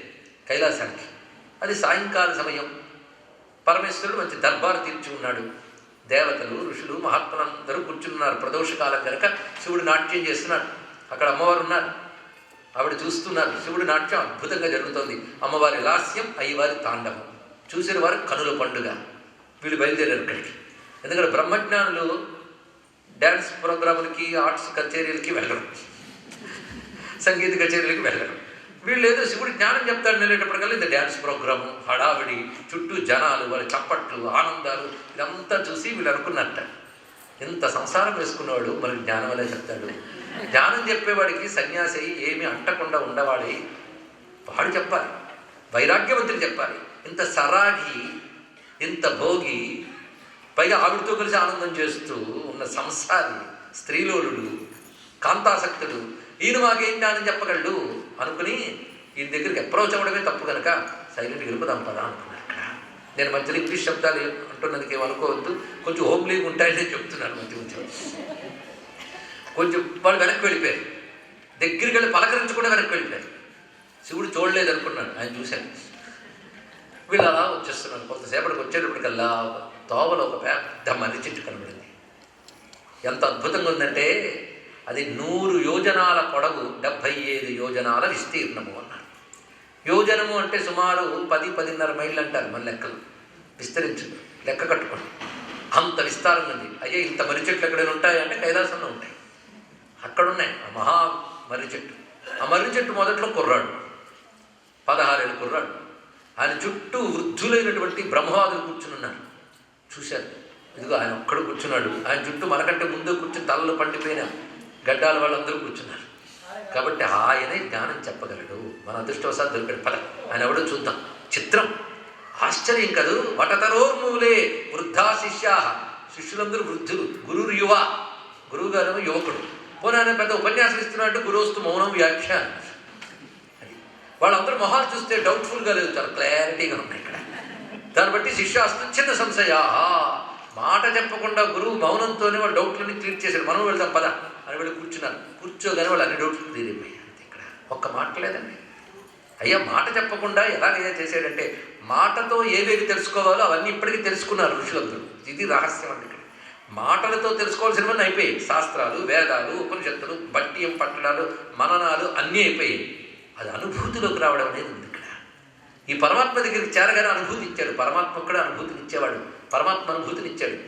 కైలాసానికి. అది సాయంకాల సమయం. పరమేశ్వరుడు మంచి దర్బారు తీర్చి ఉన్నాడు. దేవతలు ఋషులు మహాత్ములందరూ కూర్చున్నారు. ప్రదోషకాలం కనుక శివుడు నాట్యం చేస్తున్నాడు. అక్కడ అమ్మవారు ఉన్నారు, ఆవిడ చూస్తున్నారు. శివుడు నాట్యం అద్భుతంగా జరుగుతోంది. అమ్మవారి లాస్యం, అయ్యవారి తాండవం. చూసిన వారు కనుల పండుగ. వీళ్ళు బయలుదేరారు ఇక్కడికి. ఎందుకంటే బ్రహ్మజ్ఞానులు డ్యాన్స్ ప్రోగ్రాములకి, ఆర్ట్స్ కచేరీలకి వెళ్ళరు, సంగీత కచేరీలకి వెళ్ళరు. వీళ్ళు ఏదో శివుడు జ్ఞానం చెప్తాడు వెళ్ళేటప్పటికల్లా ఇది డ్యాన్స్ ప్రోగ్రాము, హడావిడి, చుట్టూ జనాలు, వాళ్ళ చప్పట్లు, ఆనందాలు, ఇదంతా చూసి వీళ్ళు అనుకున్నట్ట, ఇంత సంసారం వేసుకున్నవాడు మనకి జ్ఞానం వల్ల చెప్తాడు. జ్ఞానం చెప్పేవాడికి సన్యాసి ఏమీ అంటకుండా ఉండవాడి వాడు చెప్పాలి, వైరాగ్యవంతులు చెప్పాలి. ఇంత సరాగి, ఇంత భోగి, పైగా ఆవిడతో కలిసి ఆనందం చేస్తూ ఉన్న సంసారి, స్త్రీలోలుడు, కాంతాసక్తుడు, ఈయన మాకేం జ్ఞానం చెప్పగలడు అనుకుని ఈయన దగ్గరికి అప్రోచ్ అవ్వడమే తప్పు కనుక సైలెంట్గా వెళ్ళిపోదాం పదా అనుకున్నాను. ఇక్కడ నేను మధ్యలో ఇంగ్లీష్ శబ్దాలు అంటున్నందుకు ఏమనుకోవద్దు, కొంచెం హోమ్లీగా ఉంటాయని చెప్తున్నాను. కొంచెం వాళ్ళు వెనక్కి వెళ్ళిపోయారు. దగ్గరికి వెళ్ళి పలకరించి కూడా వెనక్కి వెళ్ళిపోయారు. శివుడు చూడలేదు అనుకున్నాడు, ఆయన చూశాను. వీళ్ళు అలా వచ్చేస్తున్నాను. కొంతసేపటికి వచ్చేటప్పటికల్లా తోవలో ఒక పెద్ద మర్రి చెట్టు కనబడింది. ఎంత అద్భుతంగా ఉందంటే అది 100 యోజనాల పొడవు, 75 యోజనాల విస్తీర్ణము అన్నారు. యోజనము అంటే సుమారు 10-10.5 మైళ్ళు అంటారు మన లెక్కలు. విస్తరించు, లెక్క కట్టుకోండి. అంత విస్తారంగా ఉంది. అయ్యే ఇంత మర్రి చెట్లు ఎక్కడైనా ఉంటాయంటే కైలాసంలో ఉంటాయి. అక్కడున్నాయి ఆ మహా మర్రి చెట్టు. ఆ మర్రి చెట్టు మొదట్లో కుర్రాడు, 16 ఏళ్ళ కుర్రాడు. ఆయన చుట్టూ వృద్ధులైనటువంటి బ్రహ్మవాదులు కూర్చుని ఉన్నారు. చూశారు, ఇదిగో ఆయన ఒక్కడు కూర్చున్నాడు. ఆయన చుట్టూ మనకంటే ముందు కూర్చుని తలలు పండిపోయిన గడ్డాల వాళ్ళందరూ కూర్చున్నారు. కాబట్టి ఆయనే జ్ఞానం చెప్పగలడు. మన అదృష్టవశాత్తు దొరికాడు. పద ఆయన ఎవడో చూద్దాం. చిత్రం, ఆశ్చర్యం కదూ. వటతరోర్మూలే వృద్ధా శిష్యా. శిష్యులందరూ వృద్ధులు, గురువు యువ, గురువు గారు యువకుడు. పోనీ పెద్ద ఉపన్యాసం ఇస్తున్నట్టు గురువస్తు మౌనం వ్యాఖ్య. వాళ్ళందరూ మొహాలు చూస్తే డౌట్ఫుల్గా లేదు, చాలా క్లారిటీగా ఉన్నాయి ఇక్కడ. దాన్ని బట్టి శిష్యాస్తు చిన్న సంశయా. మాట చెప్పకుండా గురువు మౌనంతోనే వాళ్ళు డౌట్లన్నీ క్లియర్ చేశారు. మనం వెళ్దాం పద అని వెళ్ళి కూర్చున్నారు. కూర్చోగానే వాళ్ళు అన్ని డౌట్లు క్లియర్ అయిపోయాయి. అంతే, ఇక్కడ ఒక్క మాట లేదండి. అయ్యా మాట చెప్పకుండా ఎలాగైనా చేశాడంటే మాటతో ఏవేవి తెలుసుకోవాలో అవన్నీ ఇప్పటికీ తెలుసుకున్నారు ఋషులందరూ. ఇది రహస్యం అండి. ఇక్కడ మాటలతో తెలుసుకోవాల్సినవన్నీ అయిపోయాయి. శాస్త్రాలు, వేదాలు, ఉపనిషత్తులు, బట్టియం పట్టడాలు, మననాలు అన్నీ అయిపోయాయి. అది అనుభూతిలోకి రావడం అనేది ఉంది ఇక్కడ. ఈ పరమాత్మ దగ్గరికి చేరగానే అనుభూతి ఇచ్చాడు. పరమాత్మ కూడా అనుభూతిని ఇచ్చేవాడు. పరమాత్మ అనుభూతిని ఇచ్చాడు.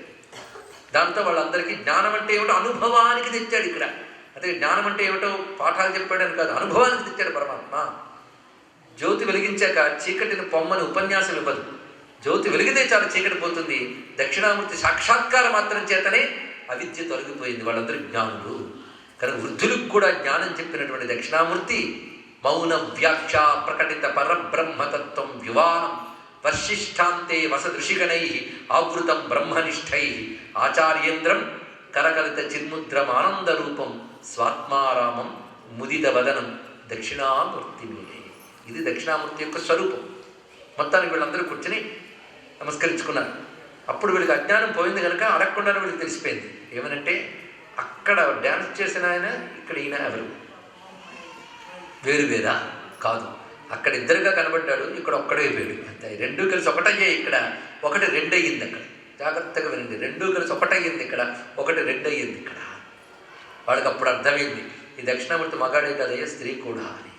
దాంతో వాళ్ళందరికీ జ్ఞానం అంటే ఏమిటో అనుభవానికి తెచ్చాడు ఇక్కడ. అదే జ్ఞానం అంటే ఏమిటో పాఠాలు చెప్పాడని కాదు, అనుభవానికి తెచ్చాడు పరమాత్మ. జ్యోతి వెలిగించాక చీకటిని పొమ్మని ఉపన్యాసం ఇవ్వదు. జ్యోతి వెలిగితే చాలు చీకటి పోతుంది. దక్షిణామూర్తి సాక్షాత్కారం మాత్రం చేతనే అవిద్య తొలగిపోయింది. వాళ్ళందరూ జ్ఞానులు కనుక వృద్ధులకు కూడా జ్ఞానం చెప్పినటువంటి దక్షిణామూర్తి మౌన వ్యాఖ్య ప్రకటిత పరబ్రహ్మతత్వం వివానం వర్షిష్టాంతే వసదృషిగణై ఆవృతం బ్రహ్మనిష్టై ఆచార్యేంద్రం కరకలిత చిన్ముద్రమానందరూపం స్వాత్మారామం ముదిత వదనం దక్షిణామూర్తి మీరే. ఇది దక్షిణామూర్తి యొక్క స్వరూపం. మొత్తానికి వీళ్ళందరూ కూర్చొని నమస్కరించుకున్నారు. అప్పుడు వీళ్ళకి అజ్ఞానం పోయింది కనుక అడగకుండానే వీళ్ళకి తెలిసిపోయింది. ఏమనంటే అక్కడ డ్యాన్స్ చేసిన ఆయన ఇక్కడ ఈయన ఎవరు వేరు వేరా కాదు. అక్కడ ఇద్దరుగా కనబడ్డాడు, ఇక్కడ ఒక్కడైపోయాడు. అంతే, రెండూ కలిసి ఒకటయ్యాయి. ఇక్కడ ఒకటి రెండు అయ్యింది. అక్కడ జాగ్రత్తగా వినండి, రెండూ కలిసి ఒకటయ్యింది. ఇక్కడ ఒకటి రెండు అయ్యింది. ఇక్కడ వాడికి అప్పుడు అర్థమైంది ఈ దక్షిణామూర్తి మగాడే కదయ్యా స్త్రీ కూడా అని.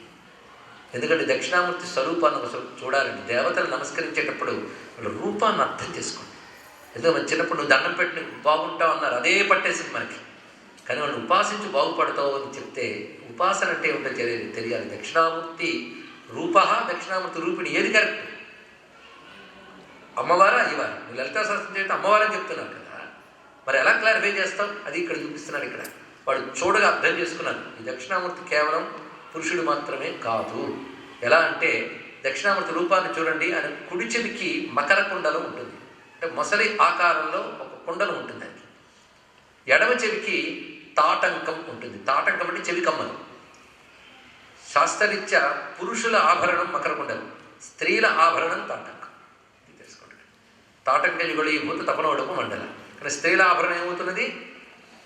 ఎందుకంటే దక్షిణామూర్తి స్వరూపాన్ని ఒకసారి చూడాలండి. దేవతలు నమస్కరించేటప్పుడు వాళ్ళ రూపాన్ని అర్థం చేసుకోండి. ఎందుకంటే మన చిన్నప్పుడు నువ్వు దండం పెట్టి బాగుంటావు అన్నారు, అదే పట్టేసింది మనకి. కానీ వాళ్ళు ఉపాసించి బాగుపడతావు అని చెప్తే ఉపాసన అంటే ఏమిటో తెలియాలి. దక్షిణామూర్తి రూప, దక్షిణామూర్తి రూపిణి ఏది కరెక్ట్? అమ్మవారా అయ్యవారు? నువ్వు లలితా శాస్త్రం చేస్తే అమ్మవారని చెప్తున్నారు కదా, మరి ఎలా క్లారిఫై చేస్తాం? అది ఇక్కడ చూపిస్తున్నాడు. ఇక్కడ వాడు చూడగా అర్థం చేసుకున్నాను ఈ దక్షిణామూర్తి కేవలం పురుషుడు మాత్రమే కాదు. ఎలా అంటే దక్షిణామూర్తి రూపాన్ని చూడండి, ఆయన కుడి చెవికి మకర కుండలం ఉంటుంది, అంటే మొసలి ఆకారంలో ఒక కుండలం ఉంటుంది. దానికి ఎడమ చెవికి తాటంకం ఉంటుంది. తాటంకం అంటే చెవి కమ్మలు. శాస్త్రరీత్యా పురుషుల ఆభరణం మకర కుండలం, స్త్రీల ఆభరణం తాటంకం. ఇది తెలుసుకోండి. తాటంకం యుగళీభూత తపనోడపు మండలం. కానీ స్త్రీల ఆభరణం ఏమవుతున్నది?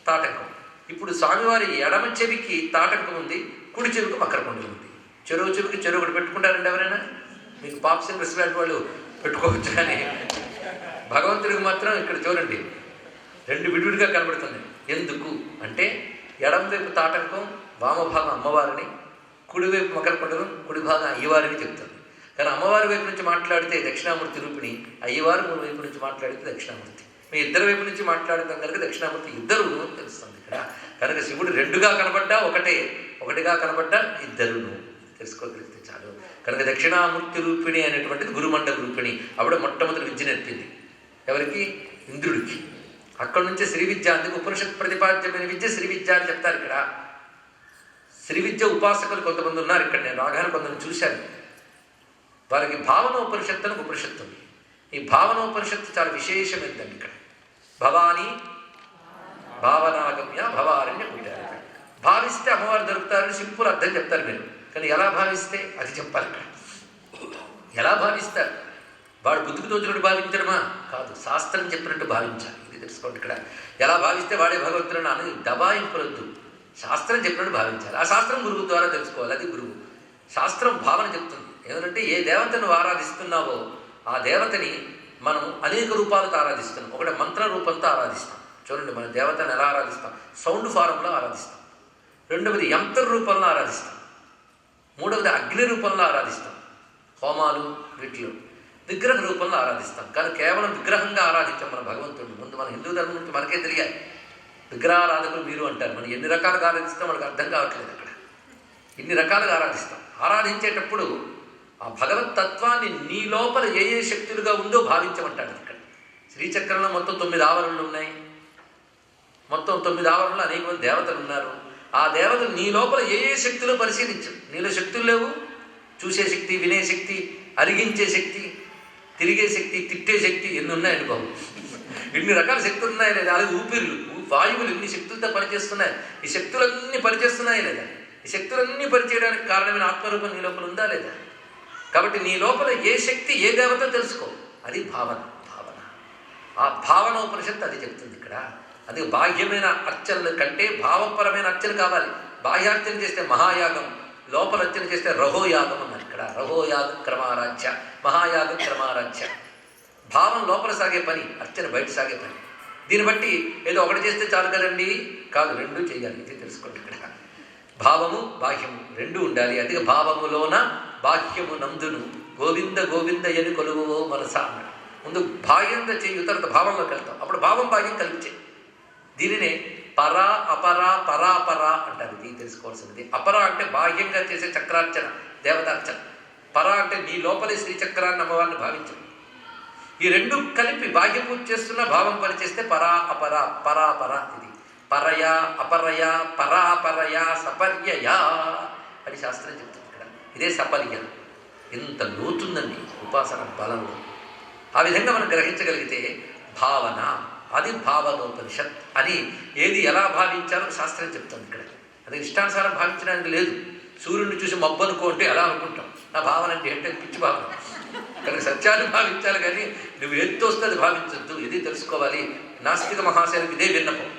తాటంకం. ఇప్పుడు స్వామివారి ఎడమ చెవికి తాటంకం ఉంది, కుడి చెవికి మకర కుండలం ఉంది. చెరువు చెవికి చెరువు ఒకటి పెట్టుకుంటారండి ఎవరైనా? మీకు పాప్సిన్ రెస్టారెంట్ వాళ్ళు పెట్టుకోవచ్చు, కానీ భగవంతుడికి మాత్రం ఇక్కడ చూడండి రెండు విడివిడిగా కనబడుతుంది. ఎందుకు అంటే ఎడమ వైపు తాటంకం వామభాగం అమ్మవారిని, కుడివైపు మకర కుండలం కుడి భాగం అయ్యవారిని చెప్తుంది. కానీ అమ్మవారి వైపు నుంచి మాట్లాడితే దక్షిణామూర్తి రూపిణి, అయ్యవారు మూడు వైపు నుంచి మాట్లాడితే దక్షిణామూర్తి. మీ ఇద్దరు వైపు నుంచి మాట్లాడతాం కనుక దక్షిణామూర్తి ఇద్దరు తెలుస్తుంది ఇక్కడ. కనుక శివుడు రెండుగా కనబడ్డా ఒకటే, ఒకటిగా కనబడ్డా ఇద్దరును తెలుసుకోగలిగితే చాలు. కనుక దక్షిణామూర్తి రూపిణి అనేటువంటిది గురుమండల రూపిణి. ఆవిడ మొట్టమొదటి విద్య నేర్పింది ఎవరికి? ఇంద్రుడికి. అక్కడి నుంచే శ్రీ విద్య, అందుకు ఉపనిషత్ ప్రతిపాద్యమైన విద్య శ్రీ విద్య అని చెప్తారు. ఇక్కడ శ్రీ విద్య ఉపాసకులు కొంతమంది ఉన్నారు. ఇక్కడ నేను రాగానే కొంతమంది చూశాను. వారికి భావన ఉపనిషత్తు అని ఉపనిషత్తు ఉంది. ఈ భావన ఉపనిషత్తు చాలా విశేషమైందండి. ఇక్కడ భవానీ భావనాగమ్య భవారణ్య పుట్టారు. భావిస్తే అమ్మవారు దొరుకుతారని సింపుల్ అర్థం చెప్తారు మీరు. కానీ ఎలా భావిస్తే అది చెప్పాలి. ఇక్కడ ఎలా భావిస్తారు? వాడు బుద్ధికి తోచినట్టు భావించడమా? కాదు, శాస్త్రం చెప్పినట్టు భావించాలి. ఇది తెలుసుకోండి. ఇక్కడ ఎలా భావిస్తే వాడే భగవంతుడు అని దబాయింపులొద్దు. శాస్త్రం చెప్పినట్టు భావించాలి. ఆ శాస్త్రం గురువు ద్వారా తెలుసుకోవాలి. అది గురువు. శాస్త్రం భావన చెప్తుంది. ఏమంటే ఏ దేవతను ఆరాధిస్తున్నావో ఆ దేవతని మనం అనేక రూపాలతో ఆరాధిస్తున్నాం. ఒకటి మంత్ర రూపంతో ఆరాధిస్తాం. చూడండి, మన దేవతను ఎలా ఆరాధిస్తాం? సౌండ్ ఫారంలో ఆరాధిస్తాం. రెండవది యంత్ర రూపంలో ఆరాధిస్తాం. మూడవది అగ్ని రూపంలో ఆరాధిస్తాం. హోమాలు వీటిలో విగ్రహ రూపంలో ఆరాధిస్తాం. కానీ కేవలం విగ్రహంగా ఆరాధించాం మన భగవంతుడిని. ముందు మన హిందూ ధర్మం నుంచి మనకే తెలియాలి. విగ్రహారాధకులు మీరు అంటారు. మనం ఎన్ని రకాలుగా ఆరాధిస్తాం వాళ్ళకి అర్థం కావట్లేదు. అక్కడ ఇన్ని రకాలుగా ఆరాధిస్తాం. ఆరాధించేటప్పుడు ఆ భగవతత్వాన్ని నీ లోపల ఏ ఏ శక్తులుగా ఉందో భావించమంటాడు. ఇక్కడ శ్రీచక్రంలో మొత్తం 9 ఆవరణలు ఉన్నాయి. మొత్తం 9 ఆవరణలు అనేక మంది దేవతలు ఉన్నారు. ఆ దేవతలు నీ లోపల ఏ ఏ శక్తులు పరిశీలించు. నీలో శక్తులు లేవు? చూసే శక్తి, వినే శక్తి, అరిగించే శక్తి, తిరిగే శక్తి, తిట్టే శక్తి, ఎన్ని ఉన్నాయండి బాబు. ఇన్ని రకాల శక్తులు ఉన్నాయి లేదా? అలాగే ఊపిరులు, వాయువులు ఇన్ని శక్తులతో పనిచేస్తున్నాయి. ఈ శక్తులన్నీ పనిచేస్తున్నాయి లేదా? ఈ శక్తులన్నీ పనిచేయడానికి కారణమైన ఆత్మరూపం నీ లోపల ఉందా లేదా? కాబట్టి నీ లోపల ఏ శక్తి, ఏ దేవత తెలుసుకో. అది భావన. భావన ఆ భావన ఉపనిషత్తు అది చెప్తుంది ఇక్కడ. అది బాహ్యమైన అర్చనల కంటే భావపరమైన అర్చన కావాలి. బాహ్యార్చన చేస్తే మహాయాగం, లోపల అర్చన చేస్తే రహోయాగం అన్నారు. ఇక్కడ రహోయాగం క్రమారాధ్య, మహాయాగం క్రమారాధ్య. భావం లోపల సాగే పని, అర్చన బయట సాగే పని. దీన్ని బట్టి ఏదో ఒకటి చేస్తే చాలు కదండి, కాదు, రెండూ చేయాలి. ఇది తెలుసుకోండి. ఇక్కడ భావము బాహ్యము రెండూ ఉండాలి. అది భావములోన బాహ్యము నందును గోవింద గోవింద ఎని కొలువో మనసా అన్నాడు. ముందు బాహ్యంగా చేయి, తర్వాత భావంలోకి వెళ్తాం. అప్పుడు భావం బాహ్యం కలిపించే. దీనినే పరా అపరా పరాపరా అంటారు. ఇది తెలుసుకోవాల్సింది. అపరా అంటే బాహ్యంగా చేసే చక్రార్చన, దేవతార్చన. పరా అంటే నీ లోపలి శ్రీచక్రాన్ని అమ్మవారిని భావించడం. ఈ రెండు కలిపి బాహ్య పూజ చేస్తున్న భావం పనిచేస్తే పరా అపర పరాపర. ఇది పరయా అపరయా పరాపరయా సపర్యయా అని శాస్త్రం చెప్తుంది ఇక్కడ. ఇదే సపర్య. ఎంత లోతుందండి ఉపాసన బలంలో. ఆ విధంగా మనం గ్రహించగలిగితే భావన, అది భావనోపనిషత్ అని ఏది ఎలా భావించాలో శాస్త్రం చెప్తుంది ఇక్కడ. అది ఇష్టానుసారం భావించడానికి లేదు. సూర్యుడిని చూసి మబ్బు అనుకుంటే ఎలా అనుకుంటాం. నా భావన అంటే ఏంటంటే పిచ్చి భావన. కనుక సత్యాన్ని భావించాలి కానీ నువ్వు ఏది తోస్తే అది భావించద్దు. ఇది తెలుసుకోవాలి. నాస్తిక మహాశయులకు ఇదే విన్నపం.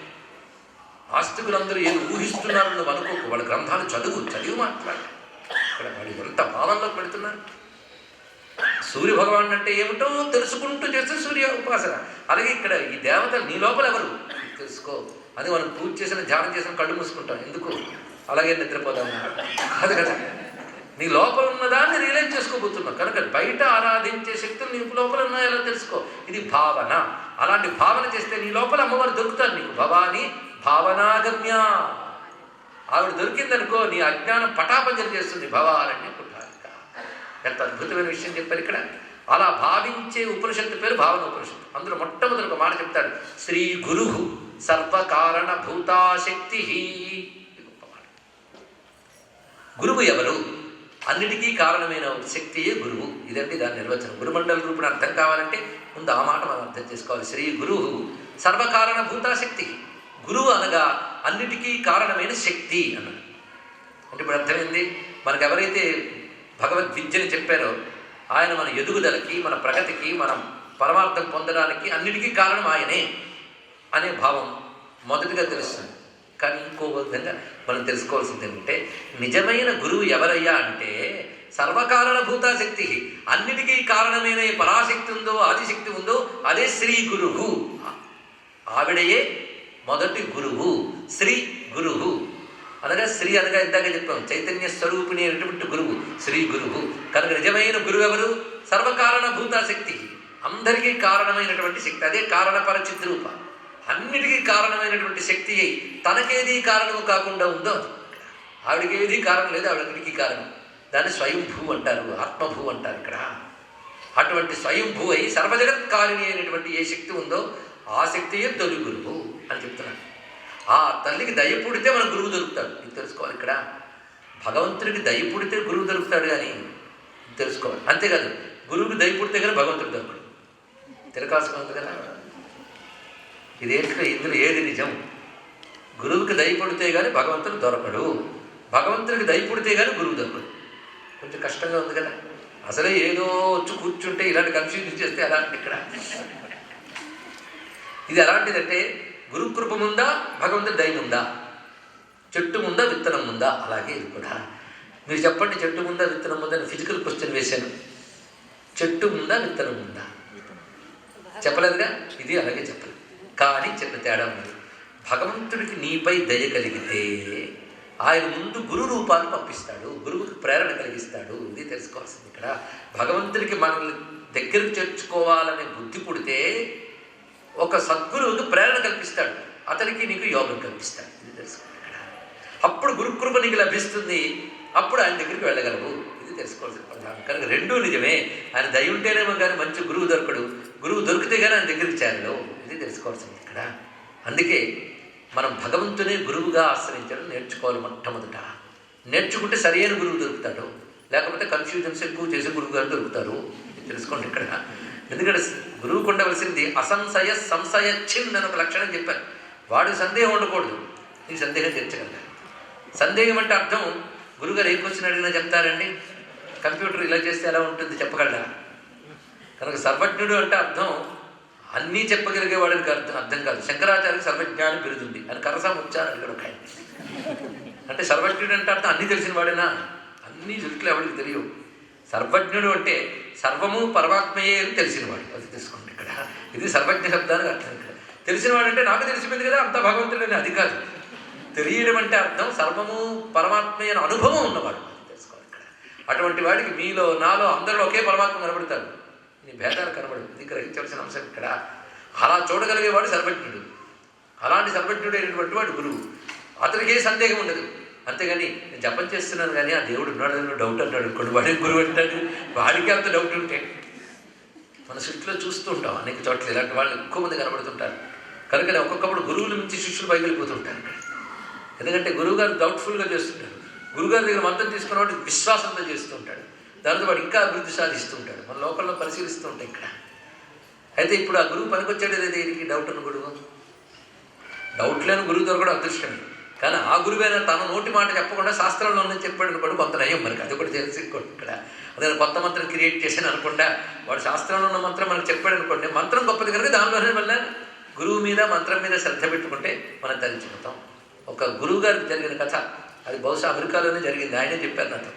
ఆస్తికులందరూ ఏది ఊహిస్తున్నారు నువ్వు అనుకోకు. వాళ్ళ గ్రంథాలు చదివి మాట్లాడు. ఇక్కడ వాడు ఎంత భావనలోకి పెడుతున్నారు. సూర్య భగవాన్ అంటే ఏమిటో తెలుసుకుంటూ చేస్తే సూర్య ఉపాసన. అలాగే ఇక్కడ ఈ దేవతలు నీ లోపల ఎవరు తెలుసుకో. అది మనం పూజ చేసిన ధ్యానం చేసిన కళ్ళు మూసుకుంటాం. ఎందుకు అలాగే నిద్రపోదాం కాదు కదా. నీ లోపల ఉన్నదాన్ని రియలైజ్ చేసుకోబోతున్నావు. కనుక బయట ఆరాధించే శక్తులు నీ లోపల ఉన్నాయో తెలుసుకో. ఇది భావన. అలాంటి భావన చేస్తే నీ లోపల అమ్మవారు దొరుకుతారు నీకు. భవాని భావనాగమ్య. ఆవిడ దొరికిందనుకో నీ అజ్ఞానం పటాపంచలు చేస్తుంది. భవాలని పుట్టాలిక. ఎంత అద్భుతమైన విషయం చెప్పారు ఇక్కడ. అలా భావించే ఉపనిషత్తు పేరు భావన ఉపనిషత్తు. అందులో మొట్టమొదటి ఒక మాట చెప్తాడు, శ్రీ గురు సర్వకారణ భూతాశక్తి. గురువు ఎవరు? అన్నిటికీ కారణమైన శక్తియే గురువు. ఇదండి దాని నిర్వచనం. గురుమండల రూపుని అర్థం కావాలంటే ముందు ఆ మాట మనం అర్థం చేసుకోవాలి. శ్రీ గురు సర్వకారణ భూతాశక్తి. గురువు అనగా అన్నిటికీ కారణమైన శక్తి అన్నాడు. అంటే ఇప్పుడు అర్థమైంది. మనకు ఎవరైతే భగవద్విద్యని చెప్పారో ఆయన మన ఎదుగుదలకి, మన ప్రగతికి, మనం పరమార్థం పొందడానికి అన్నిటికీ కారణం ఆయనే అనే భావం మొదటిగా తెలుస్తుంది. కానీ ఇంకో విధంగా మనం తెలుసుకోవాల్సింది ఏమంటే నిజమైన గురువు ఎవరయ్యా అంటే సర్వకారణభూత శక్తి. అన్నిటికీ కారణమైన పరాశక్తి ఉందో, ఆదిశక్తి ఉందో అదే శ్రీ గురువు. ఆవిడయే మొదటి గురువు. శ్రీ గురువు అనగా శ్రీ అనగా ఇందాక చెప్పాం చైతన్య స్వరూపిణి అనేటువంటి గురువు శ్రీ గురువు. కనుక నిజమైన గురువు ఎవరు? సర్వకారణభూత శక్తి. అందరికీ కారణమైనటువంటి శక్తి. అదే కారణపరచిద్రూప. అన్నిటికీ కారణమైనటువంటి శక్తి తనకేది కారణము కాకుండా ఉందో అది. ఆవిడకేది కారణం లేదు, ఆవిడన్నిటికీ కారణం. దాన్ని స్వయంభూ అంటారు, ఆత్మభూ అంటారు ఇక్కడ. అటువంటి స్వయంభూ అయి సర్వజగత్కారిణి అయినటువంటి ఏ శక్తి ఉందో ఆ శక్తియే తొలి గురువు అని చెప్తున్నాడు. ఆ తల్లికి దయ పుడితే మన గురువు దొరుకుతాడు. ఇది తెలుసుకోవాలి ఇక్కడ. భగవంతుడికి దయ పుడితే గురువు దొరుకుతాడు కానీ తెలుసుకోవాలి. అంతేకాదు గురువుకి దయ పుడితే కానీ భగవంతుడు దొరకడు. తిరకాల్సిన ఉంది కదా. ఇదేంటో ఇందులో ఏది నిజం? గురువుకి దయ పుడితే కానీ భగవంతుడు దొరకడు, భగవంతుడికి దయ పుడితే కానీ గురువు దొరకడు. కొంచెం కష్టంగా ఉంది కదా. అసలే ఏదో వచ్చి కూర్చుంటే ఇలాంటి కన్ఫ్యూజన్ చేస్తే అలాంటి ఇక్కడ ఇది ఎలాంటిదంటే గురుకృప ముందా భగవంతుడి దయ ఉందా? చెట్టు ముందా విత్తనం ఉందా? అలాగే ఇది కూడా. మీరు చెప్పండి, చెట్టు ముందా విత్తనం ఉందా? ఫిజికల్ క్వశ్చన్ వేశాను. చెట్టు ముందా విత్తనం ఉందా? చెప్పలేదుగా. ఇది అలాగే చెప్పలేదు. కానీ చిన్న తేడా ఉంది. భగవంతుడికి నీపై దయ కలిగితే ఆయన ముందు గురు రూపాన్ని పంపిస్తాడు, గురువుకి ప్రేరణ కలిగిస్తాడు. ఇది తెలుసుకోవాల్సింది ఇక్కడ. భగవంతుడికి మనల్ని దగ్గరికి చేర్చుకోవాలనే బుద్ధి పుడితే ఒక సద్గురువుకి ప్రేరణ కల్పిస్తాడు, అతనికి నీకు యోగం కల్పిస్తాడు. ఇది తెలుసుకోవాలి ఇక్కడ. అప్పుడు గురుకృప నీకు లభిస్తుంది, అప్పుడు ఆయన దగ్గరికి వెళ్ళగలవు. ఇది తెలుసుకోవాల్సిన ప్రధానం. కనుక రెండూ నిజమే. ఆయన దయ ఉంటేనేమో కానీ మంచి గురువు దొరకడు, గురువు దొరికితే కానీ ఆయన దగ్గరికి చేరలేవు. ఇది తెలుసుకోవాల్సింది ఇక్కడ. అందుకే మనం భగవంతునే గురువుగా ఆశ్రయించడం నేర్చుకోవాలి మొట్టమొదట. నేర్చుకుంటే సరైన గురువు దొరుకుతాడు, లేకపోతే కన్ఫ్యూజన్స్ ఎక్కువ చేసే గురువు గారు దొరుకుతారు. తెలుసుకోండి ఇక్కడ. ఎందుకంటే గురువుకు ఉండవలసింది అసంశయ సంశయ చిన్ అని ఒక లక్షణం చెప్పారు. వాడికి సందేహం ఉండకూడదు, నీకు సందేహం తీర్చగలగాలి. సందేహం అంటే అర్థం గురువుగారు ఏ క్వశ్చన్ అడిగినా చెప్తారండి, కంప్యూటర్ ఇలా చేస్తే ఎలా ఉంటుంది చెప్పగలరా? కనుక సర్వజ్ఞుడు అంటే అర్థం అన్నీ చెప్పగలిగేవాడికి అర్థం కాదు. శంకరాచార్యకి సర్వజ్ఞాని బిరుదుంది అని కరసాం వచ్చారు ఇక్కడ ఒక ఆయన. అంటే సర్వజ్ఞుడు అంటే అర్థం అన్నీ తెలిసిన వాడేనా? అన్నీ చుట్లు ఎవరికి తెలియవు. సర్వజ్ఞుడు అంటే సర్వము పరమాత్మయే అని తెలిసినవాడు. అది తెలుసుకోండి ఇక్కడ. ఇది సర్వజ్ఞ శబ్దానికి అర్థం ఇక్కడ. తెలిసినవాడు అంటే నాకు తెలిసిపోయింది కదా అంత భగవంతుడని, అది కాదు. తెలియడం అంటే అర్థం సర్వము పరమాత్మయ్య అని అనుభవం ఉన్నవాడు. అది తెలుసుకోవాలి ఇక్కడ. అటువంటి వాడికి మీలో నాలో అందరిలో ఒకే పరమాత్మ కనబడతాడు, నీ భేదాలు కనబడదు. ఇది గ్రహించవలసిన అంశం ఇక్కడ. అలా చూడగలిగేవాడు సర్వజ్ఞుడు. అలాంటి సర్వజ్ఞుడైనటువంటి వాడు గురువు. అతనికి ఏ సందేహం ఉండదు. అంతేగాని నేను జపం చేస్తున్నాను కానీ ఆ దేవుడు ఉన్నాడు డౌట్ అంటాడు. కొన్ని వాడికి గురువు అంటాడు, వాడికి అంత డౌట్ ఉంటే మన సృష్టిలో చూస్తూ ఉంటాం అనేక చోట్ల ఇలాంటి వాళ్ళు ఎక్కువ మంది కనబడుతుంటారు. కనుక ఒక్కొక్కప్పుడు గురువుల నుంచి శిష్యులు పైకి వెళ్ళిపోతుంటారు. ఎందుకంటే గురువుగారు డౌట్ఫుల్గా చేస్తుంటారు. గురుగారి దగ్గర మంత్రం తీసుకున్న వాడు విశ్వాసంతో చేస్తూ ఉంటాడు. దానితో వాడు ఇంకా అభివృద్ధి సాధిస్తూ ఉంటాడు. మన లోకల్లో పరిశీలిస్తూ ఉంటాయి ఇక్కడ. అయితే ఇప్పుడు ఆ గురువు పనికొచ్చాడు లేదా దీనికి డౌట్ ఉన్న గురువు? డౌట్ లేని గురువు దొరకడం అదృష్టమే. కానీ ఆ గురువైనా తన నోటి మాట చెప్పకుండా శాస్త్రంలో ఉన్నది చెప్పాడు అనుకోండి, కొంత నయం మనకి. అది కూడా తెలిసి ఇక్కడ అదే కొత్త మంత్రం క్రియేట్ చేశాను అనుకుండా వాడు శాస్త్రంలో ఉన్న మంత్రం మనకు చెప్పాడు అనుకోండి, మంత్రం గొప్పది కనుక దానిలోనే వల్ల గురువు మీద మంత్రం మీద శ్రద్ధ పెట్టుకుంటే మనం తరించిపోతాం. ఒక గురువు గారికి జరిగిన కథ, అది బహుశా అమెరికాలోనే జరిగింది. ఆయనే చెప్పారు నాతో.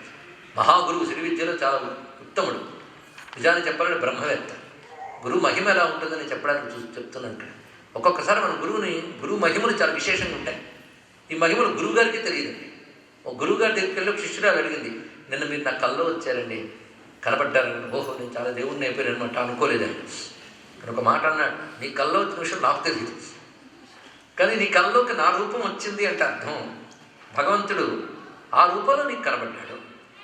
మహాగురువు శ్రీ విద్యలో చాలా ఉత్తముడు, నిజాన్ని చెప్పాలంటే బ్రహ్మవేత్త. గురువు మహిమ ఎలా ఉంటుందని చెప్పడానికి చెప్తున్నాను ఇక్కడ. ఒక్కొక్కసారి మన గురువు మహిమలు చాలా విశేషంగా ఉంటాయి. ఈ మహిమలు గురువుగారికి తెలియదండి. ఒక గురువుగారి దగ్గరికి వెళ్ళి ఒక శిష్యురాలు అడిగింది, నిన్న మీరు నా కల్లో వచ్చారండి, కనబడ్డారండి. ఓహో, నేను చాలా దేవుణ్ణి అయిపోయాను అనమాట, అనుకోలేదండి. కానీ ఒక మాట అన్నాడు, నీ కల్లో వచ్చిన విషయం నాకు తెలియదు, కానీ నీ కల్లోకి నా రూపం వచ్చింది అంటే అర్థం భగవంతుడు ఆ రూపంలో నీకు కనబడ్డాడు,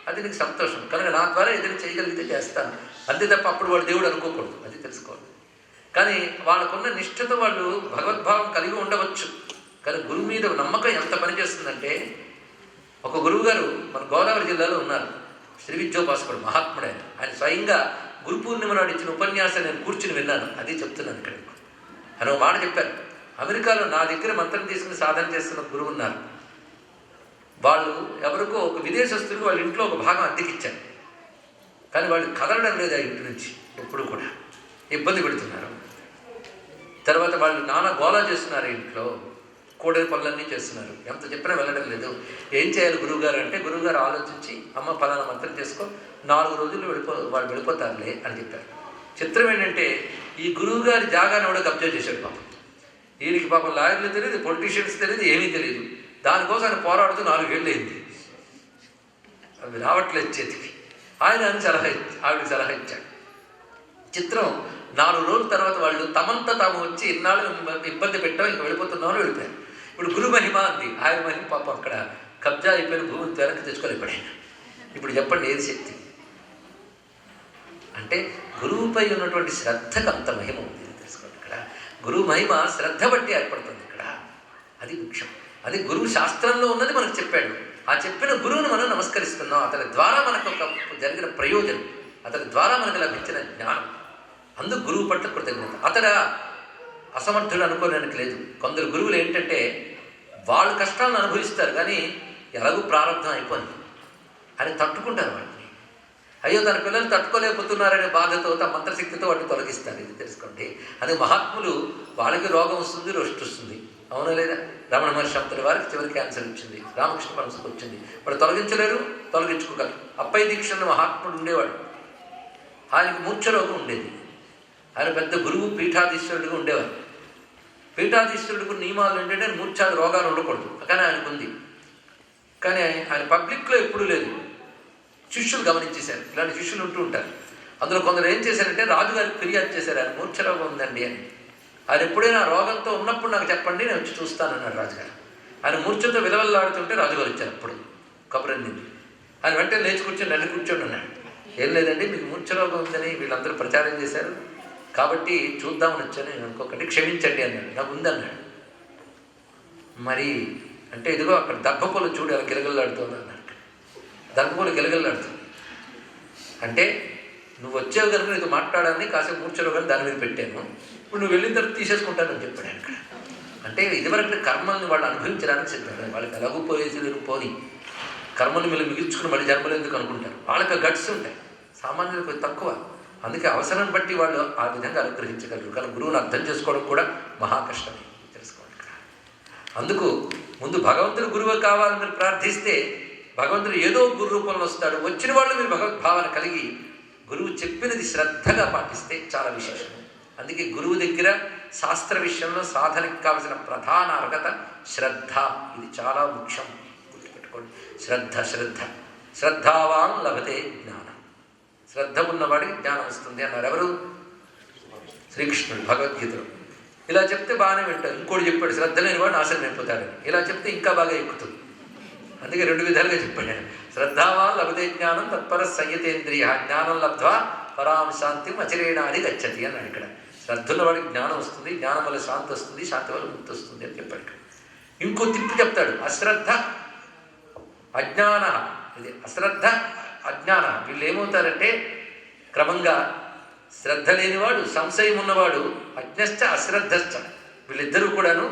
అది నీకు సంతోషం. కనుక నా ద్వారా ఏదైనా చేయగలిగితే చేస్తాను, అంతే తప్ప అప్పుడు వాడు దేవుడు అనుకోకూడదు, అది తెలుసుకోవాలి. కానీ వాళ్ళకున్న నిష్ఠతో వాళ్ళు భగవద్భావం కలిగి ఉండవచ్చు. కానీ గురువు మీద నమ్మకం ఎంత పనిచేస్తుందంటే, ఒక గురువుగారు మన గోదావరి జిల్లాలో ఉన్నారు, శ్రీ విద్యోపాసకుడు, మహాత్ముడు. ఆయన స్వయంగా గురు పూర్ణిమ నాడు ఇచ్చిన ఉపన్యాసం నేను కూర్చుని విన్నాను, అది చెప్తున్నాను ఇక్కడ. అని ఒక మాట చెప్పారు, అమెరికాలో నా దగ్గర మంత్రం తీసుకుని సాధన చేస్తున్న గురువు ఉన్నారు. వాళ్ళు ఎవరికో ఒక విదేశస్తులకు వాళ్ళ ఇంట్లో ఒక భాగం అద్దెకిచ్చారు. కానీ వాళ్ళు కదలడం లేదు ఆ ఇంటి నుంచి, ఎప్పుడు కూడా ఇబ్బంది పెడుతున్నారు. తర్వాత వాళ్ళు నానా గోలా చేస్తున్నారు, ఇంట్లో కూడలి పనులన్నీ చేస్తున్నారు, ఎంత చెప్పినా వెళ్ళడం లేదు. ఏం చేయాలి గురువుగారు అంటే, గురువుగారు ఆలోచించి, అమ్మ ఫలానా మంత్రం చేసుకో, 4 రోజుల్లో వాళ్ళు వెళ్ళిపోతారులే అని చెప్పారు. చిత్రం ఏంటంటే, ఈ గురువుగారి జాగాను కూడా కబ్జా చేశాడు పాపం. వీరికి పాపం లాయర్లు తెలియదు, పొలిటీషియన్స్ తెలియదు, ఏమీ తెలియదు. దానికోసం ఆయన పోరాడుతూ 4 ఏళ్ళు అయింది, అవి రావట్లేదు చేతికి. ఆయన ఆవిడకి సలహా ఇచ్చాడు. చిత్రం, 4 రోజుల తర్వాత వాళ్ళు తమంతా తాము వచ్చి ఇన్నాళ్ళు ఇబ్బంది పెట్టాం, ఇంక వెళ్ళిపోతున్నామని వెళ్ళిపోయారు. ఇప్పుడు గురు మహిమ అంది, ఆయన మహిమ పాపం అక్కడ కబ్జా అయిపోయిన భూమిని వెనక్కి తెచ్చుకోలేకపోయాడు. ఇప్పుడు చెప్పండి ఏది శక్తి అంటే? గురువుపై ఉన్నటువంటి శ్రద్ధకు అంత మహిమ ఉంది, తెలుసుకోండి. ఇక్కడ గురువు మహిమ శ్రద్ధ బట్టి ఏర్పడుతుంది ఇక్కడ, అది ముఖ్యం. అది గురువు శాస్త్రంలో ఉన్నది మనకు చెప్పాడు. ఆ చెప్పిన గురువును మనం నమస్కరిస్తున్నాం. అతని ద్వారా మనకు ఒక జరిగిన ప్రయోజనం, అతని ద్వారా మనకు లభించిన జ్ఞానం, అందుకు గురువు పట్ల కృతజ్ఞత. అతడు అసమర్థుడు అనుకోవడానికి లేదు. కొందరు గురువులు ఏంటంటే, వాళ్ళు కష్టాలను అనుభవిస్తారు, కానీ ఎలాగూ ప్రారంభం అయిపోయింది అని తట్టుకుంటారు వాటిని. అయ్యో తన పిల్లలు తట్టుకోలేకపోతున్నారనే బాధతో తమ మంత్రశక్తితో వాటిని తొలగిస్తారు, ఇది తెలుసుకోండి. అది మహాత్ములు, వాళ్ళకి రోగం వస్తుంది, రోస్ట్ వస్తుంది, అవునా లేదా? రమణ మహర్షి అంతటి వారికి చివరి క్యాన్సర్ వచ్చింది, రామకృష్ణ పరమహంసకు వచ్చింది. వాడు తొలగించలేరు, తొలగించుకోగలరు. అప్పై దీక్షణ మహాత్ముడు ఉండేవాడు, ఆయనకు మూర్ఛ రోగం ఉండేది. ఆయన పెద్ద గురువు, పీఠాధీశ్వరుడిగా ఉండేవారు. పీఠాధీశ్వరుడికి నియమాలు ఏంటంటే మూర్ఛాది రోగాలు ఉండకూడదు, కానీ ఆయనకు ఉంది. కానీ ఆయన పబ్లిక్లో ఎప్పుడూ లేదు. శిష్యులు గమనించేశారు, ఇలాంటి శిష్యులు ఉంటూ ఉంటారు. అందులో కొందరు ఏం చేశారంటే, రాజుగారికి ఫిర్యాదు చేశారు, ఆయన మూర్ఛ రోగం ఉందండి అని. ఆయన ఎప్పుడైనా రోగంతో ఉన్నప్పుడు నాకు చెప్పండి, నేను వచ్చి చూస్తానన్నాడు రాజుగారు. ఆయన మూర్ఛతో విలవల్లాడుతుంటే రాజుగారు వచ్చారు. అప్పుడు కబురందింది. ఆయన వెంటనే లేచి కూర్చొని నన్ను కూర్చోండి అన్నాడు. ఏం లేదండి, మీకు మూర్ఛ రోగం ఉందని వీళ్ళందరూ ప్రచారం చేశారు, కాబట్టి చూద్దామని వచ్చాను, నేను అనుకోకండి, క్షమించండి అన్నాడు. నాకు ఉందన్నాడు. మరి అంటే ఇదిగో అక్కడ దర్భపూలు చూడు ఎలా గిలగల్లాడుతుంది అన్నాడు. దర్భపూలు గిలగల్లాడుతుంది అంటే, నువ్వు వచ్చావు కనుక నీతో మాట్లాడాలని కాసేపు మూర్ఛ రోగాన్ని దాని మీద పెట్టాను, ఇప్పుడు నువ్వు వెళ్ళిన తర్వాత తీసేసుకుంటానని చెప్పాడు అక్కడ. అంటే ఇదివరకు కర్మల్ని వాళ్ళు అనుభవించడానికి సిద్ధంగా, వాళ్ళకి ఎలాగూ పోయేసి పోని కర్మల్ని వీళ్ళు మిగిల్చుకుని మళ్ళీ జన్మలు ఎందుకు అనుకుంటారు. వాళ్ళకి గట్స్ ఉంటాయి, సామాన్యులకు తక్కువ. అందుకే అవసరం బట్టి వాళ్ళు ఆ విధంగా అనుగ్రహించగలరు. కానీ గురువుని అర్థం చేసుకోవడం కూడా మహా కష్టమే, తెలుసుకోవాలి. అందుకు ముందు భగవంతుడు గురువు కావాలని మీరు ప్రార్థిస్తే, భగవంతుడు ఏదో గురు రూపంలో వస్తాడు. వచ్చిన వాళ్ళు మీరు భగవద్భావన కలిగి గురువు చెప్పినది శ్రద్ధగా పాటిస్తే చాలా విశేషం. అందుకే గురువు దగ్గర శాస్త్ర విషయంలో సాధనకి కావలసిన ప్రధాన అర్హత శ్రద్ధ. ఇది చాలా ముఖ్యం, గుర్తుపెట్టుకోండి. శ్రద్ధ శ్రద్ధావాన్ లభతే జ్ఞానం. శ్రద్ధ ఉన్నవాడికి జ్ఞానం వస్తుంది అన్నారు ఎవరు? శ్రీకృష్ణుడు భగవద్గీతలో. ఇలా చెప్తే బాగానే వింటారు. ఇంకోటి చెప్పాడు, శ్రద్ధ లేని వాడు నాశనం అయిపోతాడని. ఇలా చెప్తే ఇంకా బాగా ఎక్కుతుంది. అందుకే 2 విధాలుగా చెప్పాడు ఆయన. శ్రద్ధావాన్ లభతే జ్ఞానం తత్పర సంయతేంద్రియ. జ్ఞానం లబ్ధ్వా పరాం శాంతి అచిరేణాది గచ్చతి అన్నాడు ఇక్కడ. శ్రద్ధ ఉన్నవాడికి జ్ఞానం వస్తుంది, జ్ఞానం వల్ల శాంతి వస్తుంది, శాంతి వల్ల ముక్తి వస్తుంది అని చెప్పాడు ఇక్కడ. ఇంకో తిప్పి చెప్తాడు, అశ్రద్ధ అజ్ఞాన, ఇది అశ్రద్ధ అజ్ఞాన, వీళ్ళు ఏమవుతారంటే క్రమంగా శ్రద్ధ లేనివాడు, సంశయం ఉన్నవాడు, అజ్ఞశ్చ అశ్రద్ధశ్చ, వీళ్ళిద్దరూ కూడాను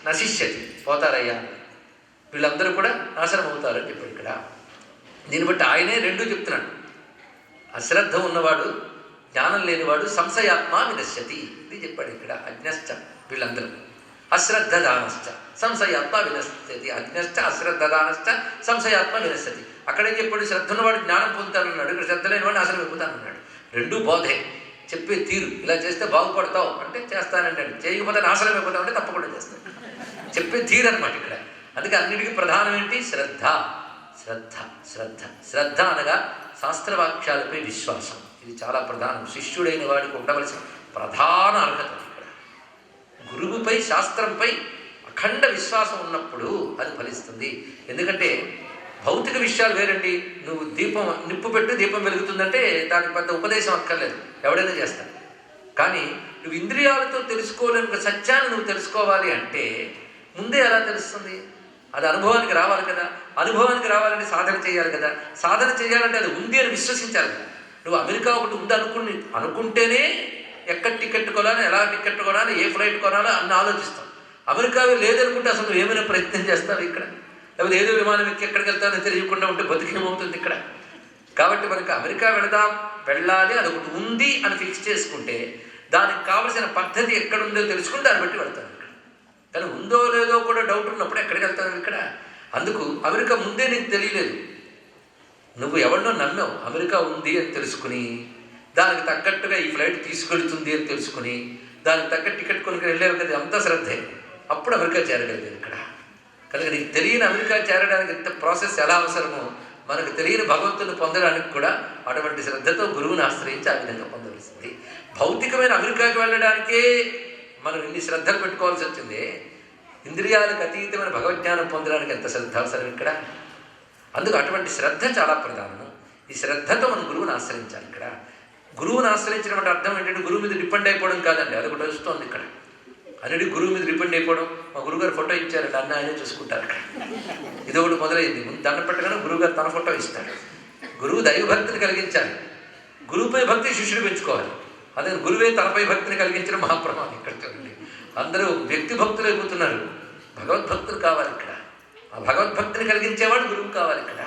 నశిష్యతి, పోతారయ్యా, వీళ్ళందరూ కూడా నాశనం అవుతారని చెప్పాడు ఇక్కడ. దీన్ని బట్టి ఆయనే రెండూ చెప్తున్నాడు. అశ్రద్ధ ఉన్నవాడు, జ్ఞానం లేనివాడు, సంశయాత్మ వినశ్యతి, ఇది చెప్పాడు ఇక్కడ. అజ్ఞశ్చ వీళ్ళందరూ, అశ్రద్ధదానశ్చ సంశయాత్మ వినశ్యతి, అజ్ఞశ్చ అశ్రద్ధదానశ్చ సంశయాత్మ వినశ్యతి. అక్కడేం చెప్పాడు, శ్రద్ధ ఉన్నవాడు జ్ఞానం పొందుతానన్నాడు, ఇక్కడ శ్రద్ధ లేనివాడు నాశనం అయిపోతానన్నాడు. రెండూ బోధే, చెప్పే తీరు. ఇలా చేస్తే బాగుపడతావు అంటే చేస్తానంటాడు, చేయకపోతే నాశనం అయిపోతావు అంటే తప్పకుండా చేస్తాడు. చెప్పే తీరు అనమాట ఇక్కడ. అందుకే అన్నిటికీ ప్రధానం ఏంటి, శ్రద్ధ. శ్రద్ధ శ్రద్ధ శ్రద్ధ అనగా శాస్త్రవాక్యాలపై విశ్వాసం, ఇది చాలా ప్రధానం. శిష్యుడైన వాడికి ఉండవలసిన ప్రధాన అర్హత ఇక్కడ. గురువుపై, శాస్త్రంపై అఖండ విశ్వాసం ఉన్నప్పుడు అది ఫలిస్తుంది. ఎందుకంటే భౌతిక విషయాలు వేరండి. నువ్వు దీపం నిప్పు పెట్టు, దీపం వెలుగుతుందంటే దానికి పెద్ద ఉపదేశం అక్కర్లేదు, ఎవడైనా చేస్తాడు. కానీ నువ్వు ఇంద్రియాలతో తెలుసుకోలేని సత్యాన్ని నువ్వు తెలుసుకోవాలి అంటే ముందే ఎలా తెలుస్తుంది? అది అనుభవానికి రావాలి కదా. అనుభవానికి రావాలంటే సాధన చేయాలి కదా. సాధన చేయాలంటే అది ఉంది అని విశ్వసించాలి కదా. నువ్వు అమెరికా ఒకటి ఉంది అనుకుంటేనే ఎక్కడ టికెట్ కొనాలి, ఎలా టికెట్ కొనాలి, ఏ ఫ్లైట్ కొనాలో అన్ని ఆలోచిస్తాం. అమెరికా లేదనుకుంటే అసలు నువ్వు ఏమైనా ప్రయత్నం చేస్తావు ఇక్కడ? లేకపోతే ఏదో విమానం ఎక్కి ఎక్కడికి వెళ్తానో తెలియకుండా ఉంటే బతికేమవుతుంది ఇక్కడ. కాబట్టి మనకి అమెరికా వెళ్ళాలి, అది ఒకటి ఉంది అని ఫిక్స్ చేసుకుంటే దానికి కావలసిన పద్ధతి ఎక్కడుందో తెలుసుకుని దాన్ని బట్టి వెళ్తాను ఇక్కడ. కానీ ఉందో లేదో కూడా డౌట్ ఉన్నప్పుడు ఎక్కడికి వెళ్తాను ఇక్కడ? అందుకు అమెరికా ముందే నీకు తెలియలేదు, నువ్వు ఎవరినో నమ్మావు. అమెరికా ఉంది అని తెలుసుకుని దానికి తగ్గట్టుగా ఈ ఫ్లైట్ తీసుకెళ్తుంది అని తెలుసుకుని దానికి తగ్గ టికెట్ కొనుక్కొని వెళ్ళావు కదా, అంత శ్రద్ధే. అప్పుడు అమెరికా చేరగలిగారు ఇక్కడ. కనుక నీకు తెలియని అమెరికా చేరడానికి ఎంత ప్రాసెస్ ఎలా అవసరమో మనకు తెలియని భగవంతుని పొందడానికి కూడా అటువంటి శ్రద్ధతో గురువుని ఆశ్రయించి ఆ విధంగా పొందవలసింది. భౌతికమైన అమెరికాకి వెళ్ళడానికే మనం ఇన్ని శ్రద్ధలు పెట్టుకోవాల్సి వచ్చింది. ఇంద్రియాలకు అతీతమైన భగవజ్ఞానం పొందడానికి ఎంత శ్రద్ధ అవసరం ఇక్కడ. అందుకు అటువంటి శ్రద్ధ చాలా ప్రధానము. ఈ శ్రద్ధతో మనం గురువుని ఆశ్రయించాలి ఇక్కడ. గురువుని ఆశ్రయించినటువంటి అర్థం ఏంటంటే గురువు మీద డిపెండ్ అయిపోవడం కాదండి, అది ఒకటి వస్తుంది ఇక్కడ. అన్నిటి గురువు మీద డిపెండ్ అయిపోవడం. మా గురువుగారు ఫోటో ఇచ్చారండి, అన్న ఆయనే చూసుకుంటారు ఇక్కడ. ఇది ఒకటి మొదలైంది. ముందు దండ పెట్టగానే గురువుగారు తన ఫోటో ఇస్తాడు. గురువు దైవభక్తిని కలిగించాలి, గురువుపై భక్తి శిష్యుడు పెంచుకోవాలి. అదే గురువే తనపై భక్తిని కలిగించడం మహాప్రమాదం. ఇక్కడ చూడండి, అందరూ వ్యక్తి భక్తులు అయిపోతున్నారు, భగవద్భక్తులు కావాలి ఇక్కడ. ఆ భగవద్భక్తిని కలిగించేవాడు గురువు కావాలి ఇక్కడ.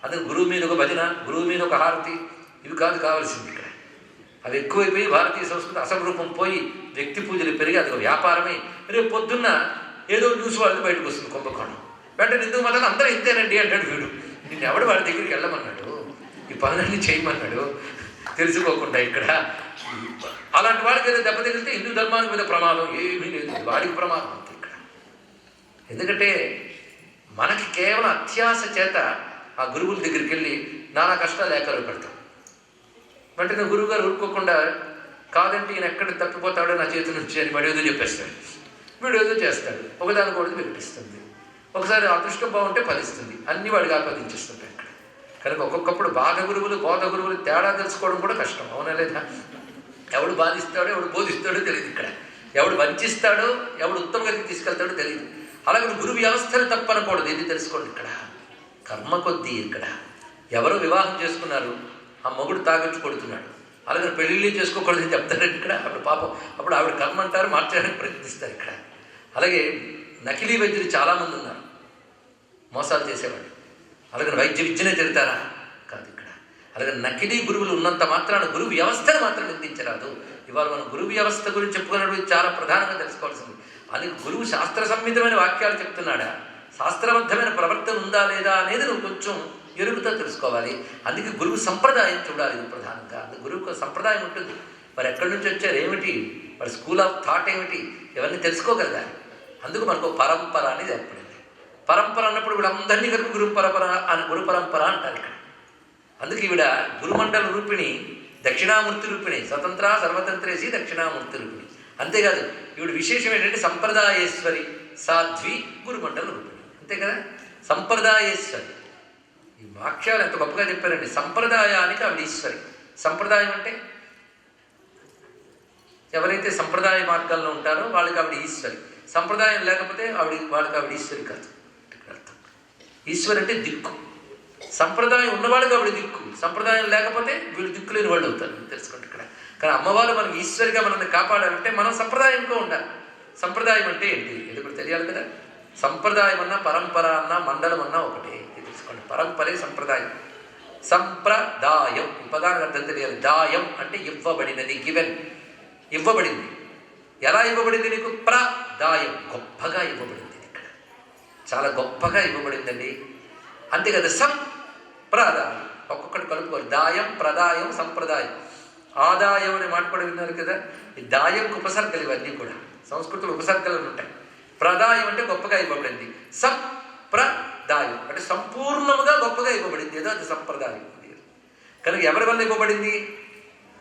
అదే గురువు మీద ఒక భజన, గురువు మీద ఒక హారతి, ఇవి కాదు కావాల్సింది ఇక్కడ. అవి ఎక్కువైపోయి భారతీయ సంస్కృతి అసలు రూపం పోయి వ్యక్తి పూజలు పెరిగి అది ఒక వ్యాపారమే. రేపు పొద్దున్న ఏదో న్యూస్ వాళ్ళది బయటకు వస్తుంది కుంభకోణం, వెంటనే ఎందుకు మళ్ళీ అందరూ ఇంతేనండి అంటాడు వీడు. నిన్ను ఎవడు వాడి దగ్గరికి వెళ్ళమన్నాడు, ఈ పనులన్నీ చేయమన్నాడు తెలుసుకోకుండా ఇక్కడ. అలాంటి వాడికి ఏదో దెబ్బ తగిలితే హిందూ ధర్మానికి మీద ప్రమాదం ఏమీ లేదు, వాడికి ప్రమాదం అంతే ఇక్కడ. ఎందుకంటే మనకి కేవలం అత్యాశ చేత ఆ గురువుల దగ్గరికి వెళ్ళి నానా కష్టాలు ఏకాలు పెడతాం. వెంటనే గురువుగారు ఊరుకోకుండా కాదంటే ఈయన ఎక్కడ తప్పిపోతాడో నా చేతి నుంచి అని వాడు ఏదో చెప్పేస్తాడు, వీడు ఏదో చేస్తాడు, ఒకదాని కూడా వినిపిస్తుంది. ఒకసారి అదృష్టం బాగుంటే ఫలిస్తుంది, అన్ని వాడికి ఆపాదించేస్తుంది ఇక్కడ. కనుక ఒక్కొక్కప్పుడు బాధ గురువులు బోధ గురువులు తేడా తెలుసుకోవడం కూడా కష్టం, అవునా లేదా? ఎవడు బాధిస్తాడో ఎవడు బోధిస్తాడో తెలియదు ఇక్కడ, ఎవడు వంచిస్తాడో ఎవడు ఉత్తమ గతికి తీసుకెళ్తాడో తెలియదు. అలాగే గురు వ్యవస్థలు తప్పనకూడదు, ఇది తెలుసుకోండి ఇక్కడ. కర్మ కొద్దీ ఇక్కడ ఎవరు వివాహం చేసుకున్నారు, ఆ మొగుడు తాగొచ్చి కొడుతున్నాడు, అలాగే పెళ్ళిళ్ళు చేసుకోకూడదని చెప్తారండి ఇక్కడ. అప్పుడు పాపం అప్పుడు ఆవిడ కర్మ అంటారు, మార్చడానికి ప్రయత్నిస్తారు ఇక్కడ. అలాగే నకిలీ వైద్యులు చాలామంది ఉన్నారు, మోసాలు చేసేవాళ్ళు. అలాగే వైద్య విద్యనే తిడతారా? కాదు ఇక్కడ. అలాగే నకిలీ గురువులు ఉన్నంత మాత్రాన గురు వ్యవస్థను మాత్రం నిందించరాదు. ఇవాళ మనం గురు వ్యవస్థ గురించి చెప్పుకున్నప్పుడు చాలా ప్రధానంగా తెలుసుకోవాల్సింది. అది గురువు శాస్త్ర సంహితమైన వాక్యాలు చెప్తున్నాడా, శాస్త్రబద్ధమైన ప్రవర్తన ఉందా లేదా అనేది నువ్వు కొంచెం ఎరుగుతో తెలుసుకోవాలి. అందుకే గురువు సంప్రదాయం చూడాలి, ఇది ప్రధానంగా. అందుకు గురువుకు సంప్రదాయం ఉంటుంది, మరి ఎక్కడి నుంచి వచ్చారు, ఏమిటి మరి స్కూల్ ఆఫ్ థాట్ ఏమిటి, ఇవన్నీ తెలుసుకోగలగాలి. అందుకు మనకు పరంపర అనేది ఏర్పడింది. పరంపర అన్నప్పుడు వీళ్ళందరినీ కలిపి గురు పరంపర అని గురు పరంపర అంటారు ఇక్కడ. అందుకే ఈవిడ గురుమండల రూపిణి, దక్షిణామూర్తి రూపిణి, స్వతంత్ర సర్వతంత్రేసి దక్షిణామూర్తి రూపిణి. అంతేకాదు ఈవిడ విశేషం ఏంటంటే సంప్రదాయేశ్వరి, సాధ్వి, గురుమండల రూపిణి. అంతే కదా, సంప్రదాయేశ్వరి. ఈ వాక్యాలు ఎంత గొప్పగా చెప్పారండి. సంప్రదాయానికి ఆవిడ ఈశ్వరి. సంప్రదాయం అంటే ఎవరైతే సంప్రదాయ మార్గాల్లో ఉంటారో వాళ్ళకి ఆవిడ ఈశ్వరి. సంప్రదాయం లేకపోతే వాళ్ళకి ఆవిడ ఈశ్వరి కాదు. అర్థం ఈశ్వరి అంటే దిక్కు. సంప్రదాయం ఉన్నవాళ్ళకి ఆవిడ దిక్కు, సంప్రదాయం లేకపోతే వీళ్ళు దిక్కు లేని వాళ్ళు అవుతారు. తెలుసుకోండి ఇక్కడ. కానీ అమ్మవారు మనకి ఈశ్వరిగా మనల్ని కాపాడాలంటే మనం సంప్రదాయంగా ఉండాలి. సంప్రదాయం అంటే ఏంటి ఇది కూడా తెలియాలి కదా. సంప్రదాయం అన్నా పరంపర అన్నా మండలం అన్నా ఒకటే. తెలుసుకోండి, పరంపరే సంప్రదాయం. సంప్రదాయం ఈ పదానికి అర్థం తెలియాలి. దాయం అంటే ఇవ్వబడినది, గివెన్, ఇవ్వబడింది. ఎలా ఇవ్వబడింది నీకు? ప్రదాయం, గొప్పగా ఇవ్వబడింది. ఇక్కడ చాలా గొప్పగా ఇవ్వబడిందండి. అంతే కదా. సంప్రదాయం ఒక్కొక్కటి కలుపుకోవాలి. దాయం, ప్రదాయం, సంప్రదాయం. ఆదాయం అనే మాట కూడా విన్నారు కదా. ఈ దాయంకు ఉపసర్గలు ఇవన్నీ కూడా సంస్కృతిలో ఉపసర్గలు ఉంటాయి. ప్రదాయం అంటే గొప్పగా ఇవ్వబడింది. సంప్రదాయం అంటే సంపూర్ణముగా గొప్పగా ఇవ్వబడింది. ఏదో అది సంప్రదాయం. కనుక ఎవరి వల్ల ఇవ్వబడింది?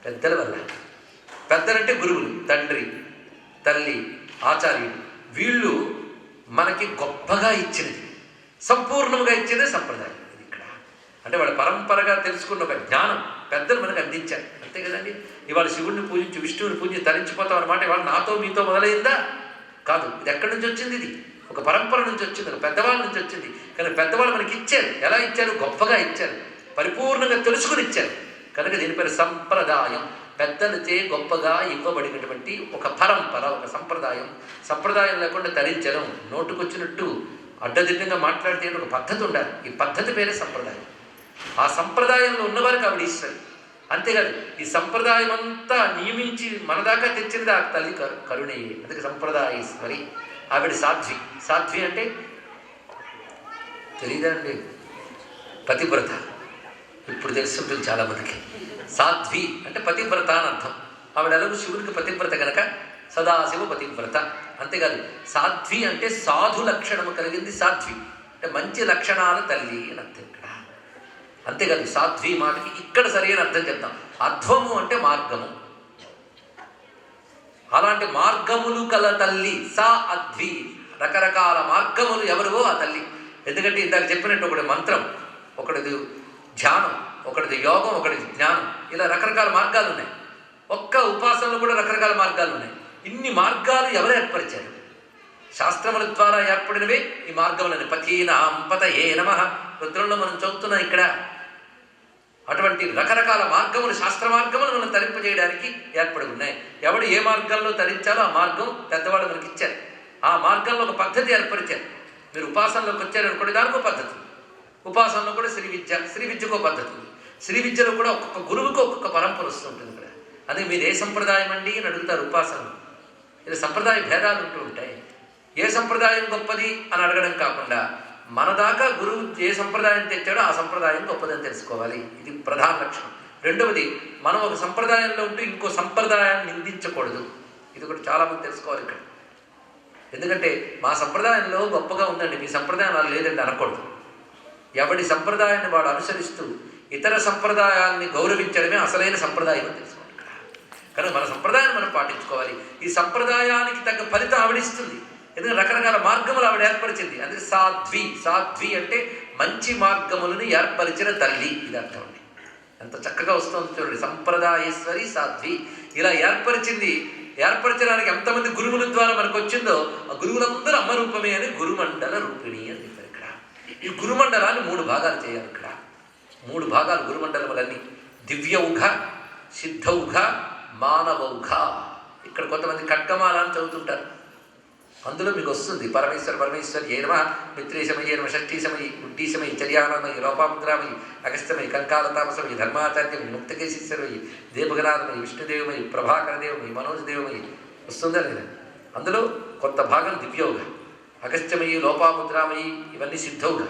పెద్దల వల్ల. పెద్దలంటే గురువులు, తండ్రి, తల్లి, ఆచార్యులు. వీళ్ళు మనకి గొప్పగా ఇచ్చినది, సంపూర్ణంగా ఇచ్చేదే సంప్రదాయం. ఇది ఇక్కడ అంటే వాళ్ళ పరంపరగా తెలుసుకున్న ఒక జ్ఞానం పెద్దలు మనకు అందించారు. అంతే కదండి. ఇవాళ శివుడిని పూజించి విష్ణువుని పూజించి తరించిపోతాం అన్నమాట. ఇవాళ నాతో మీతో మొదలైందా? కాదు. ఇది ఎక్కడి నుంచి వచ్చింది? ఇది ఒక పరంపర నుంచి వచ్చింది, ఒక పెద్దవాళ్ళ నుంచి వచ్చింది. కానీ పెద్దవాళ్ళు మనకి ఇచ్చారు. ఎలా ఇచ్చారు? గొప్పగా ఇచ్చారు, పరిపూర్ణంగా తెలుసుకుని ఇచ్చారు. కనుక దీని పేరు సంప్రదాయం. పెద్దలచే గొప్పగా ఇవ్వబడినటువంటి ఒక పరంపర, ఒక సంప్రదాయం. సంప్రదాయం లేకుండా తరించడం, నోటుకొచ్చినట్టు అడ్డదిడ్డంగా మాట్లాడితే ఒక పద్ధతి ఉండాలి. ఈ పద్ధతి పేరే సంప్రదాయం. ఆ సంప్రదాయంలో ఉన్నవారికి ఆవిడ ఈశ్వరి. అంతేకాదు, ఈ సంప్రదాయం అంతా నియమించి మన దాకా తెచ్చినది ఆ తల్లి కరుణయ్యే. అందుకే సంప్రదాయేశ్వరి. ఆవిడ సాధ్వి. సాధ్వి అంటే తెలీదా అండి? పతివ్రత. ఇప్పుడు తెలుసుంటుంది చాలామందికి. సాధ్వి అంటే పతివ్రత అని అర్థం. ఆవిడ ఎలాగో శివుడికి పతివ్రత కనుక సదాశివ పతివ్రత. అంతేకాదు, సాధ్వి అంటే సాధు లక్షణము కలిగింది. సాధ్వి అంటే మంచి లక్షణాల తల్లి అని అర్థం ఇక్కడ. అంతేకాదు, సాధ్వి మాటకి ఇక్కడ సరైన అర్థం చెప్తాం. అధ్వము అంటే మార్గము. అలాంటి మార్గములు కల తల్లి సా అధ్వి. రకరకాల మార్గములు ఎవరివో ఆ తల్లి. ఎందుకంటే ఇందాక చెప్పినట్టు ఒకటి మంత్రం, ఒకటిది ధ్యానం, ఒకటిది యోగం, ఒకటిది జ్ఞానం. ఇలా రకరకాల మార్గాలు ఉన్నాయి. ఒక్క ఉపాసనలో కూడా రకరకాల మార్గాలు ఉన్నాయి. ఇన్ని మార్గాలు ఎవరు ఏర్పరిచారు? శాస్త్రముల ద్వారా ఏర్పడినవే ఈ మార్గములని. పతీనాం పతయే నమః రుద్రంలో మనం చదువుతున్నాం ఇక్కడ. అటువంటి రకరకాల మార్గములు, శాస్త్ర మార్గములు మనం తరింపజేయడానికి ఏర్పడి ఉన్నాయి. ఎవడు ఏ మార్గంలో తరించాలో ఆ మార్గం పెద్దవాళ్ళు మనకి ఇచ్చారు. ఆ మార్గంలో ఒక పద్ధతి ఏర్పరిచారు. మీరు ఉపాసనలోకి వచ్చారనుకోండి, దానికో పద్ధతి. ఉపాసనలో కూడా శ్రీ విద్య, శ్రీ విద్యకో పద్ధతి. శ్రీ విద్యలో కూడా ఒక్కొక్క గురువుకి ఒక్కొక్క పరంపర వస్తుంటుంది ఇక్కడ. అదే మీరు ఏ సంప్రదాయం అండి అని అడుగుతారు ఉపాసనలు. ఇలా సంప్రదాయ భేదాలు ఉంటూ ఉంటాయి. ఏ సంప్రదాయం గొప్పది అని అడగడం కాకుండా మన దాకా గురువు ఏ సంప్రదాయం తెచ్చాడో ఆ సంప్రదాయం గొప్పదని తెలుసుకోవాలి. ఇది ప్రధాన లక్షణం. రెండవది, మనం ఒక సంప్రదాయంలో ఉంటూ ఇంకో సంప్రదాయాన్ని నిందించకూడదు. ఇది కూడా చాలామంది తెలుసుకోవాలి ఇక్కడ. ఎందుకంటే మా సంప్రదాయంలో గొప్పగా ఉందండి, మీ సంప్రదాయం అలా లేదండి అనకూడదు. ఎవడి సంప్రదాయాన్ని వాడు అనుసరిస్తూ ఇతర సంప్రదాయాన్ని గౌరవించడమే అసలైన సంప్రదాయం అని తెలుసుకోండి. కనుక మన సంప్రదాయాన్ని మనం పాటించుకోవాలి. ఈ సంప్రదాయానికి తగ్గ ఫలితం ఆవిడిస్తుంది. ఎందుకంటే రకరకాల మార్గములు ఆవిడ ఏర్పరిచింది. అందుకే సాధ్వి. సాధ్వి అంటే మంచి మార్గములను ఏర్పరిచిన తల్లి. ఇది అర్థం అండి. ఎంత చక్కగా వస్తుంది చూడండి. సంప్రదాయేశ్వరి సాధ్వి. ఇలా ఏర్పరిచింది. ఏర్పరచడానికి ఎంతమంది గురువుల ద్వారా మనకు వచ్చిందో ఆ గురువులందరూ అమ్మ రూపమే అని గురుమండల రూపిణి అని చెప్పారు ఇక్కడ. ఈ గురుమండలాన్ని 3 భాగాలు చేయాలి ఇక్కడ. 3 భాగాలు గురుమండలములన్నీ. దివ్యౌఘ, సిద్ధౌఘ, మానవౌఘ. ఇక్కడ కొంతమంది ఖడ్గమాల అని చదువుతుంటారు. అందులో మీకు వస్తుంది పరమేశ్వర పరమేశ్వరి ఏ నమః, మిత్రేశమయ్యే నమ, షష్ఠీశమయి, ఉడ్డీశమయి, చర్యానమయి, లోపాముద్రామయి, అగస్త్యమయి, కంకాలతామసమయి, ధర్మాచార్యమయి, ముక్తకేశీశ్వరమయి, దేవగనాథమయి, విష్ణుదేవమయి, ప్రభాకరదేవమయి, మనోజదేవమయి వస్తుందా లేదా? అందులో కొంత భాగం దివ్యౌఘ, అగస్త్యమయి, లోపాముద్రామయి, ఇవన్నీ సిద్ధౌఘ.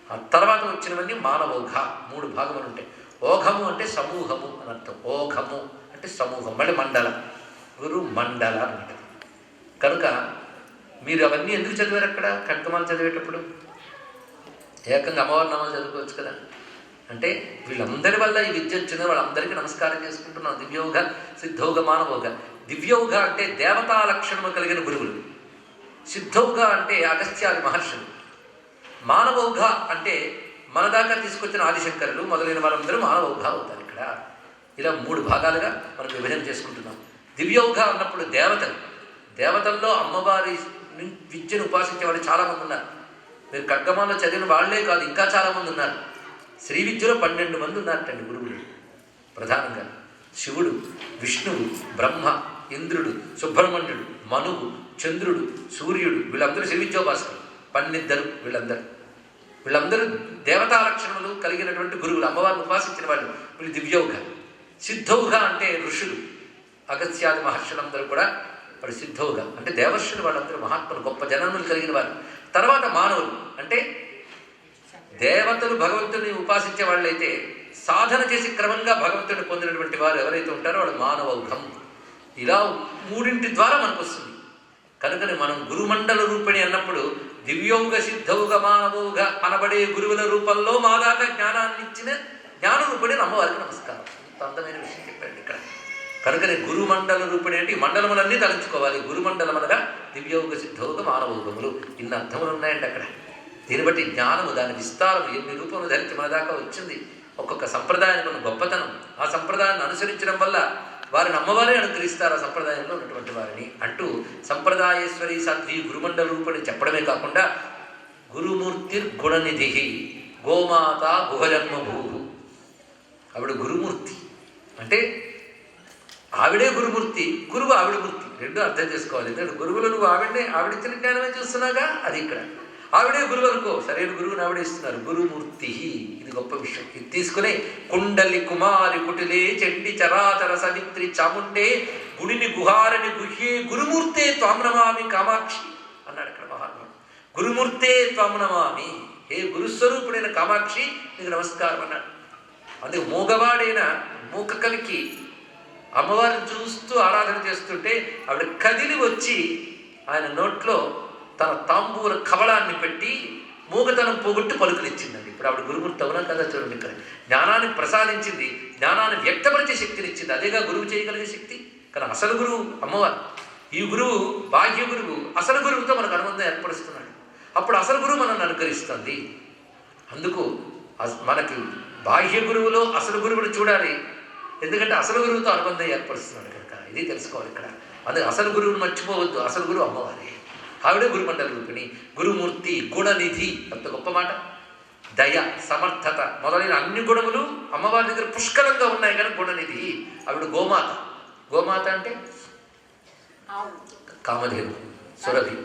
ఆ తర్వాత వచ్చినవన్నీ మానవౌఘ. 3 భాగములు ఉంటాయి. ఓఘము అంటే సమూహము అని అర్థం. ఓఘము అంటే సమూహం. మళ్ళీ మండల, గురు మండల అన్నమాట. కనుక మీరు అవన్నీ ఎందుకు చదివారు అక్కడ? ఖడ్గమాలు చదివేటప్పుడు ఏకంగా అమ్మవారి నామాలు చదువుకోవచ్చు కదా. అంటే వీళ్ళందరి వల్ల ఈ విద్య వచ్చింది. వాళ్ళందరికీ నమస్కారం చేసుకుంటున్నాం. దివ్యౌఘ, సిద్ధౌఘ, మానవౌఘ. దివ్యౌఘ అంటే దేవతా లక్షణము కలిగిన గురువులు. సిద్ధౌఘ అంటే అగస్త్యాది మహర్షులు. మానవౌఘ అంటే మన దాకా తీసుకొచ్చిన ఆదిశంకరులు మొదలైన వారందరూ మానవౌఘ అవుతారు. ఇక్కడ ఇలా 3 భాగాలుగా మనం విభజన చేసుకుంటున్నాం. దివ్యౌఘ అన్నప్పుడు దేవతల్లో అమ్మవారి విద్యను ఉపాసించే వాళ్ళు చాలామంది ఉన్నారు. మీరు ఖడ్గమాలో చదివిన వాళ్లే కాదు, ఇంకా చాలామంది ఉన్నారు. శ్రీ విద్యలో 12 మంది ఉన్నారటండి గురువులు. ప్రధానంగా శివుడు, విష్ణువు, బ్రహ్మ, ఇంద్రుడు, సుబ్రహ్మణ్యుడు, మనువు, చంద్రుడు, సూర్యుడు, వీళ్ళందరూ శ్రీ విద్యోపాసకులు. 12 వీళ్ళందరూ దేవతా లక్షణములు కలిగినటువంటి గురువులు, అమ్మవారిని ఉపాసించిన వాళ్ళు. వీళ్ళు దివ్యౌఘ. సిద్ధౌఘ అంటే ఋషులు, అగస్త్యాది మహర్షులందరూ కూడా వాడు సిద్ధౌఘ అంటే దేవర్షులు. వాళ్ళందరూ మహాత్ములు, గొప్ప జనములు కలిగిన వారు. తర్వాత మానవులు అంటే దేవతలు భగవంతుని ఉపాసించే వాళ్ళైతే సాధన చేసి క్రమంగా భగవంతుడిని పొందినటువంటి వారు ఎవరైతే ఉంటారో వాళ్ళు మానవౌఘం. ఇలా 3 ద్వారా మనకు వస్తుంది. కనుకని మనం గురుమండల రూపిణి అన్నప్పుడు దివ్యౌఘ, సిద్ధౌఘ, మానవౌఘ అనబడే గురువుల రూపంలో మాదాక జ్ఞానాన్ని ఇచ్చిన జ్ఞాన రూపిణి అమ్మవారికి నమస్కారం. అంత అందమైన విషయం చెప్పండి ఇక్కడ. కనుకనే గురుమండల రూపిణి అంటే ఈ మండలములన్నీ తలంచుకోవాలి. గురుమండలం అనగా దివ్యౌఘ, సిద్ధౌఘ, మానవౌఘములు. ఇన్ని అర్థములు ఉన్నాయండి అక్కడ. దీన్ని బట్టి జ్ఞానము, దాని విస్తారం, ఎన్ని రూపములు ధరించి మన దాకా వచ్చింది. ఒక్కొక్క సంప్రదాయానికి ఉన్న గొప్పతనం, ఆ సంప్రదాయాన్ని అనుసరించడం వల్ల వారిని అమ్మవారే అనుగ్రహిస్తారు, ఆ సంప్రదాయంలో ఉన్నటువంటి వారిని అంటూ సంప్రదాయేశ్వరి సాధ్వి గురుమండల రూపని చెప్పడమే కాకుండా గురుమూర్తి గుణనిధి గోమాత గుహజన్మభూ. ఆవిడ గురుమూర్తి అంటే ఆవిడే గురుమూర్తి, గురువు ఆవిడ మూర్తి. 2 అర్థం చేసుకోవాలి. ఎందుకంటే గురువులు నువ్వు ఆవిడిచ్చిన జ్ఞానమే చూస్తున్నాగా, అది ఇక్కడ. ఆవిడే గురువు అనుకో, సరైన గురువుని ఆవిడే ఇస్తున్నారు. గురుమూర్తి, ఇది గొప్ప విషయం. ఇది తీసుకునే కుండలి కుమారి కుటిలే చండి చరాచర సవిత్రి చాముండే గుడిని గుహారని గుహ్యే గురుమూర్తే త్వాంనమామి కామాక్షి అన్నాడు ఇక్కడ మహాత్ముడు. గురుమూర్తే త్వాంనమామి, హే గురుస్వరూపుడైన కామాక్షి నీకు నమస్కారం అన్నాడు. అందుకే మూగవాడైన మూక కవికి అమ్మవారిని చూస్తూ ఆరాధన చేస్తుంటే ఆవిడ కదిలి వచ్చి ఆయన నోట్లో తన తాంబూల కవళాన్ని పెట్టి మూగతనం పోగొట్టు పలుకునిచ్చిందండి. ఇప్పుడు ఆవిడ గురుమూర్తి అవునా కదా చూడండి. ఇక్కడ జ్ఞానాన్ని ప్రసాదించింది, జ్ఞానాన్ని వ్యక్తపరిచే శక్తిని ఇచ్చింది. అదేగా గురువు చేయగలిగే శక్తి. కానీ అసలు గురువు అమ్మవారు. ఈ గురువు బాహ్య గురువు అసలు గురువుతో మనకు అనుబంధం ఏర్పరుస్తున్నాడు. అప్పుడు అసలు గురువు మనల్ని అనుకరిస్తుంది. అందుకు మనకి బాహ్య గురువులో అసలు గురువుని చూడాలి. ఎందుకంటే అసలు గురువుతో అనుబంధం ఏర్పరుస్తున్నాడు కనుక ఇది తెలుసుకోవాలి ఇక్కడ. అందుకే అసలు గురువుని మర్చిపోవద్దు. అసలు గురువు అమ్మవారే. ఆవిడే గురుమండల రూపిణి, గురుమూర్తి, గుణనిధి. అంత గొప్ప మాట. దయ, సమర్థత మొదలైన అన్ని గుణములు అమ్మవారి దగ్గర పుష్కలంగా ఉన్నాయి. కానీ గుణనిధి ఆవిడ గోమాత. గోమాత అంటే కామధేను, సురభి,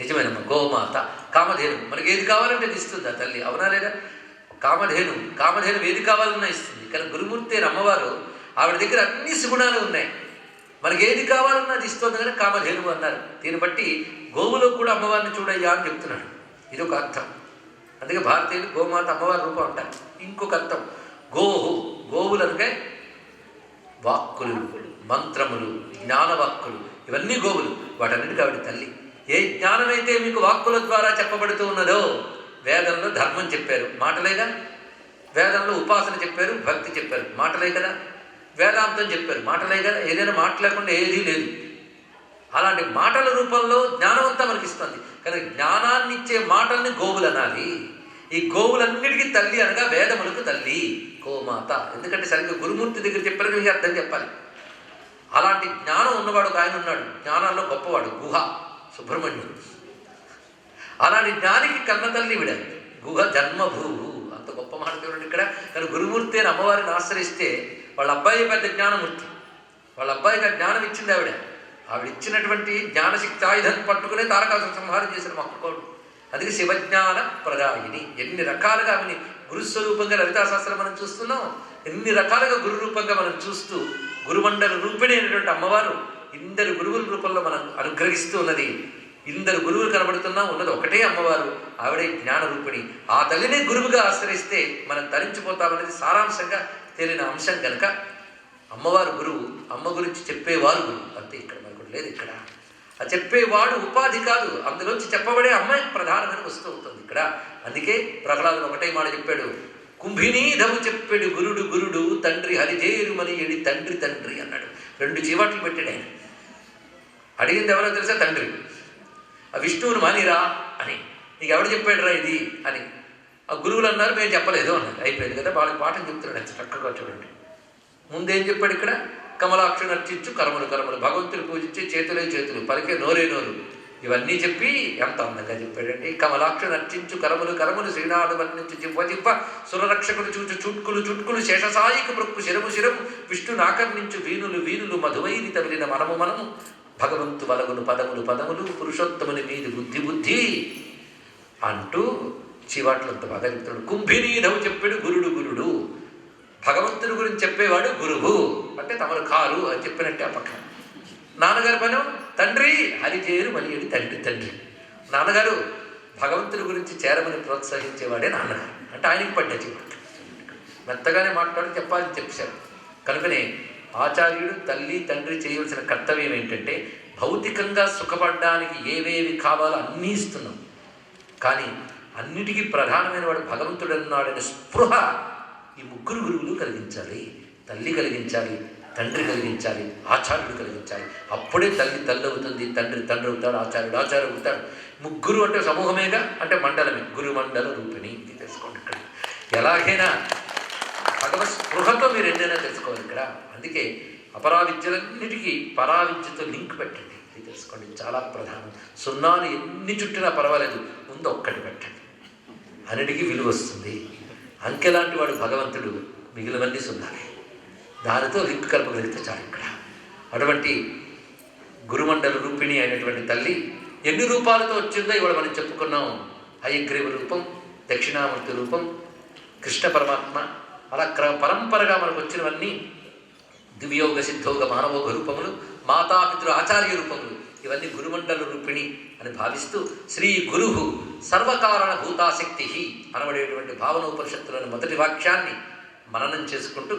నిజమేనమ్మా. గోమాత కామధేను. మనకి ఏది కావాలంటే అది ఇస్తుంది ఆ తల్లి, అవునా లేదా? కామధేను ఏది కావాలన్నా ఇస్తుంది. కానీ గురుమూర్తి అయిన అమ్మవారు ఆవిడ దగ్గర అన్ని సుగుణాలు ఉన్నాయి. మనకి ఏది కావాలన్నా అది ఇస్తుంది. కానీ కామధేనువు అన్నారు. దీన్ని బట్టి గోవులో కూడా అమ్మవారిని చూడయ్యా అని చెప్తున్నాడు. ఇది ఒక అర్థం. అందుకే భారతీయులు గోమాత అమ్మవారి రూపం అంటారు. ఇంకొక అర్థం గోవులు అనగా వాక్కులు, మంత్రములు, జ్ఞానవాక్కులు, ఇవన్నీ గోవులు. వాటన్నిటికీ ఆవిడ తల్లి. ఏ జ్ఞానమైతే మీకు వాక్కుల ద్వారా చెప్పబడుతూ ఉన్నదో, వేదంలో ధర్మం చెప్పారు, మాటలేగా. వేదంలో ఉపాసన చెప్పారు, భక్తి చెప్పారు, మాటలే కదా. వేదాంతం చెప్పారు, మాటలే కదా. ఏదైనా మాట లేకుండా ఏదీ లేదు. అలాంటి మాటల రూపంలో జ్ఞానమంతా మనకి ఇస్తుంది. కానీ జ్ఞానాన్ని ఇచ్చే మాటల్ని గోవులు అనాలి. ఈ గోవులన్నిటికీ తల్లి అనగా వేదములకు తల్లి గోమాత. ఎందుకంటే సరిగ్గా గురుమూర్తి దగ్గర చెప్పడానికి అర్థం చెప్పాలి. అలాంటి జ్ఞానం ఉన్నవాడు ఒక ఆయన ఉన్నాడు, జ్ఞానాల్లో గొప్పవాడు, గుహ సుబ్రహ్మణ్యుడు. అలాంటి జ్ఞానికి కన్న తల్లి విడ గుహ జన్మభూవు. అంత గొప్ప మాట చూడండి ఇక్కడ. కానీ గురుమూర్తి అని అమ్మవారిని ఆశ్రయిస్తే వాళ్ళ అబ్బాయి పెద్ద జ్ఞానమూర్తి. వాళ్ళ అబ్బాయికి ఆ జ్ఞానం ఇచ్చింది ఆవిడ. ఆవిడ ఇచ్చినటువంటి జ్ఞానశక్తి ఆయుధాన్ని పట్టుకునే తారకాసుర సంహారం చేసిన మహర్కోడు. అందుకే శివజ్ఞాన ప్రదాయిని. ఎన్ని రకాలుగా ఆమెని గురుస్వరూపంగా లలితాశాస్త్రం మనం చూస్తున్నాం. ఎన్ని రకాలుగా గురు రూపంగా మనం చూస్తూ గురుమండల రూపిణి అయినటువంటి అమ్మవారు ఇందరు గురువుల రూపంలో మనం అనుగ్రహిస్తూ ఉన్నది. ఇందరు గురువులు కనబడుతున్నా ఉన్నది ఒకటే అమ్మవారు. ఆవిడే జ్ఞాన రూపిణి. ఆ తల్లిని గురువుగా ఆశ్రయిస్తే మనం తరించిపోతామనేది సారాంశంగా తేలిన అంశం కనుక అమ్మవారు గురువు, అమ్మ గురించి చెప్పేవారు గురువు. అంతే. ఇక్కడ మనకు లేదు. ఇక్కడ ఆ చెప్పేవాడు ఉపాధి కాదు, అందులోంచి చెప్పబడే అమ్మాయి ప్రధానమైన వస్తువు అవుతుంది ఇక్కడ. అందుకే ప్రహ్లాదుడు ఒకటే మాట చెప్పాడు, కుంభినీధము చెప్పాడు గురుడు గురుడు తండ్రి హరిజేరుమని ఎడి తండ్రి తండ్రి అన్నాడు. 2 చీవాట్లు పెట్టాడు ఆయన. అడిగింది ఎవరో తెలుసా? తండ్రి. ఆ విష్ణువుని మానిరా అని. నీకు ఎవడు చెప్పాడు రా ఇది అని. ఆ గురువులు అన్నారు మేము చెప్పలేదు అన్నారు. అయిపోయింది కదా, వాళ్ళకి పాఠం చెప్తున్నాడు ఎంత చక్కగా. చూడండి ముందేం చెప్పాడు ఇక్కడ, కమలాక్షను అర్చించు కరములు కరములు, భగవంతుని పూజించే చేతులే చేతులు, పలికే నోరే నోరు, ఇవన్నీ చెప్పి ఎంత అందంగా చెప్పాడండి. కమలాక్షను అర్చించు కరములు కరములు, శ్రీనాథు వర్ణించు జివ్వ జివ్వ, సురరక్షకుడు చూచు చుట్కులు చుట్కులు, శేషసాయికి మృక్కు శిరము శిరము, విష్ణును ఆకర్ణించు వీనులు వీనులు, మధువైరి తమిలిన మనము మనము, భగవంతు వలగును పదములు పదములు, పురుషోత్తముని మీది బుద్ధి బుద్ధి అంటూ చివాట్లు అంత బాగా చెప్తాడు. కుంభినీధవు చెప్పాడు గురుడు గురుడు, భగవంతుడి గురించి చెప్పేవాడు గురువు అంటే తమరు కారు అని చెప్పినట్టే. ఆ పక్కన నాన్నగారు పను తండ్రి హరిచేరు మలియడి తండ్రి తండ్రి, నాన్నగారు భగవంతుడి గురించి చేరమని ప్రోత్సహించేవాడే నాన్నగారు అంటే ఆయనకి పడ్డ చివాట్లు. మెత్తగానే మాట్లాడి చెప్పాలని చెప్పారు. కనుకనే ఆచార్యుడు తల్లి తండ్రి చేయవలసిన కర్తవ్యం ఏంటంటే భౌతికంగా సుఖపడడానికి ఏవేవి కావాలో అన్నీ ఇస్తున్నాం, కానీ అన్నిటికీ ప్రధానమైన వాడు భగవంతుడు అన్నాడనే స్పృహ ఈ ముగ్గురు గురువులు కలిగించాలి. తల్లి కలిగించాలి, తండ్రి కలిగించాలి, ఆచార్యుడు కలిగించాలి. అప్పుడే తల్లి తల్లి అవుతుంది, తండ్రి తండ్రి అవుతాడు, ఆచార్యుడు ఆచార్యుడు అవుతాడు. ముగ్గురు అంటే సమూహమేగా, అంటే మండలమే, గురు మండల రూపిణి. ఇది తెలుసుకోండి. ఇక్కడ ఎలాగైనా భగవత్ స్పృహతో మీరు ఎన్నైనా తెలుసుకోవాలి ఇక్కడ. అందుకే అపరావిద్యలన్నిటికీ పరావిద్యతో లింక్ పెట్టండి. ఇది తెలుసుకోండి, చాలా ప్రధానం. సున్నాలు ఎన్ని చుట్టినా పర్వాలేదు, ముందు ఒక్కటి పెట్టండి, అన్నిటికీ విలువ వస్తుంది. అంకెలాంటి వాడు భగవంతుడు, మిగిలినవన్నీ సున్నాలే. దానితో లింక్ కలపగలిగితే చాలు. ఇక్కడ అటువంటి గురుమండల రూపిణి అయినటువంటి తల్లి ఎన్ని రూపాలతో వచ్చిందో ఇవాళ మనం చెప్పుకున్నాం. హయగ్రీవ రూపం, దక్షిణామూర్తి రూపం, కృష్ణ పరమాత్మ, అలా పరంపరగా మనకు వచ్చినవన్నీ దివ్యోగ సిద్ధోగ మానవోగ రూపములు, మాతాపితృ ఆచార్య రూపములు, ఇవన్నీ గురుమండల రూపిణి అని భావిస్తూ శ్రీ గురు సర్వకారణ భూతాశక్తి అనబడేటువంటి భావనోపనిషత్తులోని మొదటి వాక్యాన్ని మననం చేసుకుంటూ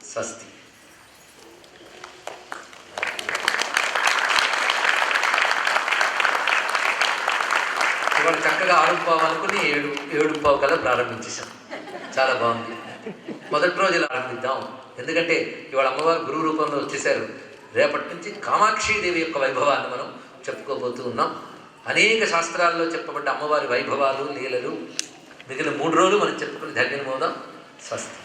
స్వస్తి. ఇవాళ చక్కగా 6:15 అనుకుని 7:15 కల్లా ప్రారంభించేశాం. చాలా బాగుంది. మొదటి రోజు ఇలా ఆరంభిద్దాం, ఎందుకంటే ఇవాళ అమ్మవారు గురువు రూపంలో వచ్చేసారు. రేపటి నుంచి కామాక్షీదేవి యొక్క వైభవాన్ని మనం చెప్పుకోబోతూ ఉన్నాం. అనేక శాస్త్రాల్లో చెప్పబడ్డ అమ్మవారి వైభవాలు లీలలు మిగిలిన 3 రోజులు మనం చెప్పుకుని ధన్యమోదాం. స్వస్తి.